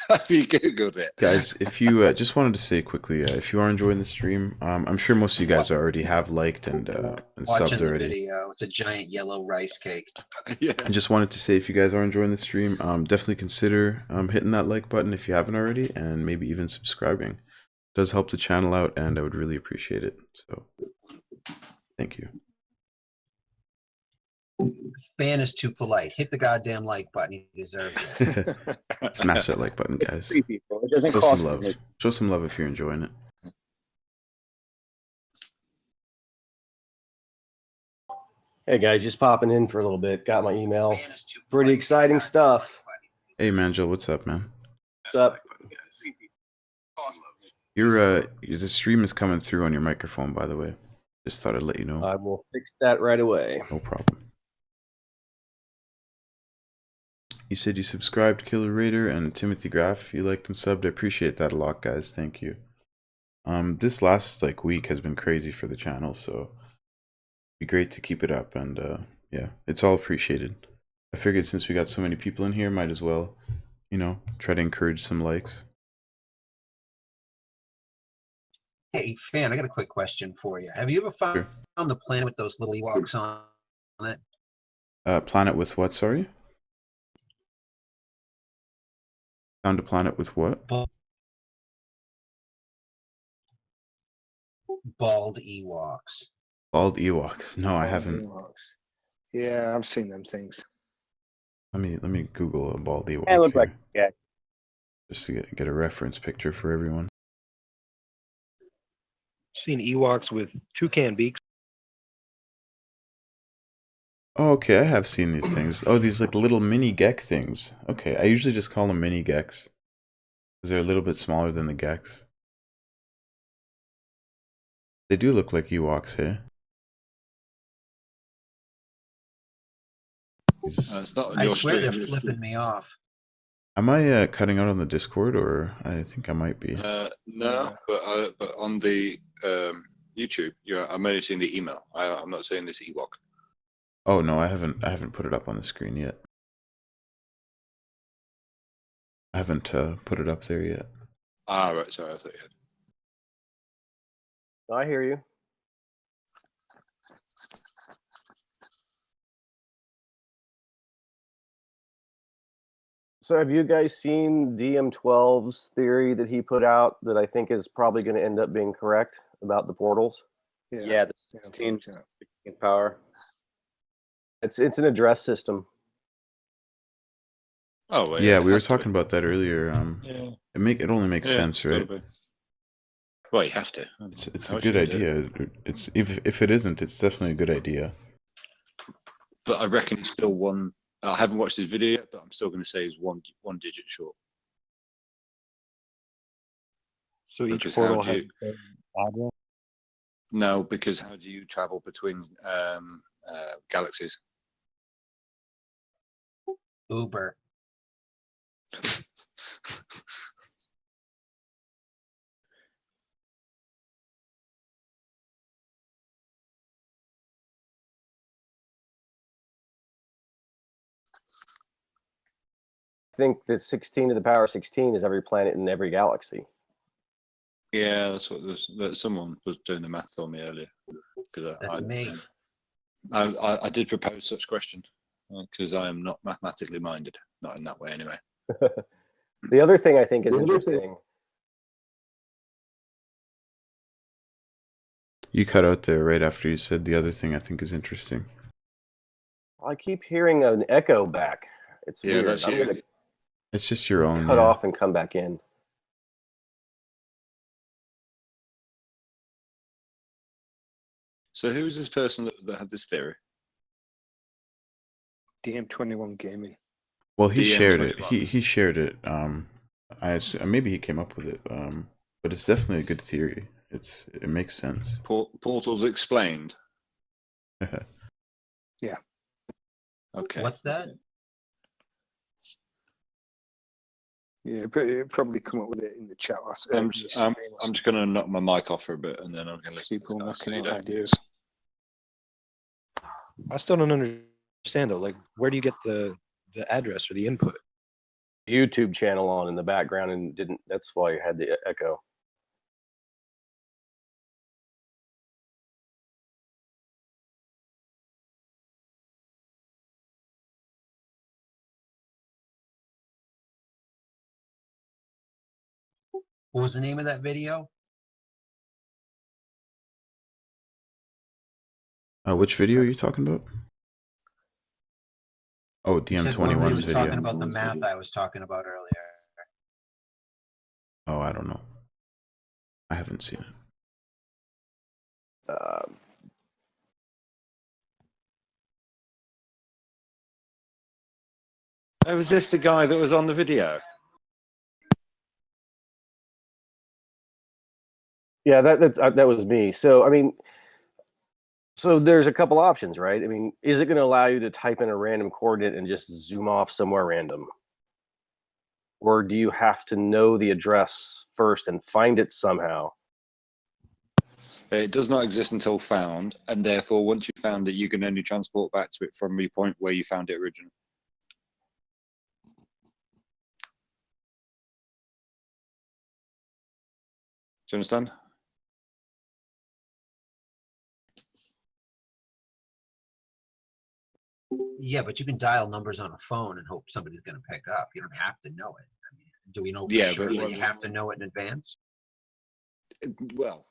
Have you googled it, Guys, if you just wanted to say quickly, if you are enjoying the stream, I'm sure most of you guys already have liked and Watching subbed the already. video, it's a giant yellow rice cake. Yeah. I just wanted to say, if you guys are enjoying the stream, definitely consider hitting that like button if you haven't already, and maybe even subscribing. It does help the channel out, and I would really appreciate it. So, thank you. Fan is too polite. Hit the goddamn like button. He deserves it. Smash that like button, guys. Free people. It doesn't Show cost some love. anything. Show some love if you're enjoying it. Hey guys, just popping in for a little bit. Got my email. Fan is too Pretty polite. exciting stuff. Hey, Manjo, what's up, man? What's up? Your the stream is coming through on your microphone, by the way. Just thought I'd let you know. I will fix that right away. No problem. You said you subscribed, Killer Raider and Timothy Graff. You liked and subbed. I appreciate that a lot, guys. Thank you. This last week has been crazy for the channel, so it'd be great to keep it up, and yeah, it's all appreciated. I figured since we got so many people in here, might as well, you know, try to encourage some likes. Hey, Fan, I got a quick question for you. Have you ever found the planet with those little Ewoks on it? Planet with what, sorry? Found a planet with what? Bald Ewoks. Bald Ewoks. No, I haven't. Yeah, I've seen them things. Let me Google a bald Ewok. It looked here, like yeah. just to get a reference picture for everyone. Seen Ewoks with toucan beaks. Oh, okay, I have seen these things. Oh, these little mini Gek things. Okay, I usually just call them mini Geks, because they're a little bit smaller than the Geks. They do look like Ewoks, hey? It's not on I your swear they're stream. flipping me off. Am I cutting out on the Discord, or I think I might be? No, but on the YouTube, I'm only seeing the email. I'm not seeing this Ewok. Oh no, I haven't put it up on the screen yet. I haven't put it up there yet. Ah, right. Sorry, I thought you had. I hear you. So have you guys seen DM12's theory that he put out that I think is probably going to end up being correct about the portals? Yeah, the 16 power. It's an address system. Oh, well, Yeah, it we were has to be. talking about that earlier. Yeah. It only makes sense, right? gotta be. Well, you have to. It's How a else you good gonna do it? idea. It's if it isn't, it's definitely a good idea. But I reckon he's still one. I haven't watched his video yet, but I'm still going to say he's one digit short. So each Because portal how do has you- its own address. No, because how do you travel between galaxies? Uber. I think that 16 to the power 16 is every planet in every galaxy. Yeah, that's what someone was doing the math for me earlier. Because That's me. I did propose such question because I am not mathematically minded, not in that way anyway. The other thing I think is interesting. You cut out there right after you said the other thing I think is interesting. I keep hearing an echo back. It's Yeah, weird. that's I'm you. going to It's just your own. cut yeah. off and come back in. So who is this person that had this theory? DM21 Gaming. Well, he shared it. DM21. He shared it. I assume, maybe he came up with it. But it's definitely a good theory. It makes sense. Portals explained. Yeah. Okay. What's that? Yeah, probably come up with it in the chat last. I'm just going to knock my mic off for a bit, and then I'm going to listen. People to this, knocking so out you ideas. I still don't understand though. Like, where do you get the address or the input? YouTube channel on in the background and didn't. That's why you had the echo. What was the name of that video? Which video are you talking about? Oh, You said one where he DM21's was talking video. about the map I was talking about earlier. Oh, I don't know. I haven't seen it. Oh, was this the guy that was on the video? Yeah, that was me. So I mean, so there's a couple options, right? I mean, is it going to allow you to type in a random coordinate and just zoom off somewhere random? Or do you have to know the address first and find it somehow? It does not exist until found, and therefore, once you found it, you can only transport back to it from the point where you found it originally. Do you understand? Yeah, but you can dial numbers on a phone and hope somebody's going to pick up. You don't have to know it. I mean, do we know for Yeah, sure but that you have to know it in advance? well,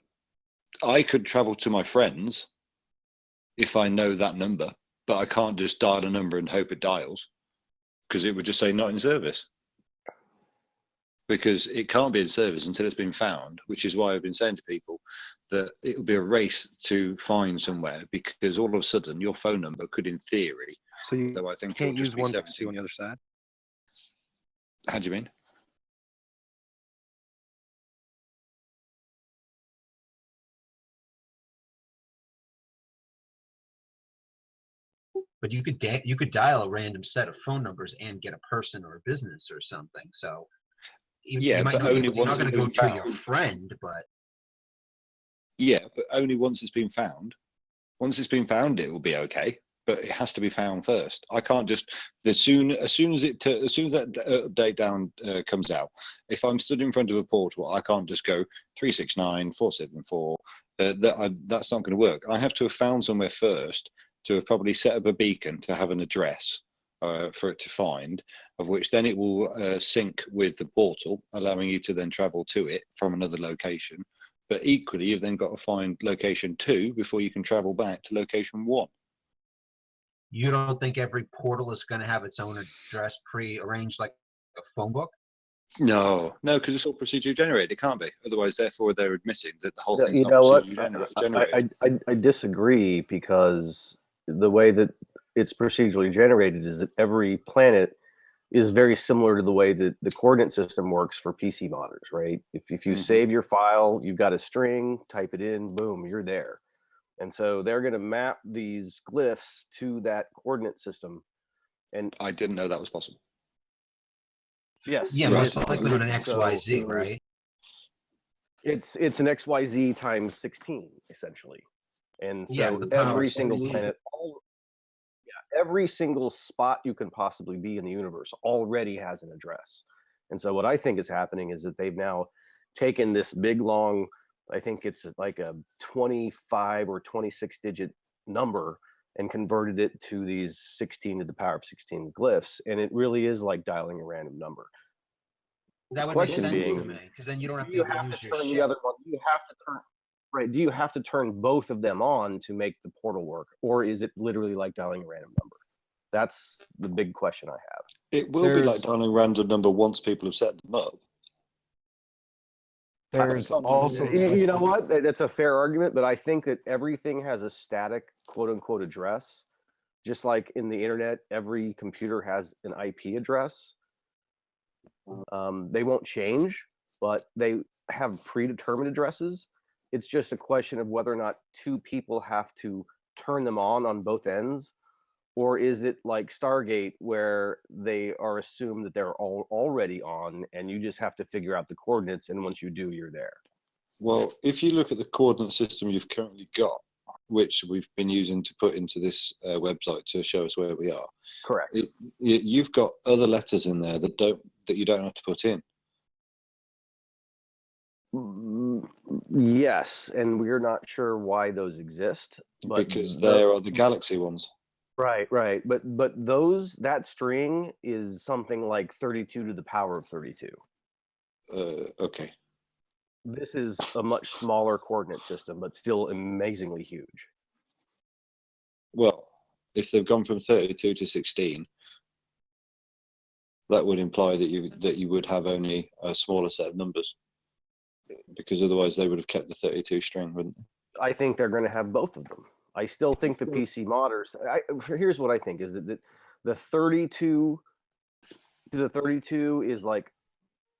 I could travel to my friends if I know that number, but I can't just dial a number and hope it dials, because it would just say not in service. Because it can't be in service until it's been found, which is why I've been saying to people that it will be a race to find somewhere, because all of a sudden your phone number could, in theory, So you though I think can't it'll just use be 152 on the other side. How do you mean? But you could dial a random set of phone numbers and get a person or a business or something. So Yeah, but only you're not once going it's to go been to found. your friend, but Yeah, but only once it's been found. Once it's been found, it will be okay. But it has to be found first. I can't just as soon as that update down comes out. If I'm stood in front of a portal, I can't just go 369-474. That's not going to work. I have to have found somewhere first, to have probably set up a beacon to have an address for it to find, of which then it will sync with the portal, allowing you to then travel to it from another location. But equally, you've then got to find location 2 before you can travel back to location 1. you don't think every portal is going to have its own address pre-arranged like a phone book? No, because it's all procedurally generated. It can't be. Otherwise, therefore, they're admitting that the whole No, thing's you not know what? procedurally generated. I disagree, because the way that it's procedurally generated is that every planet is very similar to the way that the coordinate system works for PC modders, right? If you save your file, you've got a string, type it in, boom, you're there. And so they're going to map these glyphs to that coordinate system. And I didn't know that was possible. Yes. Yeah, it most is likely on possible. an XYZ, So right? it's an XYZ times 16, essentially. And Yeah, so with the power every of single 16. planet, every single spot you can possibly be in the universe already has an address. And so what I think is happening is that they've now taken this big, long, I think it's like a 25 or 26 digit number, and converted it to these 16 to the power of 16 glyphs. And it really is like dialing a random number. That would make Question sense being, to me, because then you don't have do you to have lose to your turn shit. the other one? Do you have to turn, right? Do you have to turn both of them on to make the portal work, or is it literally like dialing a random number? That's the big question I have. It will be like dialing a random number once people have set them up. There's also You know what? That's a fair argument, but I think that everything has a static quote unquote address. Just like in the internet, every computer has an IP address. They won't change, but they have predetermined addresses. It's just a question of whether or not two people have to turn them on both ends, or is it like Stargate, where they are assumed that they're already on, and you just have to figure out the coordinates, and once you do, you're there. Well, if you look at the coordinate system you've currently got, which we've been using to put into this website to show us where we are. Correct. You've got other letters in there that you don't have to put in. Yes, and we're not sure why those exist, but Because there are the galaxy ones. right. But that string is something like 32 to the power of 32. Okay. This is a much smaller coordinate system, but still amazingly huge. Well, if they've gone from 32 to 16, that would imply that you would have only a smaller set of numbers, because otherwise they would have kept the 32 string, wouldn't they? I think they're going to have both of them. I still think the PC modders. Here's what I think is that the 32 to the 32 is like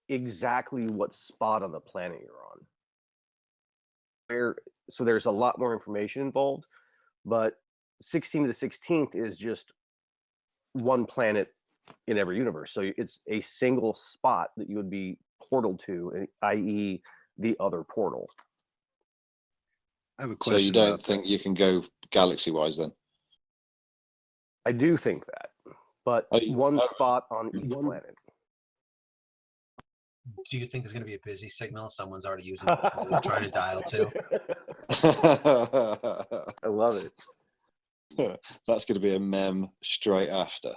exactly what spot on the planet you're on. So there's a lot more information involved, but 16 to the 16th is just one planet in every universe. So it's a single spot that you would be portaled to, i.e., the other portal. I have a question. So you don't think you can go galaxy-wise then? I do think that, but one spot on each planet. Do you think there's going to be a busy signal if someone's already using trying to dial to? I love it. That's going to be a meme straight after.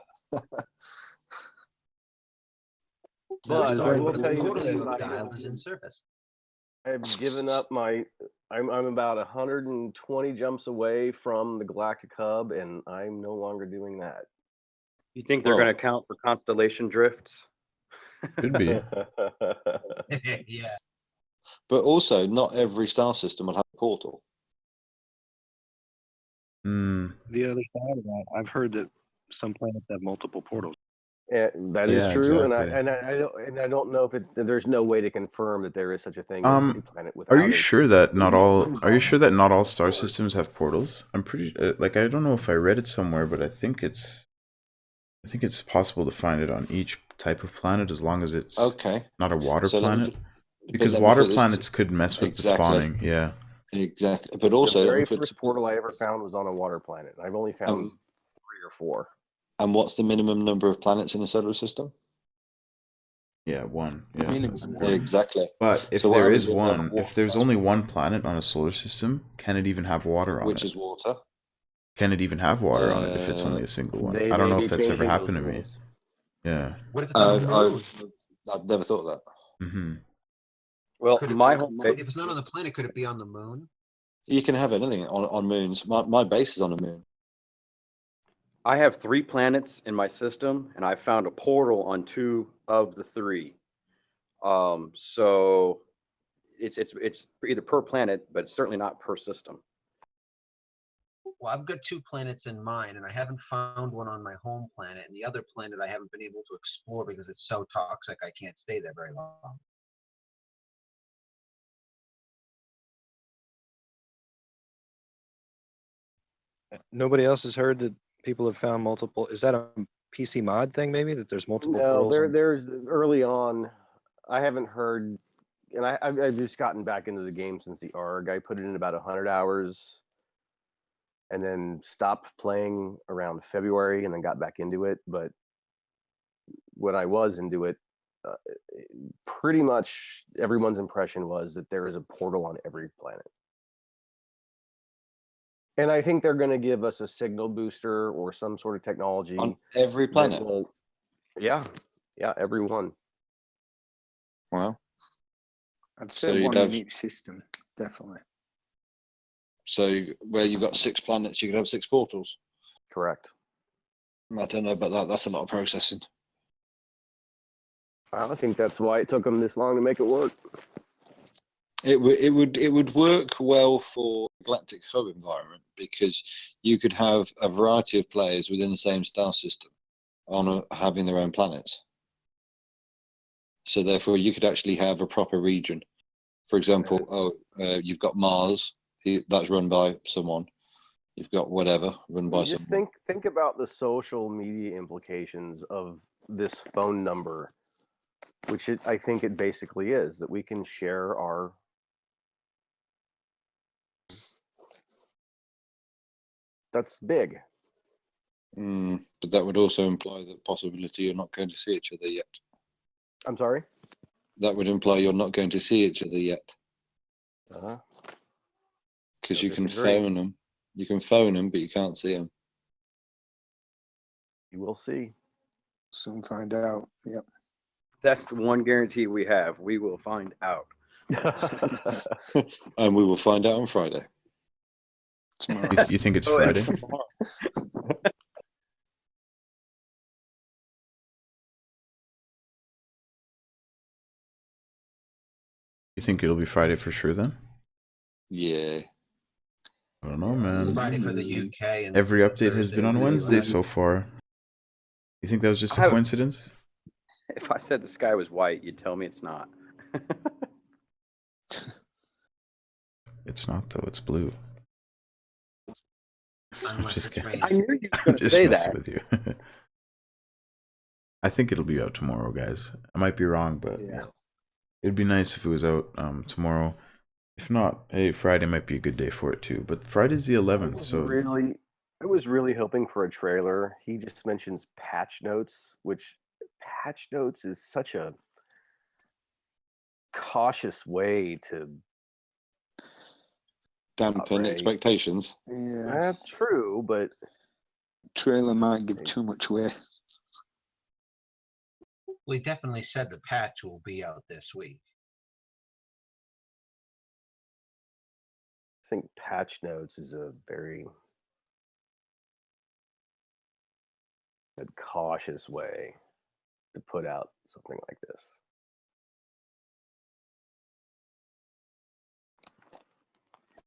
But I will tell you, dial is in service. I've given up I'm about 120 jumps away from the Galactic Hub, and I'm no longer doing that. You think they're going to count for constellation drifts? Could be. Yeah. But also, not every star system will have a portal. Mm. The other side of that, I've heard that some planets have multiple portals. That is true, exactly. and I don't know if there's no way to confirm that there is such a thing as a planet without. Are you sure that not all star systems have portals? I'm pretty like I don't know if I read it somewhere, but I think it's possible to find it on each type of planet as long as it's not a water planet. Because water planets could mess with the spawning. Yeah. Exactly. But also, the very first portal I ever found was on a water planet. I've only found 3 or 4. And what's the minimum number of planets in the solar system? Yeah, 1. Yeah, exactly. But if there's only one planet on a solar system, can it even have water on it? Which is water. Can it even have water on it if it's only a single one? I don't know if that's ever happened to me. Yeah. What if it's on the moon? I've never thought of that. Mm-hmm. Well, if it's not on the planet, could it be on the moon? You can have anything on moons. My base is on a moon. I have 3 planets in my system, and I found a portal on 2 of the 3. So it's either per planet, but it's certainly not per system. Well, I've got 2 planets in mine, and I haven't found one on my home planet, and the other planet I haven't been able to explore because it's so toxic I can't stay there very long. Nobody else has heard that people have found multiple. Is that a PC mod thing, maybe, that there's multiple portals? No, there's early on. I haven't heard, and I've just gotten back into the game since the ARG. I put it in about 100 hours, and then stopped playing around February, and then got back into it. But when I was into it, pretty much everyone's impression was that there is a portal on every planet. And I think they're going to give us a signal booster or some sort of technology on every planet. Yeah, every one. Wow. I'd say one in each system, definitely. So where you've got 6 planets, you could have 6 portals. Correct. I don't know about that. That's a lot of processing. I think that's why it took them this long to make it work. It would work well for Galactic Hub environment because you could have a variety of players within the same star system having their own planets. So therefore, you could actually have a proper region. For example, you've got Mars. That's run by someone. You've got whatever run by someone. Just think about the social media implications of this phone number, which I think it basically is, that we can share our That's big. But that would also imply that possibility you're not going to see each other yet. I'm sorry. That would imply you're not going to see each other yet. Uh-huh. Because You'll you can disagree. phone them. You can phone them, but you can't see them. You will see. Soon find out. Yep. That's the one guarantee we have. We will find out. And we will find out on Friday. Tomorrow. You think it's Oh, Friday? it's tomorrow. You think it'll be Friday for sure then? Yeah. I don't know, man. Friday for the UK. And Every update has Thursday been on for the Wednesday US. so far. You think that was just a I- coincidence? If I said the sky was white, you'd tell me it's not. It's not though. It's blue. I'm Unless just it's kidding. raining. I knew you were I'm going to just say messing that. with you. I think it'll be out tomorrow, guys. I might be wrong, but Yeah. it'd be nice if it was out tomorrow. If not, hey, Friday might be a good day for it too. But Friday's the 11th, so I was really hoping for a trailer. He just mentions patch notes, which patch notes is such a cautious way to Dampen Outrage. expectations. Yeah. That's true, but Trailer might give too much away. We definitely said the patch will be out this week. I think patch notes is a very cautious way to put out something like this.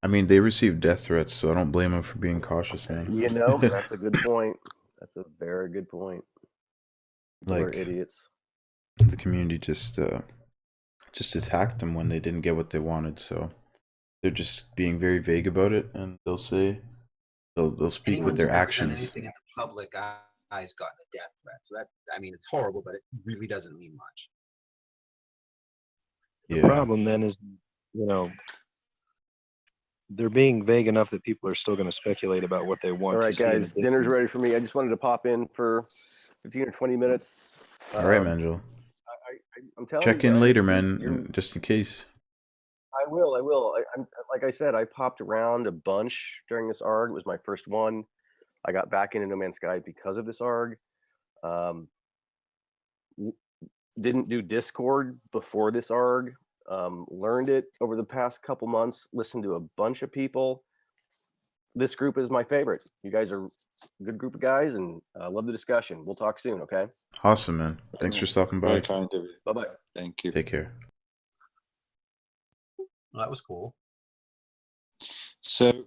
I mean, they received death threats, so I don't blame them for being cautious, man. You know, that's a good point. That's a very good point. People are Like, idiots. the community just attacked them when they didn't get what they wanted, so they're just being very vague about it, and they'll speak Anyone with their who's ever done actions. anything in the public eye's gotten a death threat. So that, I mean, it's horrible, but it really doesn't mean much. The Yeah. problem then is, they're being vague enough that people are still going to speculate about what they want All right, to see. in guys, addition. dinner's ready for me. I just wanted to pop in for 15 or 20 minutes. All right, Mangel. I'm telling Check you in guys, later, you're- man, just in case. I will. I'm like I said, I popped around a bunch during this ARG. It was my first one. I got back into No Man's Sky because of this ARG. Didn't do Discord before this ARG. Learned it over the past couple months. Listened to a bunch of people. This group is my favorite. You guys are a good group of guys, and I love the discussion. We'll talk soon, okay? Awesome, man. Thanks for stopping by. Very kind of you. Bye-bye. Thank you. Take care. Well, that was cool. So,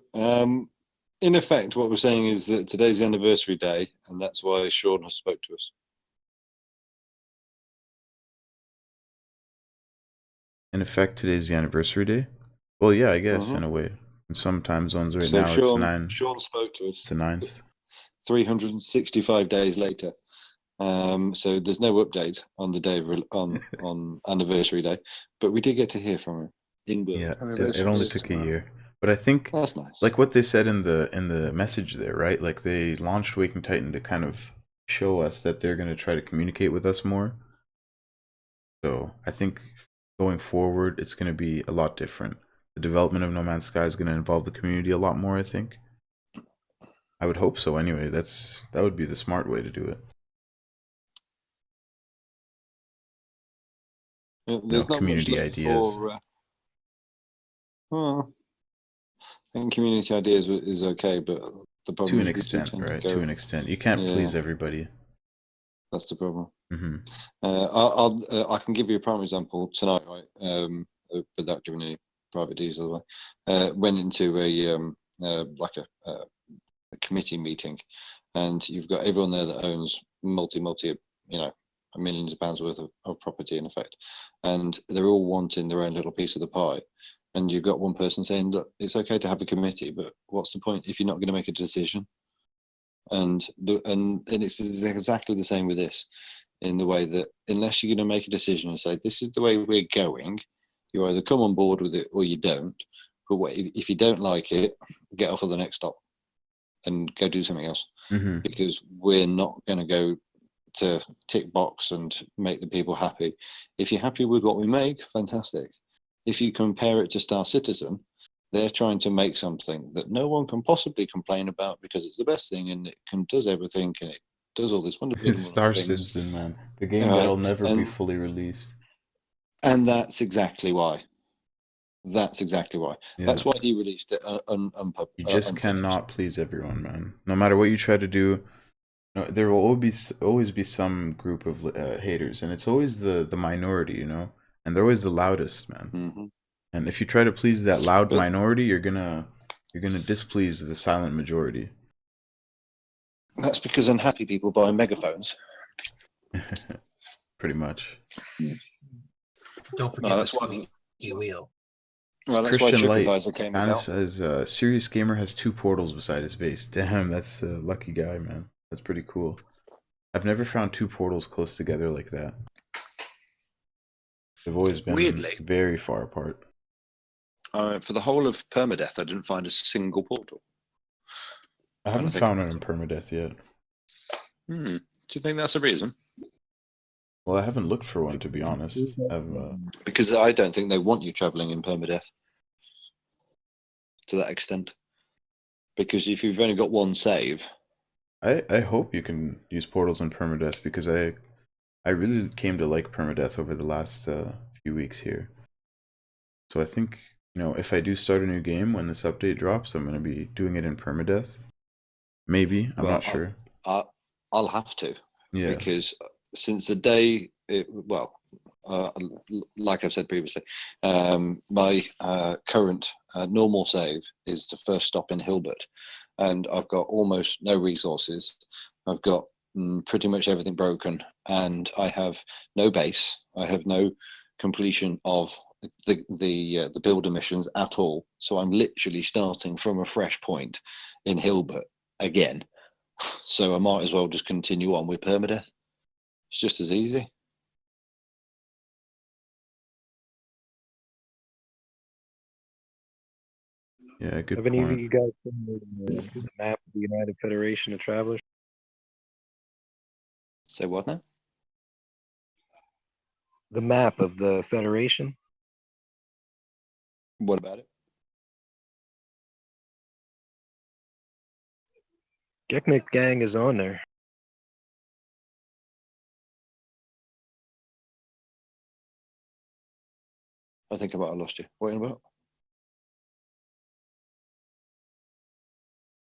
in effect, what we're saying is that today's the anniversary day, and that's why Sean has spoke to us. In effect, today's the anniversary day. Well, yeah, I guess in a way. In some time zones right now, it's 9. Sean spoke to us. It's the 9th. 365 days later. So there's no update on the day of on anniversary day, but we did get to hear from him in Will. Yeah, Anniversary it only is took a tomorrow. year, but I think That's nice. like what they said in the message there, right? Like they launched Waking Titan to kind of show us that they're going to try to communicate with us more. So I think going forward, it's going to be a lot different. The development of No Man's Sky is going to involve the community a lot more, I think. I would hope so anyway. That would be the smart way to do it. There's not community much left ideas. for. Well, I think community ideas is okay, but the problem To an is we do extent, tend to right? go- To an extent. You can't Yeah. please everybody. That's the problem. Hmm. I can give you a prime example tonight, right? Without giving any private details away. Went into a committee meeting, and you've got everyone there that owns multi, millions of pounds worth of property in effect, and they're all wanting their own little piece of the pie. And you've got one person saying, "Look, it's okay to have a committee, but what's the point if you're not going to make a decision?" And it's exactly the same with this, in the way that unless you're going to make a decision and say this is the way we're going, you either come on board with it or you don't. But if you don't like it, get off of the next stop. and go do something else, Mm-hmm. because we're not going to go to tick box and make the people happy. If you're happy with what we make, fantastic. If you compare it to Star Citizen, they're trying to make something that no one can possibly complain about because it's the best thing and it does everything and it does all this wonderful It's Star things. Citizen, man. The game that'll never be fully released. And that's exactly why. That's Yeah. That's why he released it. You just cannot please everyone, man. No matter what you try to do, there will always be some group of haters, and it's always the minority, you know, and they're always the loudest, man. Mm-hmm. And if you try to please that loud minority, you're gonna displease the silent majority. That's because unhappy people buy megaphones. Pretty much. Don't forget that's why. wheel. Well, that's Christian why Light. TripAdvisor came Anna about. says, Serious Gamer has 2 portals beside his base. Damn, that's a lucky guy, man. That's pretty cool. I've never found 2 portals close together like that. They've always been Weirdly very far apart. For the whole of permadeath, I didn't find a single portal. I haven't found one in permadeath yet. Do you think that's a reason? Well, I haven't looked for one, to be honest. Because I don't think they want you traveling in permadeath to that extent. Because if you've only got one save, I hope you can use portals in permadeath, because I really came to like permadeath over the last few weeks here. So I think, you know, if I do start a new game when this update drops, I'm going to be doing it in permadeath. Maybe, I'm not sure. I'll have to. Yeah. Because since the day, like I've said previously, my current normal save is the first stop in Hilbert, and I've got almost no resources. I've got pretty much everything broken, and I have no base. I have no completion of the builder missions at all. So I'm literally starting from a fresh point in Hilbert again. So I might as well just continue on with permadeath. It's just as easy. Yeah, good Have any of point. you guys seen the map of the United Federation of Travelers? Say what now? The map of the Federation? What about it? Geknik Gang is on there. I think I might have lost you. What are you about?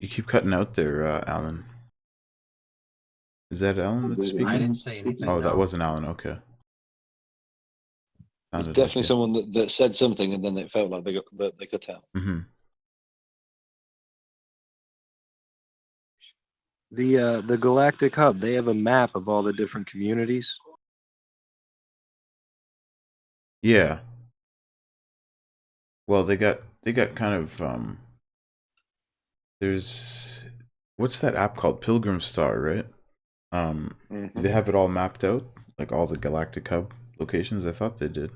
You keep cutting out there, Alan. Is that Alan that's speaking? I didn't say anything. Oh, that no. wasn't Alan. Okay. There's Sounded definitely like it. someone that said something and then it felt like they cut out. Mm-hmm. The Galactic Hub, they have a map of all the different communities. Yeah. Well, they got kind of there's what's that app called? Pilgrim Star, right? Mm-hmm. They have it all mapped out, like all the Galactic Hub locations. I thought they did.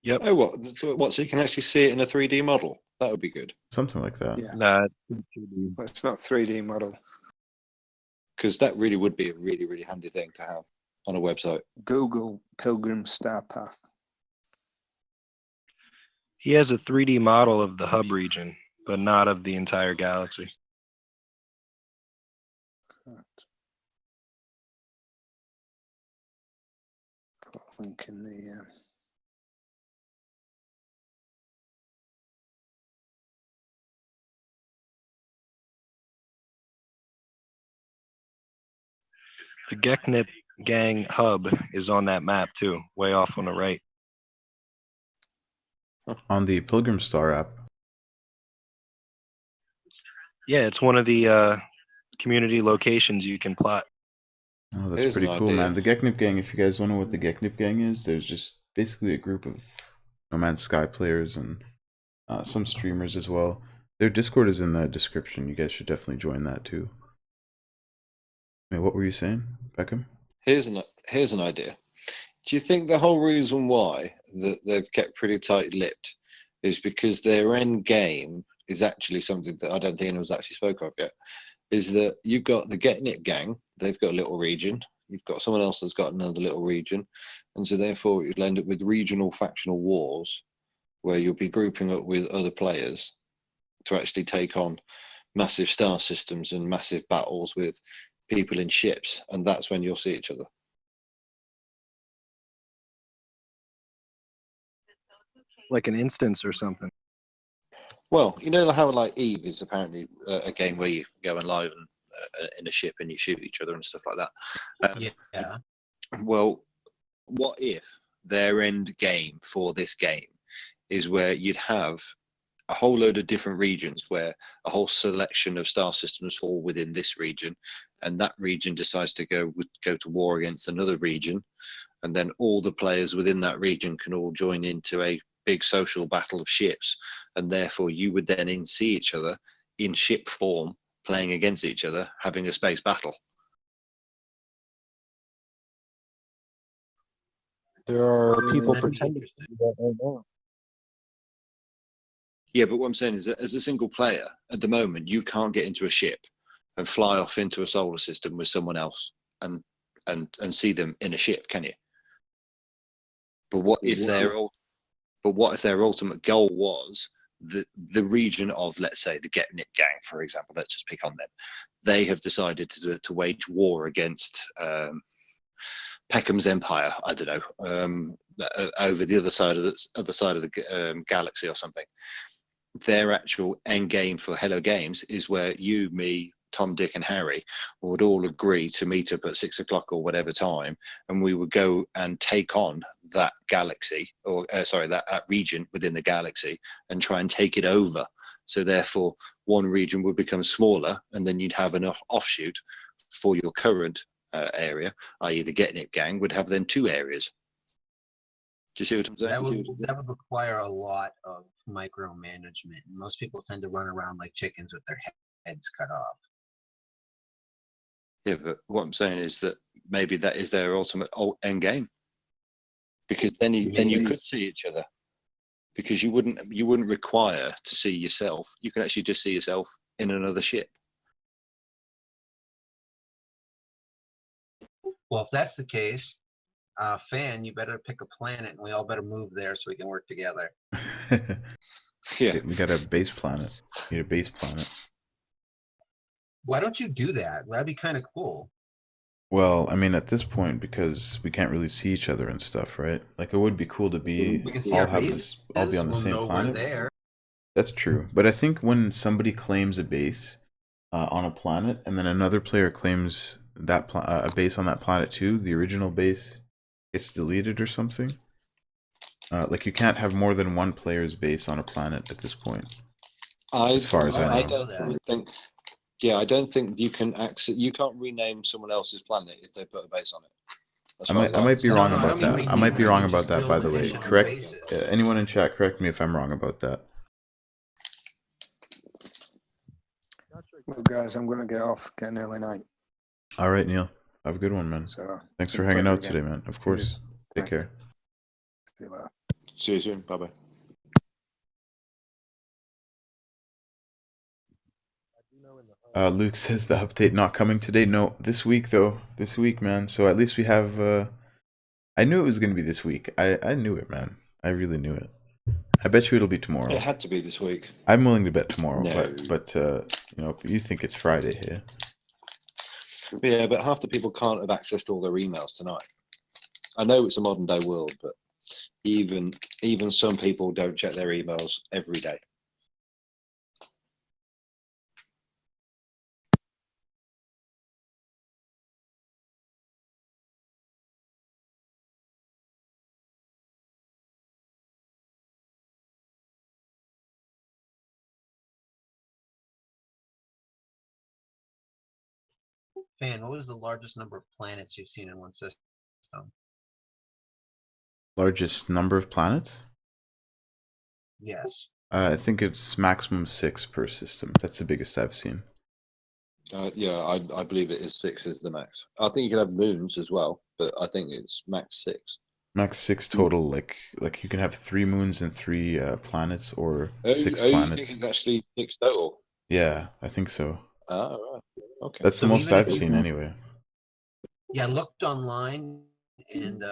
Yep. Oh, what? So you can actually see it in a 3D model? That would be good. Something like that. Yeah, Nah, but it's not 3D model. Because that really would be a really, really handy thing to have on a website. Google Pilgrim Star Path. he has a 3D model of the hub region, but not of the entire galaxy. Put a link in the. The Geknik Gang hub is on that map too, way off on the right. On the Pilgrim Star app. Yeah, it's one of the community locations you can plot. Oh, that's Here's pretty an cool, idea. man. The Geknip Gang, if you guys don't know what the Geknip Gang is, there's just basically a group of No Man's Sky players and some streamers as well. Their Discord is in the description. You guys should definitely join that too. Wait, what were you saying, Beckham? Here's an idea. Do you think the whole reason why that they've kept pretty tight-lipped is because their end game is actually something that I don't think anyone's actually spoke of yet. Is that you've got the Getting It gang? They've got a little region. You've got someone else that's got another little region, and so therefore you'll end up with regional factional wars, where you'll be grouping up with other players to actually take on massive star systems and massive battles with people in ships, and that's when you'll see each other. Like an instance or something. Well, you know how like Eve is apparently a game where you go and live and, in a ship and you shoot each other and stuff like that. Yeah. Well, what if their end game for this game is where you'd have a whole load of different regions where a whole selection of star systems fall within this region, and that region decides to go to war against another region, and then all the players within that region can all join into a big social battle of ships, and therefore you would then see each other in ship form playing against each other, having a space battle. There are people That'd be pretending to interesting. do that right now. Yeah, but what I'm saying is that as a single player, at the moment, you can't get into a ship and fly off into a solar system with someone else and see them in a ship, can you? But what if their ultimate goal was the region of, let's say, the Getting It gang, for example? Let's just pick on them. They have decided to wage war against Peckham's empire. I don't know, over the other side of the galaxy or something. Their actual end game for Hello Games is where you, me, Tom, Dick, and Harry would all agree to meet up at 6 o'clock or whatever time, and we would go and take on that galaxy, or that region within the galaxy, and try and take it over. So therefore, one region would become smaller, and then you'd have enough offshoot for your current area, i.e., the Getting It gang would have then 2 areas. Do you see what I'm saying? That would require a lot of micromanagement. Most people tend to run around like chickens with their heads cut off. Yeah, but what I'm saying is that maybe that is their ultimate end game, because then you could see each other, because you wouldn't require to see yourself. You can actually just see yourself in another ship. Well, if that's the case, Fan, you better pick a planet, and we all better move there so we can work together. Yeah, We got a base planet. Need a base planet. Why don't you do that? That'd be kind of cool. Well, I mean, at this point, because we can't really see each other and stuff, right? Like, it would be cool to be We can see all our have bases. this, all be on the We'll same know we're planet. there. That's true, but I think when somebody claims a base on a planet, and then another player claims that a base on that planet too, the original base gets deleted or something. Like, you can't have more than one player's base on a planet at this point, as far as I know. I don't think you can you can't rename someone else's planet if they put a base on it. I might be wrong about that. I might be wrong about that, by the way. Build Correct. bases. Anyone in chat, correct me if I'm wrong about that. Well, guys, I'm going to get off. Getting early night. All right, Neil. Have a good one, man. So Thanks for hanging out today, man. Of course. Take care. See you later. See you soon. Bye bye. Luke says the update not coming today. No, this week though. This week, man. So at least we have. I knew it was gonna be this week. I knew it, man. I really knew it. I bet you it'll be tomorrow. It had to be this week. I'm willing to bet tomorrow, No. but you know, you think it's Friday here? Yeah, but half the people can't have accessed all their emails tonight. I know it's a modern day world, but even some people don't check their emails every day. Fan, what was the largest number of planets you've seen in one system? Largest number of planets? Yes. I think it's maximum 6 per system. That's the biggest I've seen. Yeah, I believe it is 6 is the max. I think you can have moons as well, but I think it's max 6. Max 6 total. Like you can have 3 moons and 3 planets, or Oh, 6 oh, you planets. think it's actually 6 total? Yeah, I think so. Ah, right. Okay. That's the So most even if I've seen anyway. Yeah, I looked online, and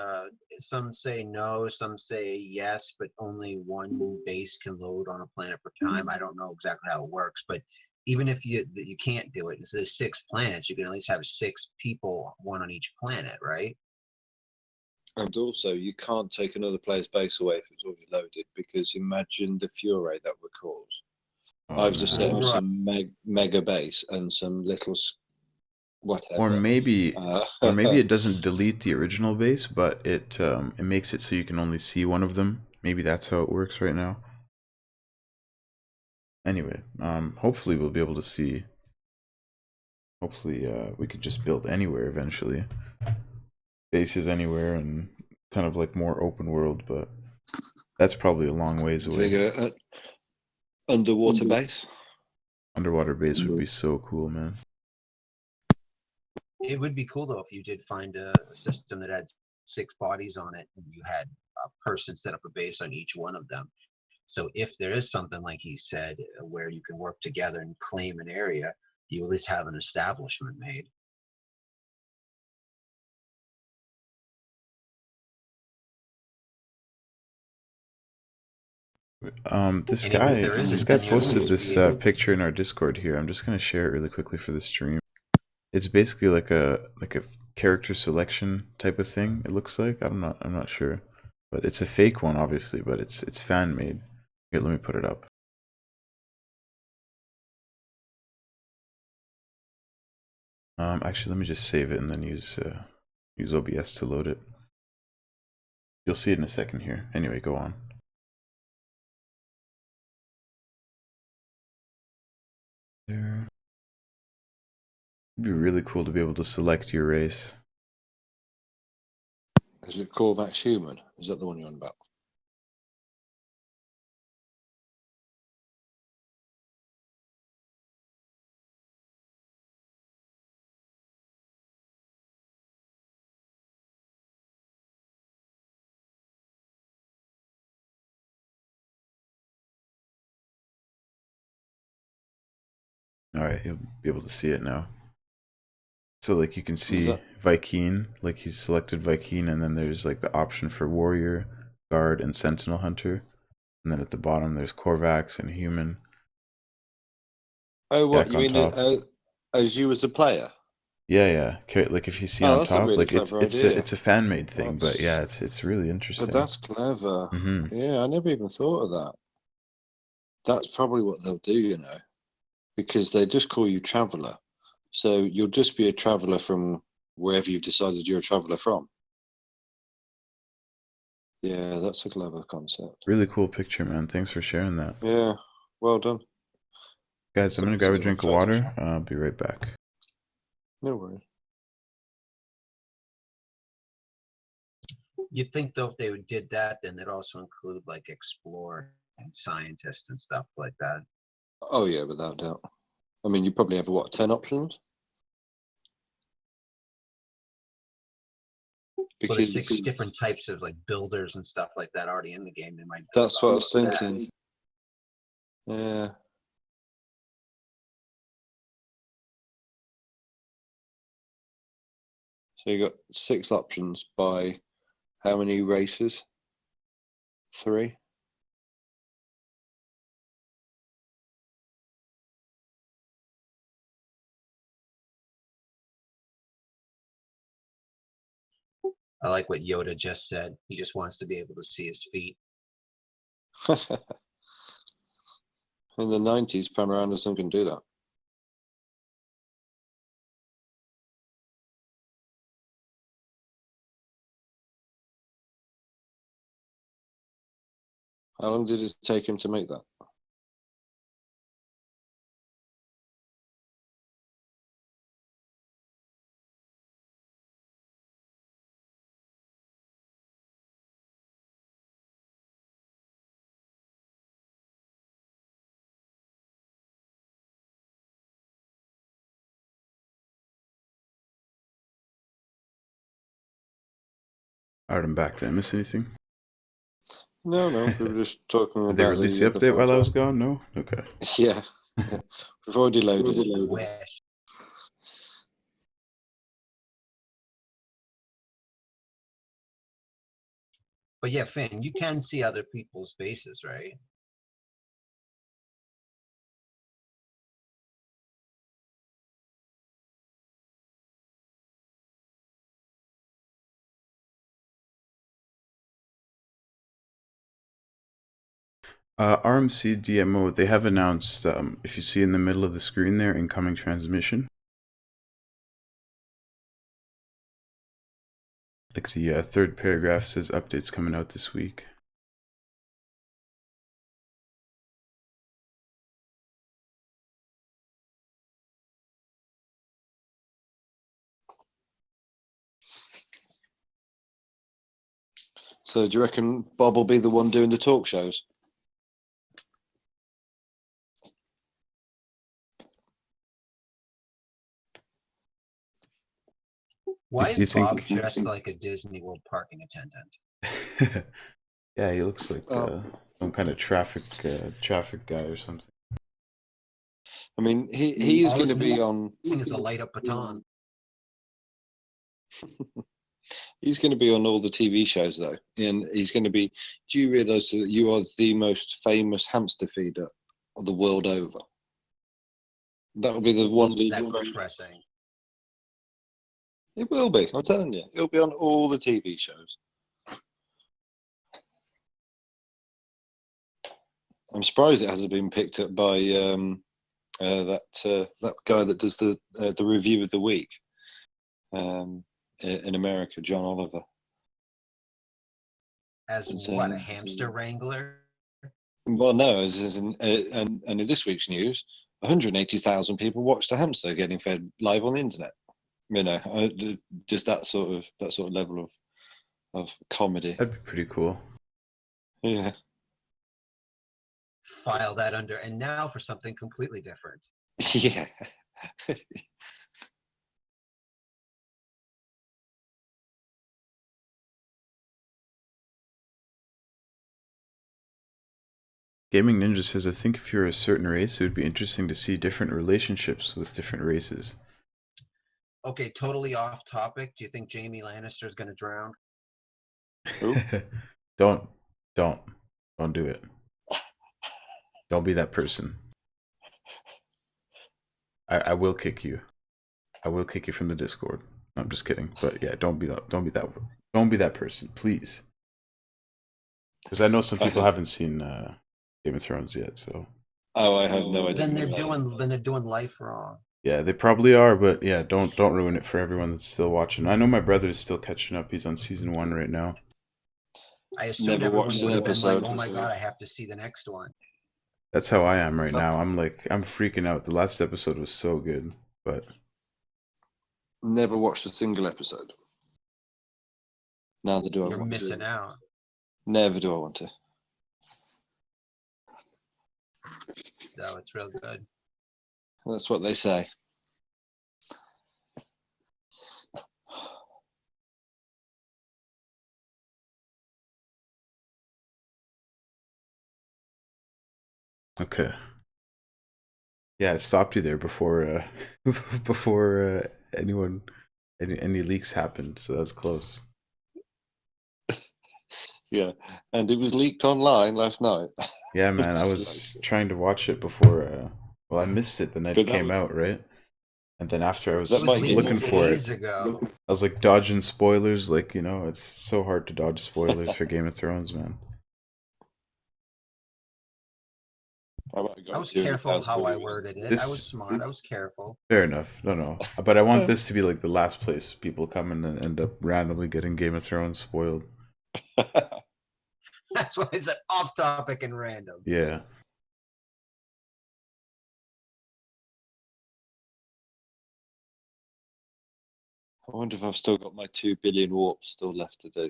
some say no, some say yes, but only one base can load on a planet per time. I don't know exactly how it works, but even if you can't do it, instead of 6 planets, you can at least have 6 people, one on each planet, right? And also, you can't take another player's base away if it's already loaded, because imagine the fury that would cause. Oh, I've just set up man. some mega base and some little whatever. Or maybe Uh, it doesn't delete the original base, but it makes it so you can only see one of them. Maybe that's how it works right now. Anyway, hopefully we'll be able to see. Hopefully, we could just build anywhere eventually. Bases anywhere and kind of like more open world, but that's probably a long ways away. bigger underwater base. Underwater base would be so cool, man. It would be cool though if you did find a system that had 6 bodies on it, and you had a person set up a base on each one of them. So if there is something like he said, where you can work together and claim an area, you at least have an establishment made. This And if there isn't, guy then you'll at posted least this be able. picture in our Discord here. I'm just gonna share it really quickly for the stream. It's basically like a character selection type of thing. It looks like I'm not sure, but it's a fake one, obviously. But it's fan made. Here, let me put it up. Actually, let me just save it and then use OBS to load it. You'll see it in a second here. Anyway, go on. There. It'd be really cool to be able to select your race. Is it Corvax Human? Is that the one you're on about? Alright, you'll be able to see it now. So like you can Is see that Vy'keen, like he's selected Vy'keen, and then there's like the option for Warrior, Guard, and Sentinel Hunter. And then at the bottom there's Corvax and Human. Oh, what Jack you on mean? top. As you as a player? Yeah. Like if you see Oh, on that's a top, really like clever idea. it's a fan made thing, but That's, yeah, it's really interesting. but that's clever. Mm-hmm. Yeah, I never even thought of that. That's probably what they'll do, you know, because they just call you traveler. So you'll just be a traveler from wherever you've decided you're a traveler from. Yeah, that's a clever concept. Really cool picture, man. Thanks for sharing that. Yeah, well done. Guys, I'm gonna grab a drink of water. I'll be right back. No worries. You'd think though if they did that, then they'd also include like explorer and scientist and stuff like that. Oh yeah, without doubt. I mean, you probably have what, 10 options? Well, Because there's 6 different types of like builders and stuff like that already in the game. They might. that's what I was thinking. Yeah. So you got 6 options by how many races? 3? I like what Yoda just said. He just wants to be able to see his feet. In the 90s, Pamela Anderson can do that. How long did it take him to make that? Alright, I'm back. Did I miss anything? No, no, we were just talking Did about they release the update while I was gone. gone? No? Okay. Yeah, yeah. We've already loaded it. Wish. But yeah, Finn, you can see other people's faces, right? RMC DMO, they have announced, if you see in the middle of the screen there, incoming transmission. Like the third paragraph says updates coming out this week. So do you reckon Bob will be the one doing the talk shows? Why Do you is Bob think- dressed like a Disney World parking attendant? Yeah, he looks like some kind of traffic guy or something. I mean, he's going to be on. Is the light up baton. He's going to be on all the TV shows though, and he's going to be. Do you realise that you are the most famous hamster feeder of the world over? That will be the one. That's depressing. It will be. I'm telling you, it'll be on all the TV shows. I'm surprised it hasn't been picked up by that guy that does the review of the week in America, John Oliver. As what, a hamster wrangler? Well, no, and in this week's news, 180,000 people watched a hamster getting fed live on the internet. You know, just that sort of level of comedy. That'd be pretty cool. Yeah. File that under, and now for something completely different. Yeah. Gaming Ninja says, I think if you're a certain race, it would be interesting to see different relationships with different races. Okay, totally off topic. Do you think Jaime Lannister is going to drown? Don't do it. Don't be that person. I will kick you. I will kick you from the Discord. No, I'm just kidding. But yeah, don't be that person, please. Because I know some people haven't seen Game of Thrones yet, so. Oh, I have no idea. Then they're doing life wrong. Yeah, they probably are, but yeah, don't ruin it for everyone that's still watching. I know my brother is still catching up. He's on season 1 right now. I assume Never watched an episode. Like, oh my god, I have to see the next one. That's how I am right now. I'm freaking out. The last episode was so good, but Never watched a single episode. Neither do I You're want missing to. out. Never do I want to. No, it's real good. That's what they say. okay. Yeah, it stopped you there before anyone any leaks happened, so that was close. Yeah, and it was leaked online last night. Yeah, man, I was trying to watch it before. Well, I missed it the night it came out, right? And then after I was looking for it, I was like dodging spoilers. Like, you know, it's so hard to dodge spoilers for Game of Thrones, man. I was careful how I worded it. I was smart. I was careful. Fair enough. No. But I want this to be like the last place people come in and end up randomly getting Game of Thrones spoiled. That's why I said off topic and random. Yeah. I wonder if I've still got my 2 billion warps still left to do.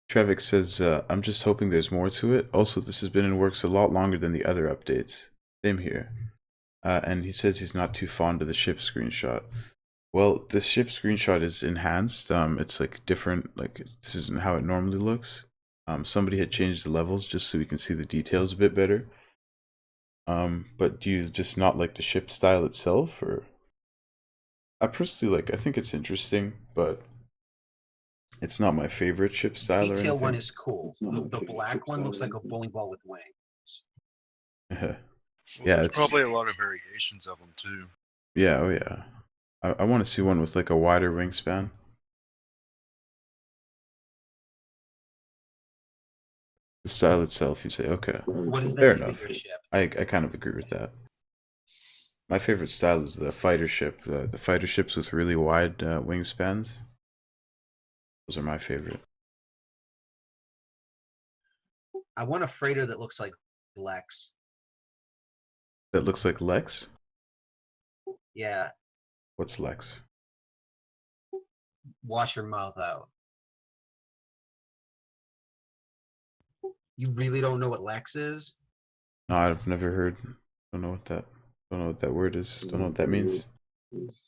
Trevik says, I'm just hoping there's more to it. Also, this has been in works a lot longer than the other updates. Same here. And he says he's not too fond of the ship screenshot. Well, this ship screenshot is enhanced. It's like different. Like this isn't how it normally looks. Somebody had changed the levels just so we can see the details a bit better. But do you just not like the ship style itself, or? I personally like. I think it's interesting, but it's not my favorite ship style or Detail one anything. is cool. The black one looks like a bowling ball with wings. Yeah, There's it's probably a lot of variations of them too. yeah. Oh yeah. I want to see one with like a wider wingspan. The style itself, you say, okay, What is fair that enough. bigger ship? I kind of agree with that. My favorite style is the fighter ship. The fighter ships with really wide wingspans. Those are my favorite. I want a freighter that looks like Lex. That looks like Lex? Yeah, What's Lex? wash your mouth out. You really don't know what Lex is? No, I've never heard. Don't know what that. Don't know what that word is. Don't know what that means.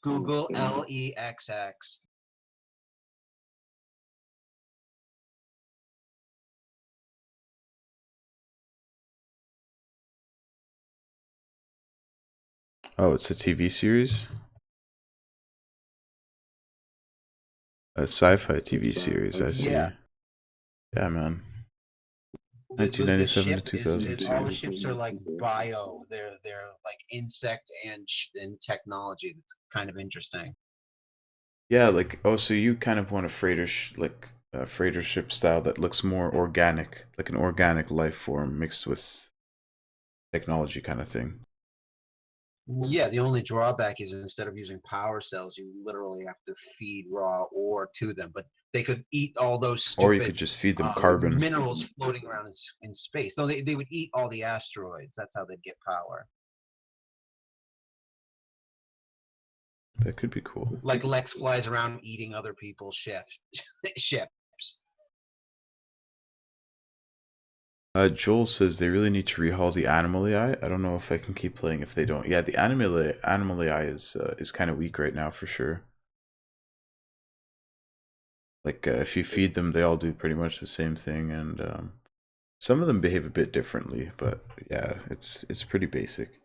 Google LEXX. Oh, it's a TV series. A sci-fi TV series. I see. Yeah. Yeah, man. The 1997 to ship is all the 2002. ships are like bio. They're like insect and technology. That's kind of interesting. Yeah, like oh, so you kind of want a like a freighter ship style that looks more organic, like an organic life form mixed with technology kind of thing. Yeah, the only drawback is instead of using power cells, you literally have to feed raw ore to them. But they could eat all those Or you could stupid just feed them carbon. minerals floating around in space. No, they would eat all the asteroids. That's how they'd get power. That could be cool. Like Lex flies around eating other people's ships. Joel says they really need to rehaul the animal AI. I don't know if I can keep playing if they don't. Yeah, the animal AI is kind of weak right now for sure. Like if you feed them, they all do pretty much the same thing, and some of them behave a bit differently. But yeah, it's pretty basic.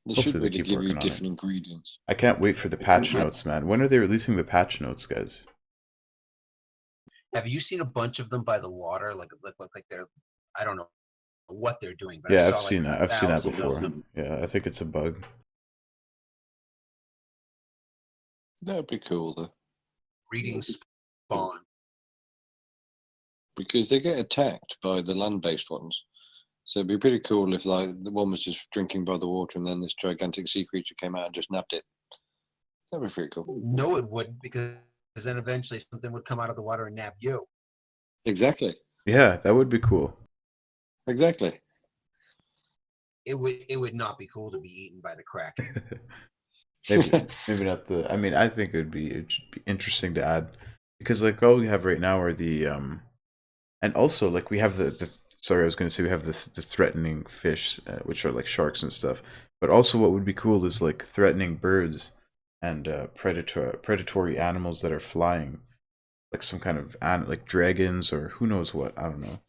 They Hopefully should they really keep give you working on it. different ingredients. I can't wait for the patch notes, man. When are they releasing the patch notes, guys? Have you seen a bunch of them by the water? Like they're, I don't know what they're doing, but I Yeah, I've saw like seen that. I've seen that 1,000 of before. them. Yeah, I think it's a bug. That would be cool, though. Reading spawn. Because they get attacked by the land-based ones. So it'd be pretty cool if like the one was just drinking by the water and then this gigantic sea creature came out and just nabbed it. That'd be pretty cool. No, it wouldn't, because then eventually something would come out of the water and nab you. Exactly. Yeah, that would be cool. Exactly. It would not be cool to be eaten by the Kraken. Maybe not the. I mean, I think it'd be interesting to add because like all we have right now are the and also like we have the sorry, I was going to say we have the threatening fish, which are like sharks and stuff. But also, what would be cool is like threatening birds and predatory animals that are flying, like some kind of like dragons or who knows what. I don't know.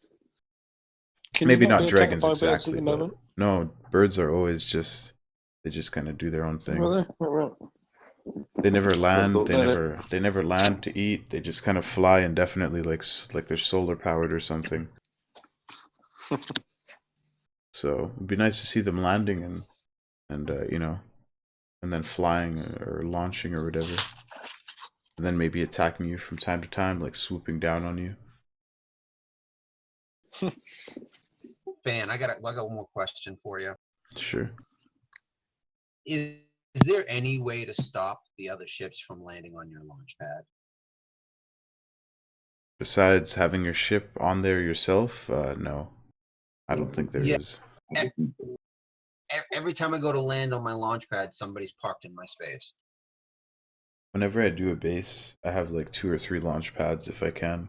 Can Maybe you not not be dragons attacked by birds exactly, at the but moment? no, birds are always just they just kind of do their own thing. Well, right. They never land. thought that. They never land to eat. They just kind of fly indefinitely, like they're solar powered or something. So it'd be nice to see them landing and you know, and then flying or launching or whatever, and then maybe attacking you from time to time, like swooping down on you. Fan, I got one more question for you. Sure. Is there any way to stop the other ships from landing on your launch pad? Besides having your ship on there yourself, no, I don't think there is. Every time I go to land on my launch pad, somebody's parked in my space. Whenever I do a base, I have like 2 or 3 launch pads if I can.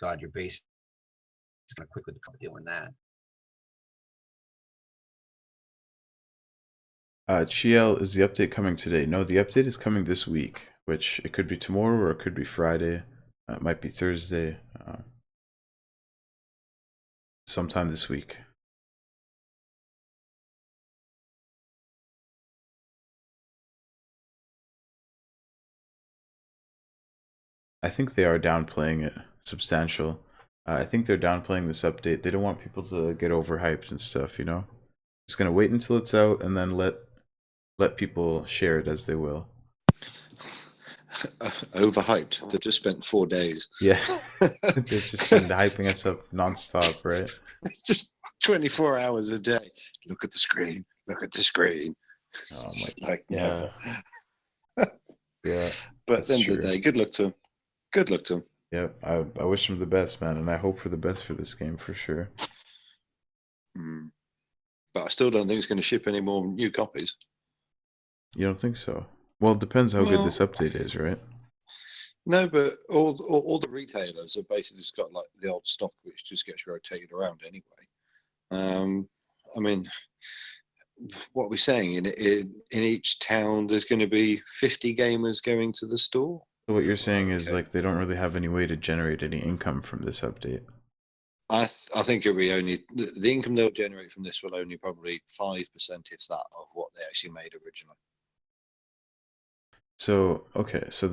God, your base is going to quickly become doing that. Chiel, is the update coming today? No, the update is coming this week, which it could be tomorrow or it could be Friday. It might be Thursday. Sometime this week. I think they are downplaying it substantial. I think they're downplaying this update. They don't want people to get overhyped and stuff, you know? Just gonna wait until it's out and then let people share it as they will. Overhyped. They've just spent 4 days. Yeah. They've just been hyping us up nonstop, right? It's just 24 hours a day. Look at the screen. Look at the screen. Oh It's my, like, yeah. never. Yeah. But at the end of the day, good luck to them. Good luck to them. Yeah, I wish them the best, man, and I hope for the best for this game for sure. But I still don't think it's going to ship any more new copies. You don't think so? Well, it depends how good this update is, right? No, but all the retailers have basically just got like the old stock, which just gets rotated around anyway. I mean, what are we saying? In each town, there's going to be 50 gamers going to the store. So what you're saying is like they don't really have any way to generate any income from this update. I think it'll be only the income they'll generate from this will only probably 5%, if that, of what they actually made originally. So okay, so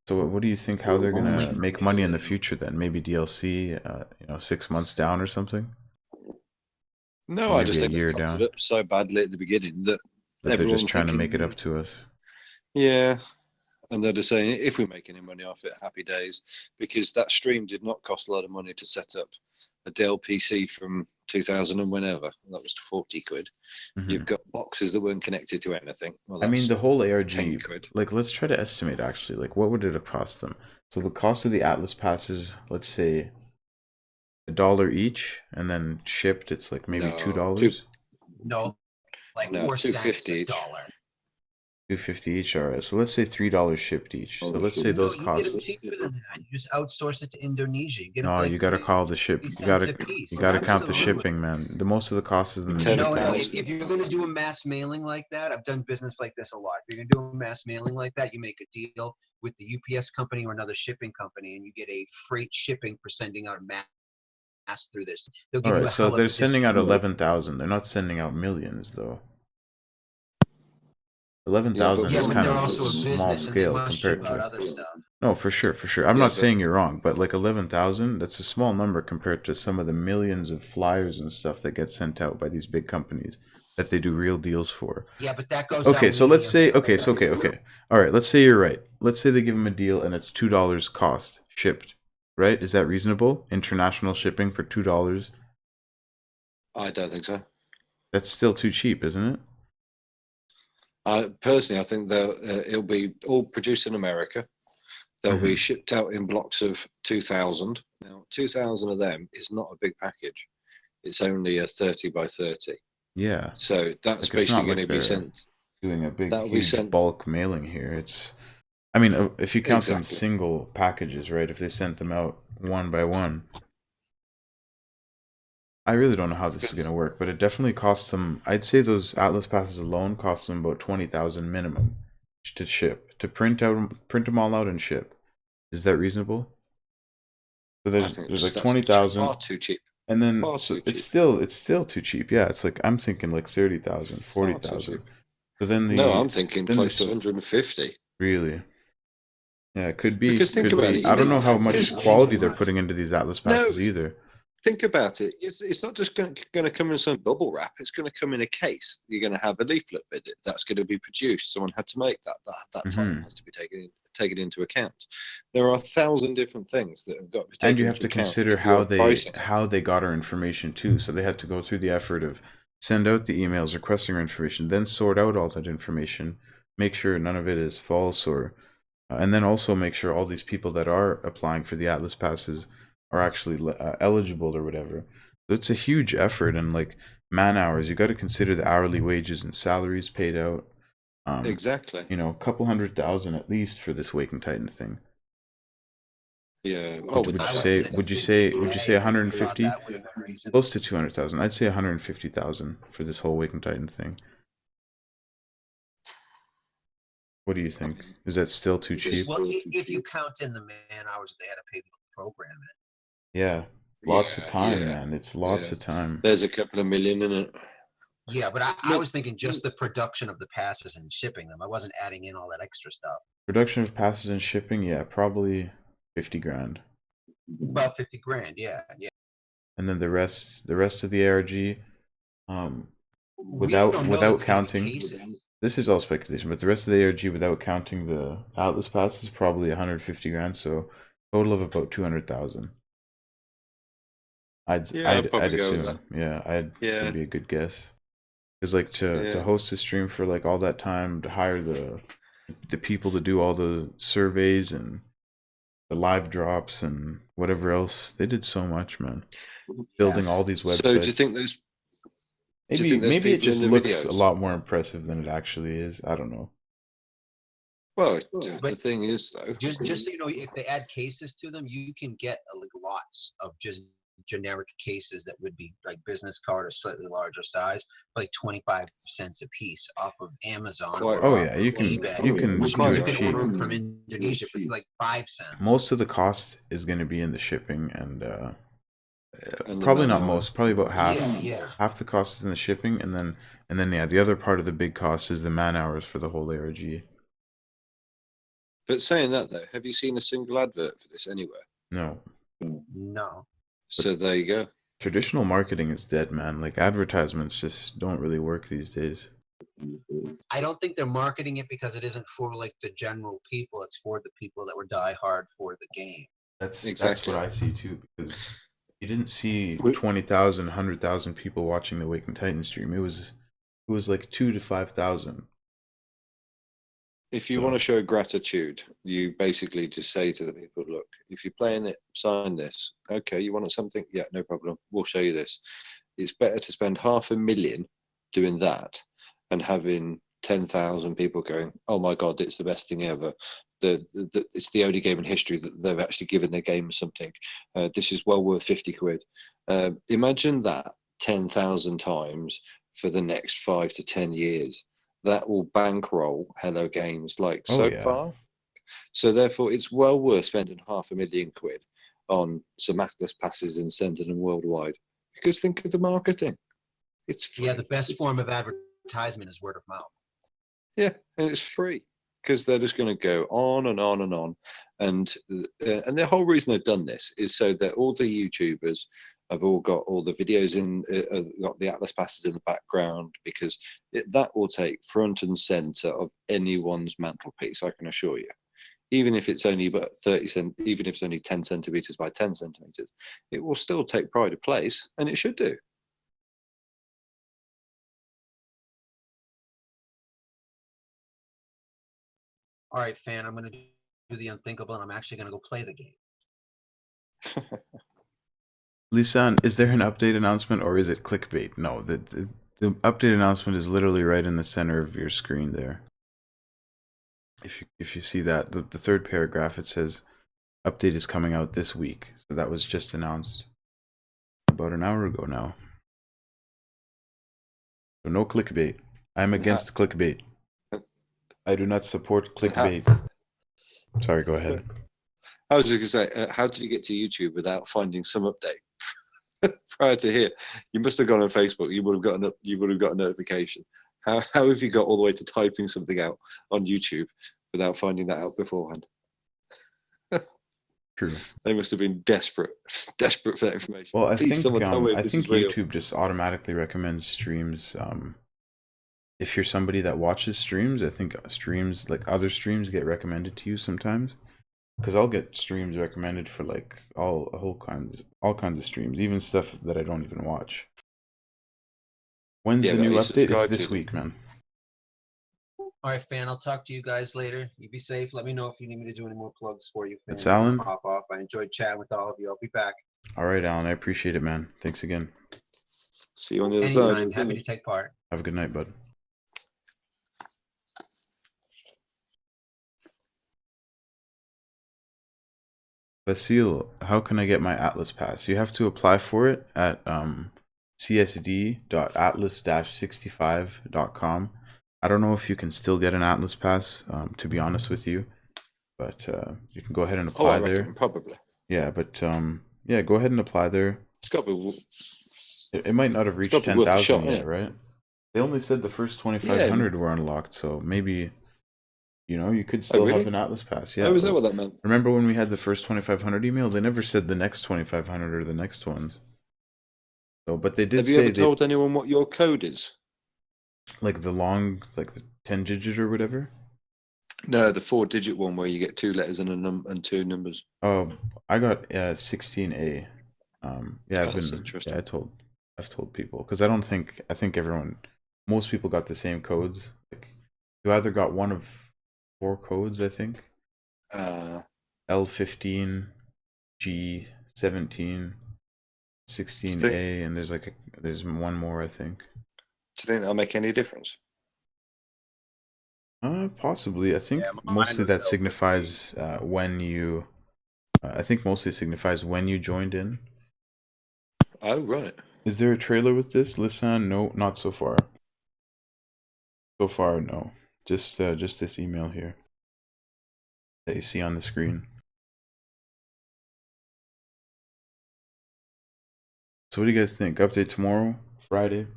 what do you think? How they're gonna make money in the future? Then maybe DLC, you know, 6 months down or something. No, Or I just maybe think a year they cocked down. it up so badly at the beginning that They're just everyone's trying to make it thinking, up to us. yeah. And they're just saying, if we make any money off it, happy days. Because that stream did not cost a lot of money to set up. A Dell PC from 2000 and whenever. That was 40 quid. You've got boxes that weren't connected to anything. Well, I mean, the whole 10 ARG, quid. like, let's try to estimate actually, like, what would it have cost them? So the cost of the Atlas passes, let's say, $1 each, and then shipped, it's like maybe No, $2. No, like No, 4 cents $2.50 a each. dollar. $2.50 each, all right. So let's say $3 shipped each. So let's say those No, you costs. get them cheaper than that. You just outsource it to Indonesia. You get No, them you gotta call the ship. 50 You gotta cents a piece. you gotta count the Absolutely. shipping, man. The most of the cost is in the No, shipping. if you're going to do a mass mailing like that, I've done business like this a lot. If you're going to do a mass mailing like that, you make a deal with the UPS company or another shipping company, and you get a freight shipping for sending out a mass through this. They'll give All you right, a so hell of they're a sending out discount. 11,000. They're not sending out millions, though. 11,000 Yeah, is but kind they're of also a small business and they scale must ship compared out to. other stuff. No, for sure, for sure. I'm Yeah, not but- saying you're wrong, but like 11,000, that's a small number compared to some of the millions of flyers and stuff that get sent out by these big companies that they do real deals for. Yeah, but that goes Okay, out so let's say, medium. okay, so okay. All right, let's say you're right. Let's say they give them a deal and it's $2 cost shipped, right? Is that reasonable? International shipping for $2? I don't think so. That's still too cheap, isn't it? Personally, I think it'll be all produced in America. They'll be Mhm. shipped out in blocks of 2,000. Now, 2,000 of them is not a big package. It's only a 30 by 30. Yeah. So that's Like, it's basically not going like to be they're sent. doing a big, That'll be huge sent. bulk mailing here. It's, I mean, if you count them Exactly. single packages, right? If they sent them out one by one, I really don't know how this is going to work, but it definitely costs them. I'd say those Atlas passes alone cost them about 20,000 minimum to ship, to print them all out and ship. Is that reasonable? So I there's think like that's 20,000, far too cheap. and then Far so too it's cheap. still too cheap. Yeah, it's like I'm thinking like 30,000, Far too 40,000. cheap. So then No, I'm thinking then close to this 150. really. Yeah, it could be. Because think Could about be. it. I don't know how much Because- quality they're putting into these Atlas No, passes either. think about it. It's not just going to come in some bubble wrap. It's going to come in a case. You're going to have a leaflet with it. That's going to be produced. Someone had to make that. That time Mhm. has to be taken into account. There are 1,000 different things that have got to be taken And you have into to account consider if you're pricing. how they got our information too. So they had to go through the effort of send out the emails requesting our information, then sort out all that information, make sure none of it is false, or and then also make sure all these people that are applying for the Atlas passes are actually eligible or whatever. So it's a huge effort, and like man hours. You got to consider the hourly wages and salaries paid out. Exactly. You know, a couple 100,000 at least for this Waking Titan thing. Yeah. Oh, with Would the you I would say? say Would you say? Would you say 150? that would have been reasonable. Close to 200,000. I'd say 150,000 for this whole Awakened Titan thing. What do you think? Is that still too cheap? Well, if you count in the man hours they had to pay to program it. Yeah, lots of time, yeah. man. It's lots Yeah. of time. There's a couple of million in it. Yeah, but I was thinking just the production of the passes and shipping them. I wasn't adding in all that extra stuff. Production of passes and shipping, yeah, probably 50 grand. About 50 grand, yeah. And then the rest of the ARG, We don't know without that's gonna be counting. cases. This is all speculation, but the rest of the ARG without counting the Atlas pass is probably 150 grand, so total of about 200,000. I'd probably go with assume. that. Yeah, Yeah. that'd be a good guess. Because like to host a stream for like all that time, to hire the people to do all the surveys and the live drops and whatever else, they did so much, man. Building all these websites. So do you think those? Maybe it people in just the looks a videos? lot more impressive than it actually is. I don't know. Well, But the thing is, though, just so you know, if they add cases to them, you can get like lots of just generic cases that would be like business card or slightly larger size, like 25 cents a piece off of Amazon. Quite Oh right. yeah, you can eBay, you can which do means it you can cheap. order them from Indonesia for like 5 cents. Most of the cost is going to be in the shipping and And the probably not man-hours. most, probably about half. Yeah. Half the cost is in the shipping, and then yeah, the other part of the big cost is the man hours for the whole ARG. But saying that though, have you seen a single advert for this anywhere? No. No. So there you go. Traditional marketing is dead, man. Like advertisements just don't really work these days. I don't think they're marketing it because it isn't for like the general people. It's for the people that were die hard for the game. That's Exactly. what I see too, because you didn't see 20,000, 100,000 people watching the Awakened Titan stream. It was like 2,000 to 5,000. If you want to show gratitude, you basically just say to the people, look, if you're playing it, sign this. Okay, you want something? Yeah, no problem. We'll show you this. It's better to spend 500,000 doing that and having 10,000 people going, oh my God, it's the best thing ever. It's the only game in history that they've actually given their game something. This is well worth 50 quid. Imagine that 10,000 times for the next 5 to 10 years. That will bankroll Hello Games like far. So therefore, it's well worth spending 500,000 quid on some Atlas passes and sending them worldwide. Because think of the marketing. It's free. Yeah, the best form of advertisement is word of mouth. Yeah, and it's free because they're just going to go on and on and on. And the whole reason they've done this is so that all the YouTubers have all got all the videos in, got the Atlas passes in the background, because that will take front and center of anyone's mantelpiece, I can assure you. Even if it's only about 30 even if it's only 10 centimeters by 10 centimeters, it will still take pride of place, and it should do. All right, fan, I'm going to do the unthinkable, and I'm actually going to go play the game. Lisan, is there an update announcement or is it clickbait? No, the update announcement is literally right in the center of your screen there. If you see that, the third paragraph, it says update is coming out this week. So that was just announced about an hour ago now. So no clickbait. I'm against clickbait. I do not support clickbait. Sorry, go ahead. I was just going to say, how did you get to YouTube without finding some update prior to here? You must have gone on Facebook. You would have got a notification. How have you got all the way to typing something out on YouTube without finding that out beforehand? True. They must have been desperate for that information. Well, I Please, think someone tell me this is real. YouTube just automatically recommends streams. If you're somebody that watches streams, I think streams, like other streams, get recommended to you sometimes. Because I'll get streams recommended for like all kinds of streams, even stuff that I don't even watch. When's the new update? It's this week, man. All right, fan, I'll talk to you guys later. You be safe. Let me know if you need me to do any more plugs for you, fan. It's Alan. Pop off. I enjoyed chatting with all of you. I'll be back. All right, Alan, I appreciate it, man. Thanks again. See you on the other Anytime. side. Happy to take part. Have a good night, bud. Basil, how can I get my Atlas Pass? You have to apply for it at csd.atlas-65.com. I don't know if you can still get an Atlas Pass, to be honest with you, but you can go ahead and Oh, I apply there. reckon probably. Yeah, but yeah, go ahead and apply there. It's got to be. It might not have reached gotta be worth a 10,000 shot, yet, innit? right? They only said the first 2,500 were unlocked, so maybe, you know, you could still really? have an Atlas Pass. Yeah. Oh, is that what that meant? Remember when we had the first 2,500 email? They never said the next 2,500 or the next ones. So, but they did Have you say ever told anyone what your code is? like the long, like the 10 digit or whatever. No, the 4-digit one where you get 2 letters and and 2 numbers. Oh, I got 16A. Yeah, That's interesting. Yeah, I've told people because I think most people got the same codes. Like, you either got one of 4 codes, I think. L15, G17, 16A, and there's one more, I think. Do you think that'll make any difference? Possibly. I think mostly that signifies when you. I think mostly it signifies when you joined in. Oh, right. Is there a trailer with this, Lisan? No, not so far. So far, no. Just this email here that you see on the screen. So what do you guys think? Update tomorrow, Friday?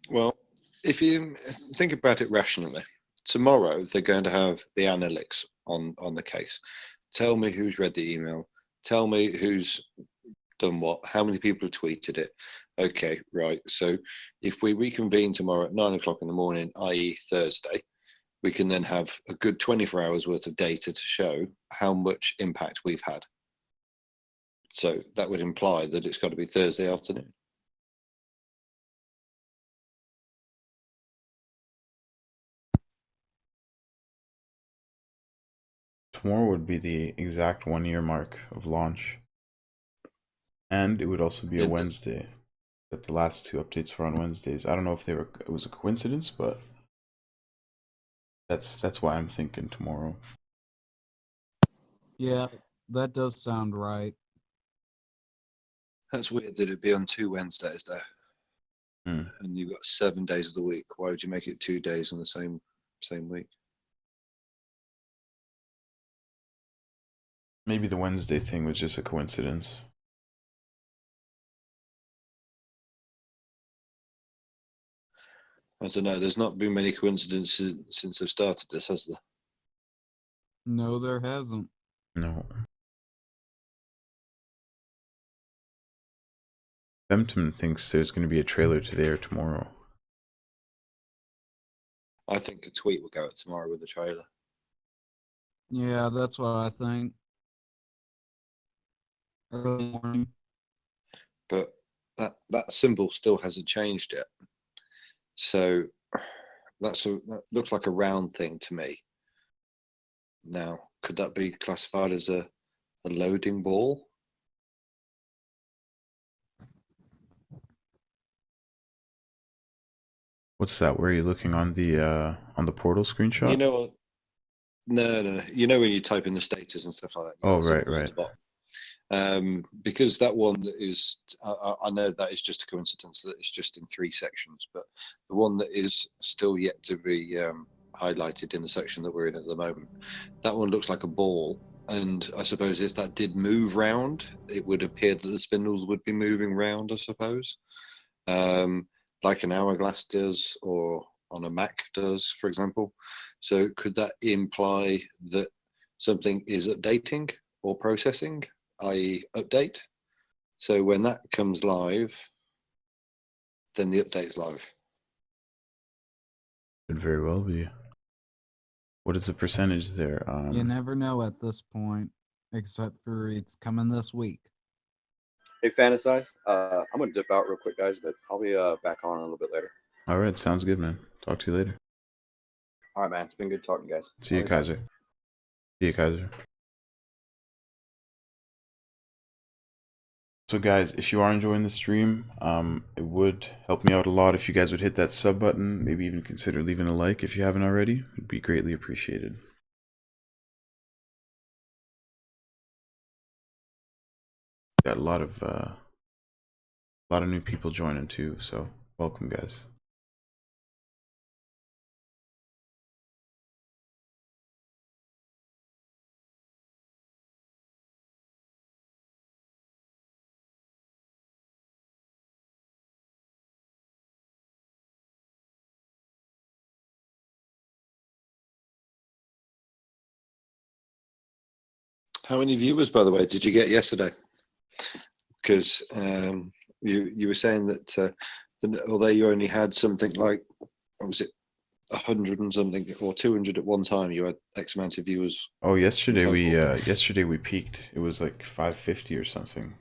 Well, if you think about it rationally, tomorrow they're going to have the analytics on the case. Tell me who's read the email. Tell me who's done what. How many people have tweeted it. Okay, right. So if we reconvene tomorrow at 9 o'clock in the morning, i.e. Thursday, we can then have a good 24 hours worth of data to show how much impact we've had. So that would imply that it's got to be Thursday afternoon. Tomorrow would be the exact 1 year mark of launch. And it would also be a Wednesday. That the last 2 updates were on Wednesdays. I don't know if it was a coincidence, but that's why I'm thinking tomorrow. Yeah, that does sound right. That's weird that it'd be on 2 Wednesdays though. And you've got 7 days of the week. Why would you make it 2 days in the same week? Maybe the Wednesday thing was just a coincidence. I don't know. There's not been many coincidences since they've started this, has there? No, there hasn't. No. Femton thinks there's going to be a trailer today or tomorrow. I think a tweet will go out tomorrow with the trailer. Yeah, that's what I think. Early morning. But that symbol still hasn't changed yet. So that looks like a round thing to me. Now, could that be classified as a loading ball? What's that? Where are you looking on the portal screenshot? You know what? No. You know when you type in the status and stuff like that. Oh, right. Because that one is, I know that is just a coincidence that it's just in 3 sections, but the one that is still yet to be highlighted in the section that we're in at the moment, that one looks like a ball. And I suppose if that did move round, it would appear that the spindles would be moving round, I suppose. Like an hourglass does, or on a Mac does, for example. So could that imply that something is updating or processing, i.e. update? So when that comes live, then the update's live. Could very well be. What is the percentage there? You never know at this point, except for it's coming this week. Hey, Fantasyze, I'm going to dip out real quick, guys, but I'll be back on a little bit later. All right, sounds good, man. Talk to you later. All right, man. It's been good talking, guys. See you, Kaiser. See you, Kaiser. So guys, if you are enjoying the stream, it would help me out a lot if you guys would hit that sub button, maybe even consider leaving a like if you haven't already. It'd be greatly appreciated. got a lot of new people joining too. So welcome, guys. How many viewers, by the way, did you get yesterday? Because you were saying that although you only had something like, what was it, 100 and something or 200 at one time, you had X amount of viewers. Oh, yesterday we peaked. It was like 550 or something.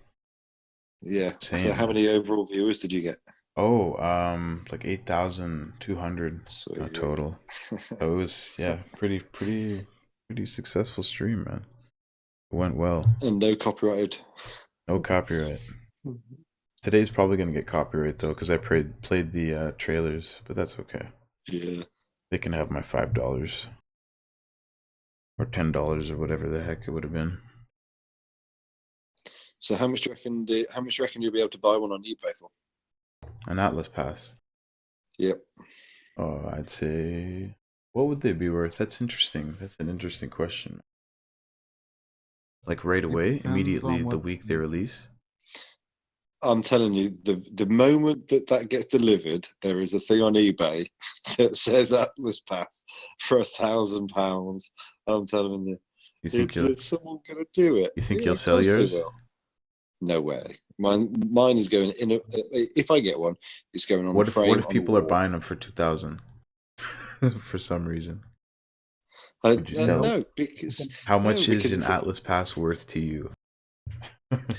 Yeah. Insane. So how many overall viewers did you get? Oh, like 8,200 total. So it was pretty successful stream, man. It went well. And no copyrighted. No copyright. Today's probably gonna get copyright though, because I played the trailers, but that's okay. Yeah. They can have my $5 or $10 or whatever the heck it would have been. So how much do you reckon you'll be able to buy one on eBay for? An Atlas pass. Yep. Oh, I'd say, what would they be worth? That's interesting. That's an interesting question. Like right away, immediately the week they release? I'm telling you, the moment that gets delivered, there is a thing on eBay that says Atlas Pass for £1,000. I'm telling you. You think is someone going to do it? You think Yeah, you'll of sell course they yours? will. No way. Mine is going in. If I get one, it's going on What a if frame. what if on the people are wall. buying them for 2,000 for some reason? I Would you sell? no, because How much is an it's Atlas Pass worth to you?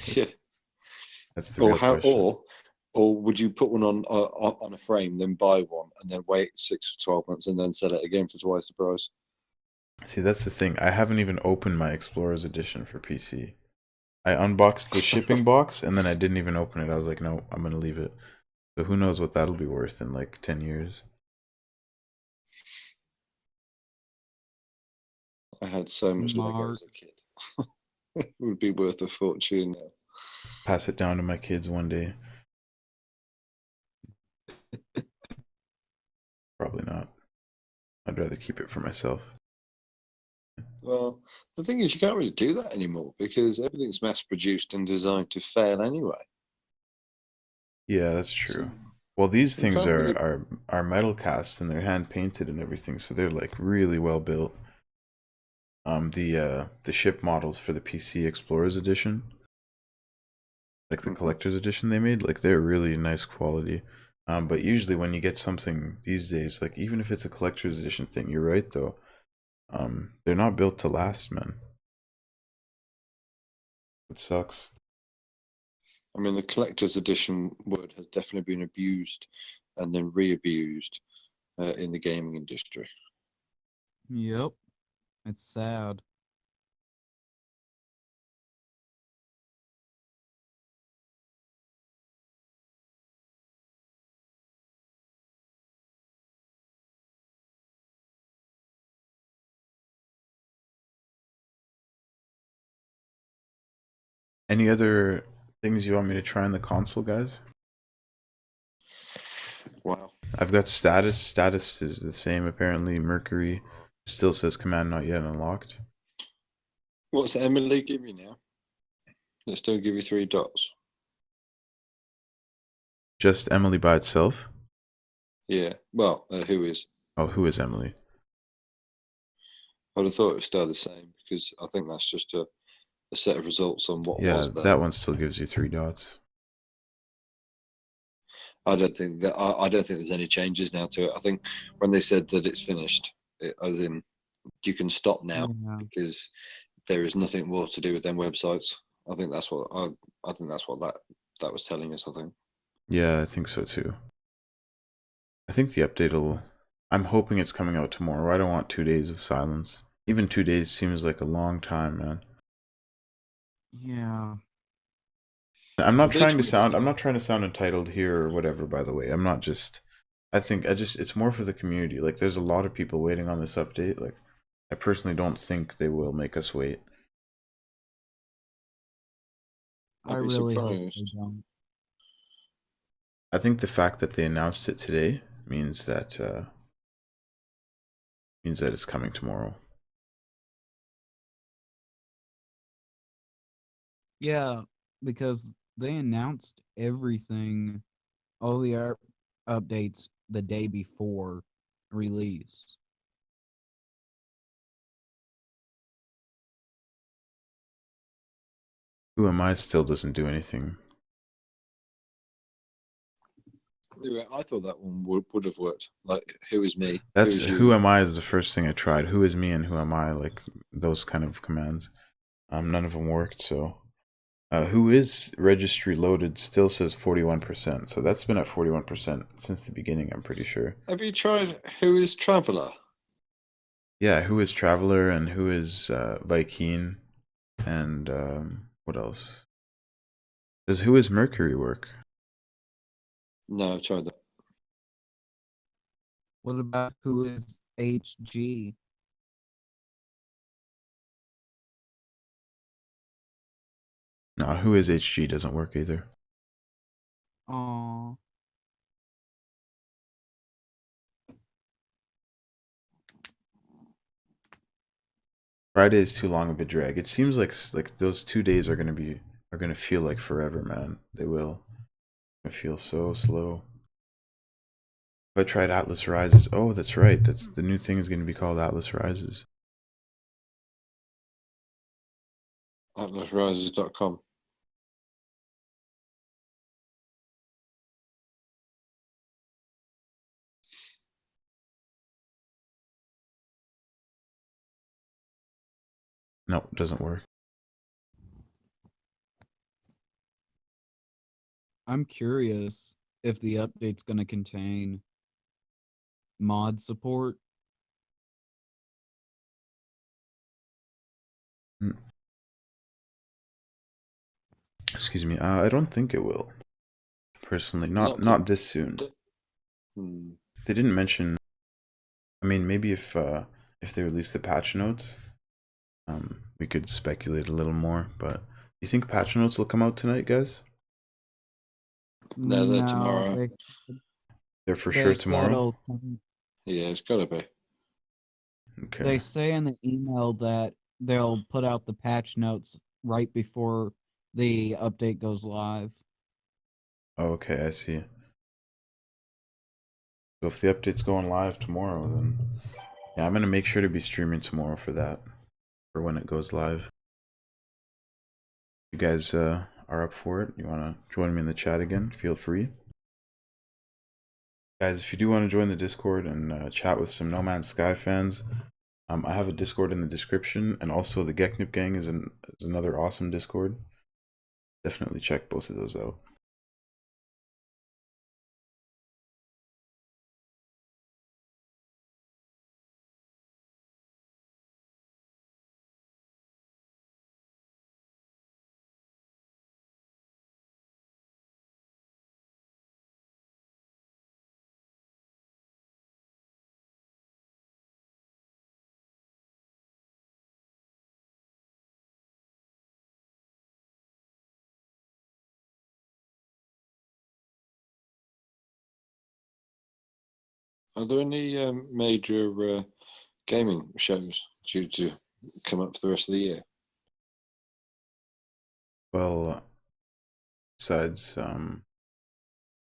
yeah. That's the real question. Or would you put one on a frame, then buy one, and then wait 6 to 12 months, and then sell it again for twice the price? See, that's the thing. I haven't even opened my Explorers Edition for PC. I unboxed the shipping box, and then I didn't even open it. I was like, no, I'm going to leave it. So who knows what that'll be worth in like 10 years. I had so much Lego as a kid. It would be worth a fortune now. Pass it down to my kids one day. Probably not. I'd rather keep it for myself. Well, the thing is, you can't really do that anymore because everything's mass produced and designed to fail anyway. Yeah, that's true. Well, these you things can't are metal cast and they're hand painted and everything, so they're like really well built. The ship models for the PC Explorers Edition, like the collector's edition they made, like they're really nice quality. But usually when you get something these days, like even if it's a collector's edition thing, you're right though. They're not built to last, man. It sucks. I mean, the collector's edition word has definitely been abused and then re-abused in the gaming industry. Yep. It's sad. Any other things you want me to try on the console, guys? Wow. I've got status. Status is the same apparently. Mercury still says command not yet unlocked. What's Emily give you now? Let's still give you 3 dots. Just Emily by itself? Yeah. Well, who is? Oh, who is Emily? I would have thought it would stay the same because I think that's just a set of results on what was there. That one still gives you 3 dots. I don't think there's any changes now to it. I think when they said that it's finished, as in you can stop now because there is nothing more to do with them websites. I think that's what that was telling us. I think. Yeah, I think so too. I think the update will. I'm hoping it's coming out tomorrow. I don't want 2 days of silence. Even 2 days seems like a long time, man. Yeah. I'm not trying to sound entitled here or whatever, by the way. It's more for the community. Like there's a lot of people waiting on this update. Like I personally don't think they will make us wait. I I'd be really hope they surprised. don't. I think the fact that they announced it today means that it's coming tomorrow. Yeah, because they announced everything, all the updates the day before release. Who Am I still doesn't do anything. Yeah, I thought that one would have worked. Like, who is me? That's Who is Who you? Am I is the first thing I tried. Who is me and Who Am I, like those kind of commands. None of them worked. So, who is registry loaded still says 41%. So that's been at 41% since the beginning. I'm pretty sure. Have you tried who is traveler? Yeah, who is Traveler and who is Vikine, and what else? Does Who is Mercury work? No, I've tried that. What about who is HG? No, Who is HG doesn't work either. Aww. Friday is too long of a drag. It seems like those 2 days are gonna feel like forever, man. They will. I feel so slow. If I tried Atlas Rises, oh, that's right. That's the new thing is gonna be called Atlas Rises. AtlasRises.com. No, it doesn't work. I'm curious if the update's going to contain mod support. Excuse me. I don't think it will. Personally, not this soon. They didn't mention. I mean, maybe if they release the patch notes, we could speculate a little more. But do you think patch notes will come out tonight, guys? No, they're tomorrow. They're for sure tomorrow. Yeah, it's gotta be. Okay. They say in the email that they'll put out the patch notes right before the update goes live. Oh, okay, I see. So if the update's going live tomorrow, then yeah, I'm gonna make sure to be streaming tomorrow for that, for when it goes live. You guys are up for it? You wanna join me in the chat again? Feel free. Guys, if you do want to join the Discord and chat with some No Man's Sky fans, I have a Discord in the description, and also the Geknip Gang is another awesome Discord. Definitely check both of those out. Are there any major gaming shows due to come up for the rest of the year? Well, besides, I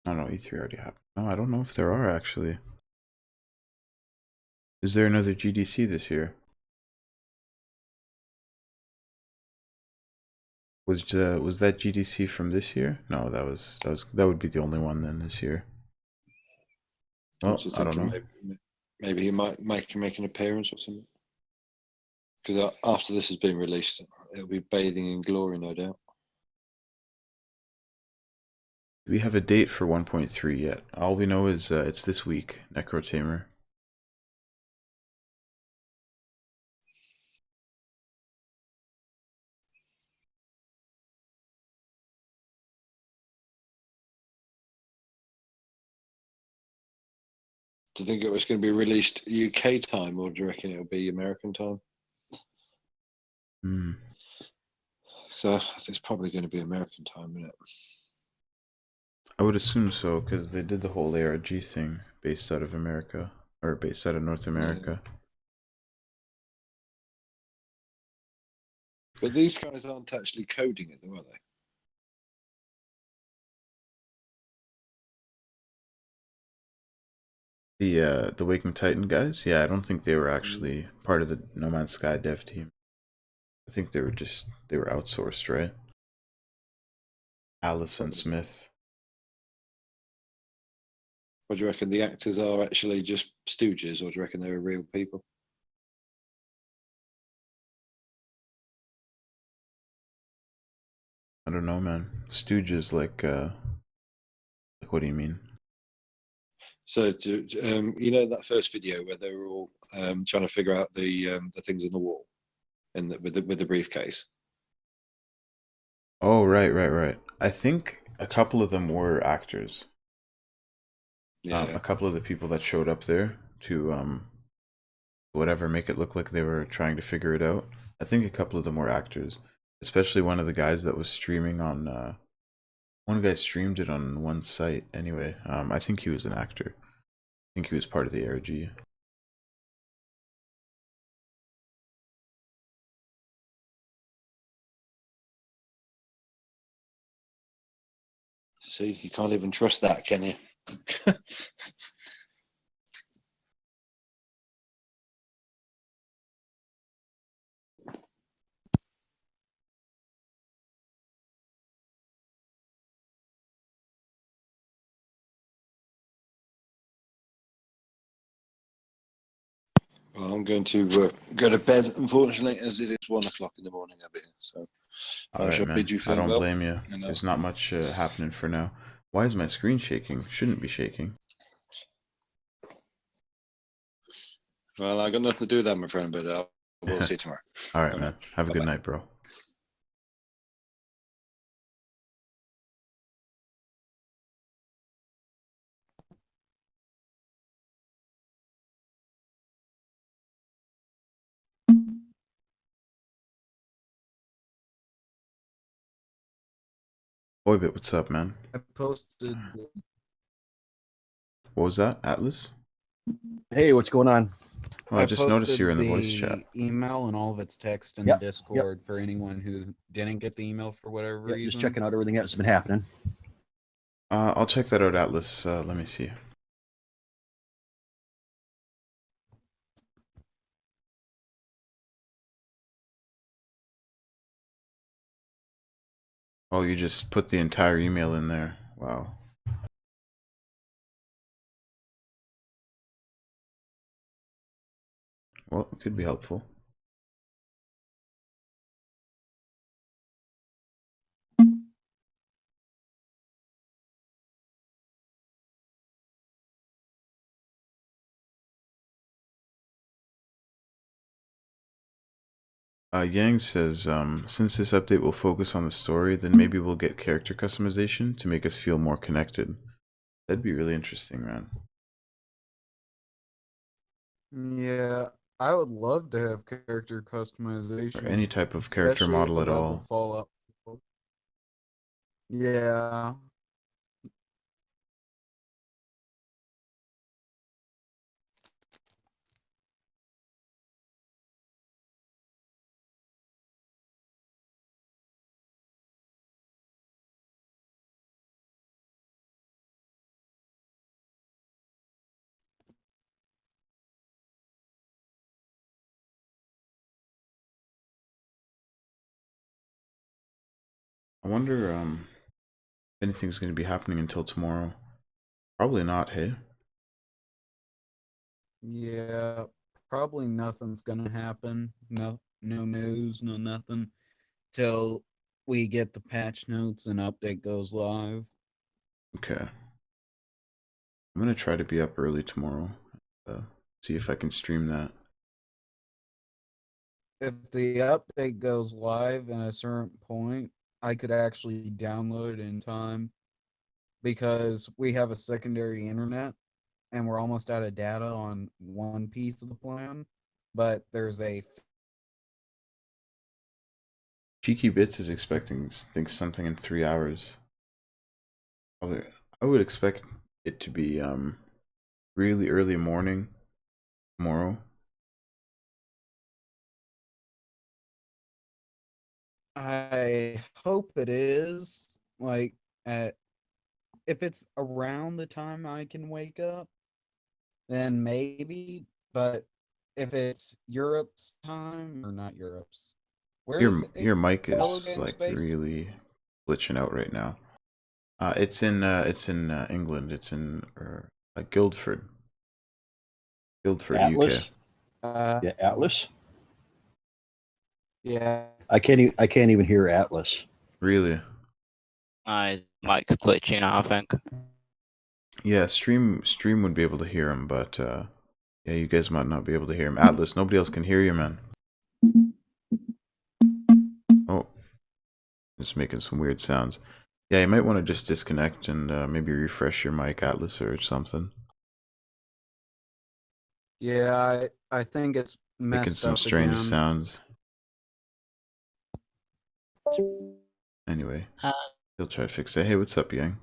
don't know, E3 already happened. No, I don't know if there are actually. Is there another GDC this year? Was that GDC from this year? No, that would be the only one then this year. Well, I don't know. Maybe he might make an appearance or something. Because after this has been released, it'll be bathing in glory, no doubt. Do we have a date for 1.3 yet? All we know is it's this week, Necrotamer. Do you think it was going to be released UK time, or do you reckon it'll be American time? So I think it's probably going to be American time, isn't it? I would assume so, because they did the whole ARG thing based out of America, or based out of North America. But these guys aren't actually coding it, though, are they? The Waking Titan guys, yeah, I don't think they were actually part of the No Man's Sky dev team. I think they were outsourced, right? Allison Smith. Or do you reckon the actors are actually just stooges, or do you reckon they were real people? I don't know, man. Stooges, like what do you mean? So, you know that first video where they were all trying to figure out the things on the wall, and with the briefcase. Oh, right. I think a couple of them were actors. Yeah. A couple of the people that showed up there to whatever, make it look like they were trying to figure it out. I think a couple of them were actors, especially one of the guys that was streaming on. One guy streamed it on one site. Anyway, I think he was an actor. I think he was part of the ARG. See, you can't even trust that, can you? Well, I'm going to go to bed, unfortunately, as it is 1 o'clock in the morning over here. So I shall bid you I farewell. don't blame you. There's not much happening for now. Why is my screen shaking? Shouldn't be shaking. Well, I got nothing to do with that, my friend, but we'll see you tomorrow. All right, man. Have a good night, bro. Oibit, what's up, man? I posted. What was that, Atlas? Hey, what's going on? Oh, I just noticed you're in the voice chat. Email and all of its text in Yep, the Discord for anyone who didn't get the email for whatever reason. Just checking out everything that's been happening. I'll check that out, Atlas. Let me see. Oh, you just put the entire email in there. Wow. Well, it could be helpful. Yang says, since this update will focus on the story, then maybe we'll get character customization to make us feel more connected. That'd be really interesting, man. Yeah, I would love to have character customization. Or any type of character model at all. Fallout. Yeah. I wonder if anything's going to be happening until tomorrow. Probably not, hey? Yeah, probably nothing's gonna happen. No news, no nothing till we get the patch notes and update goes live. Okay. I'm going to try to be up early tomorrow. See if I can stream that. If the update goes live at a certain point, I could actually download it in time because we have a secondary internet and we're almost out of data on one piece of the plan, but there's a Cheeky Bits is expecting thinks something in 3 hours. Probably, I would expect it to be really early morning tomorrow. I hope it is like at if it's around the time I can wake up, then maybe. But if it's Europe's time or not Europe's, where is Your mic Hello is Games like based? really glitching out right now. It's in England. It's in Guildford, Atlas. UK. Yeah, Atlas. Yeah. I can't even hear Atlas. Really? Mike's glitching out, I think. Yeah, stream would be able to hear him, but yeah, you guys might not be able to hear him. Atlas, nobody else can hear you, man. Oh, it's making some weird sounds. Yeah, you might want to just disconnect and maybe refresh your mic, Atlas, or something. Yeah, I think it's Making messed some up strange again. sounds. Anyway, he'll try to fix it. Hey, what's up, Yang?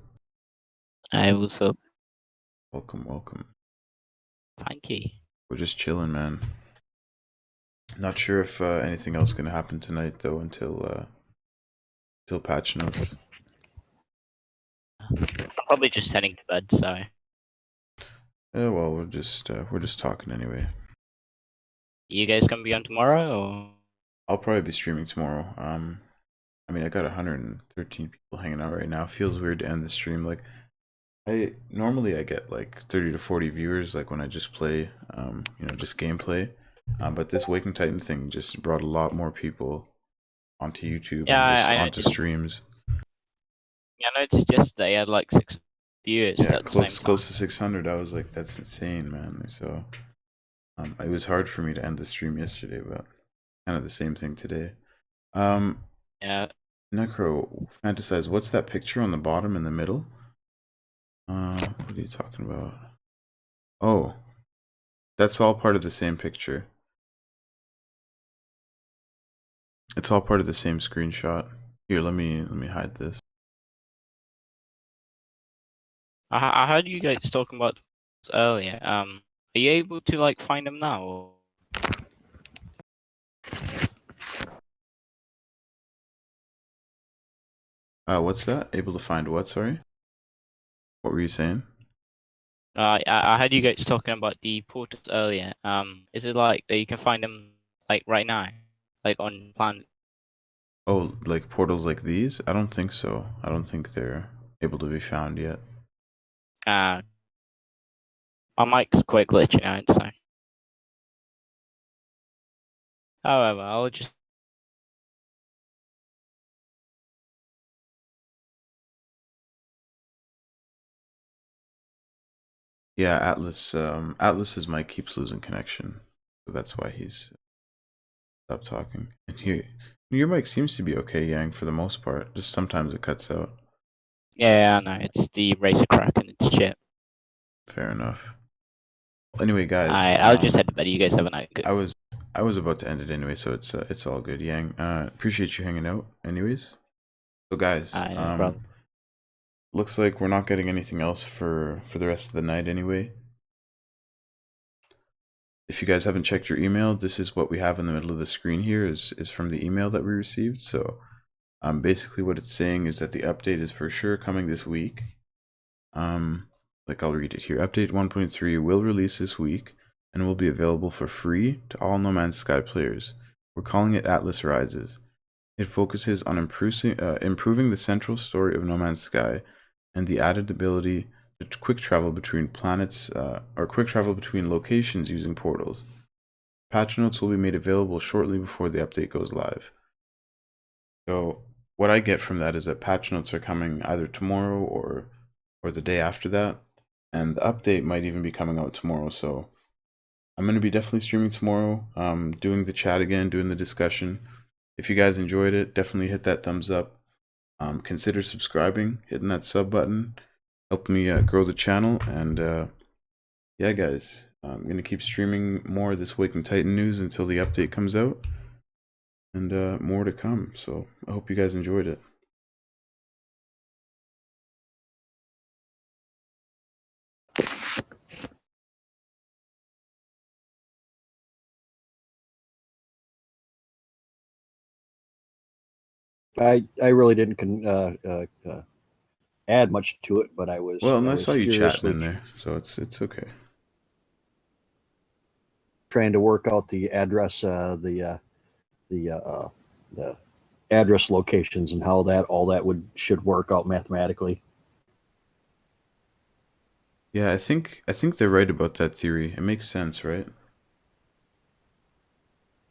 Hey, what's up? Welcome, welcome. Thank you. We're just chilling, man. Not sure if anything else gonna happen tonight though until patch notes. I'm probably just heading to bed, so. Yeah, well, we're just talking anyway. You guys gonna be on tomorrow, or? I'll probably be streaming tomorrow. I mean, I got 113 people hanging out right now. Feels weird to end the stream. Like, I normally get like 30 to 40 viewers, like when I just play, you know, just gameplay. But this Waking Titan thing just brought a lot more people onto YouTube and just onto streams. Yeah, I noticed yesterday I had like 6 viewers Yeah, at the same time. close to 600. I was like, that's insane, man. So, it was hard for me to end the stream yesterday, but kind of the same thing today. Yeah. Necro, Fantasyze, what's that picture on the bottom in the middle? What are you talking about? Oh, that's all part of the same picture. It's all part of the same screenshot. Here, let me hide this. I heard you guys talking about this earlier. Are you able to like find them now? Or? What's that? Able to find what? Sorry. What were you saying? I heard you guys talking about the portals earlier. Is it like that you can find them like right now, like on planet? Oh, like portals like these? I don't think so. I don't think they're able to be found yet. My mic's quite glitching out, so. However, I'll just. Yeah, Atlas's mic keeps losing connection, so that's why he's stopped talking. And your mic seems to be okay, Yang, for the most part. Just sometimes it cuts out. Yeah, I know. It's the racer crack and it's shit. Fair enough. Anyway, guys, I'll just head to bed. You guys have a night. Good. I was about to end it anyway, so it's all good. Yang, appreciate you hanging out. Anyways, so guys, No problem. looks like we're not getting anything else for the rest of the night anyway. If you guys haven't checked your email, this is what we have in the middle of the screen here is from the email that we received. So basically what it's saying is that the update is for sure coming this week. Like I'll read it here. Update 1.3 will release this week and will be available for free to all No Man's Sky players. We're calling it Atlas Rises. It focuses on improving the central story of No Man's Sky and the added ability to quick travel between planets or quick travel between locations using portals. Patch notes will be made available shortly before the update goes live. So what I get from that is that patch notes are coming either tomorrow or the day after that, and the update might even be coming out tomorrow. So I'm going to be definitely streaming tomorrow, doing the chat again, doing the discussion. If you guys enjoyed it, definitely hit that thumbs up. Consider subscribing, hitting that sub button. Help me grow the channel. And yeah, guys, I'm going to keep streaming more of this Waking Titan news until the update comes out. and more to come. So I hope you guys enjoyed it. I really didn't add much to it, but I was Well, and I was saw you chatting furiously in there, so it's okay. trying to work out the address, the address locations and how that all that should work out mathematically. Yeah, I think they're right about that theory. It makes sense, right?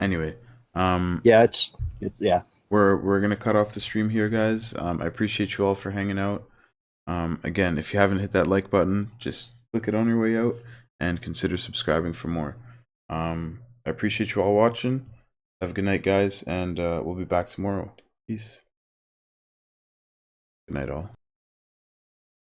Anyway, Yeah, it's yeah. We're gonna cut off the stream here, guys. I appreciate you all for hanging out. Again, if you haven't hit that like button, just click it on your way out and consider subscribing for more. I appreciate you all watching. Have a good night, guys, and we'll be back tomorrow. Peace. Good night, all.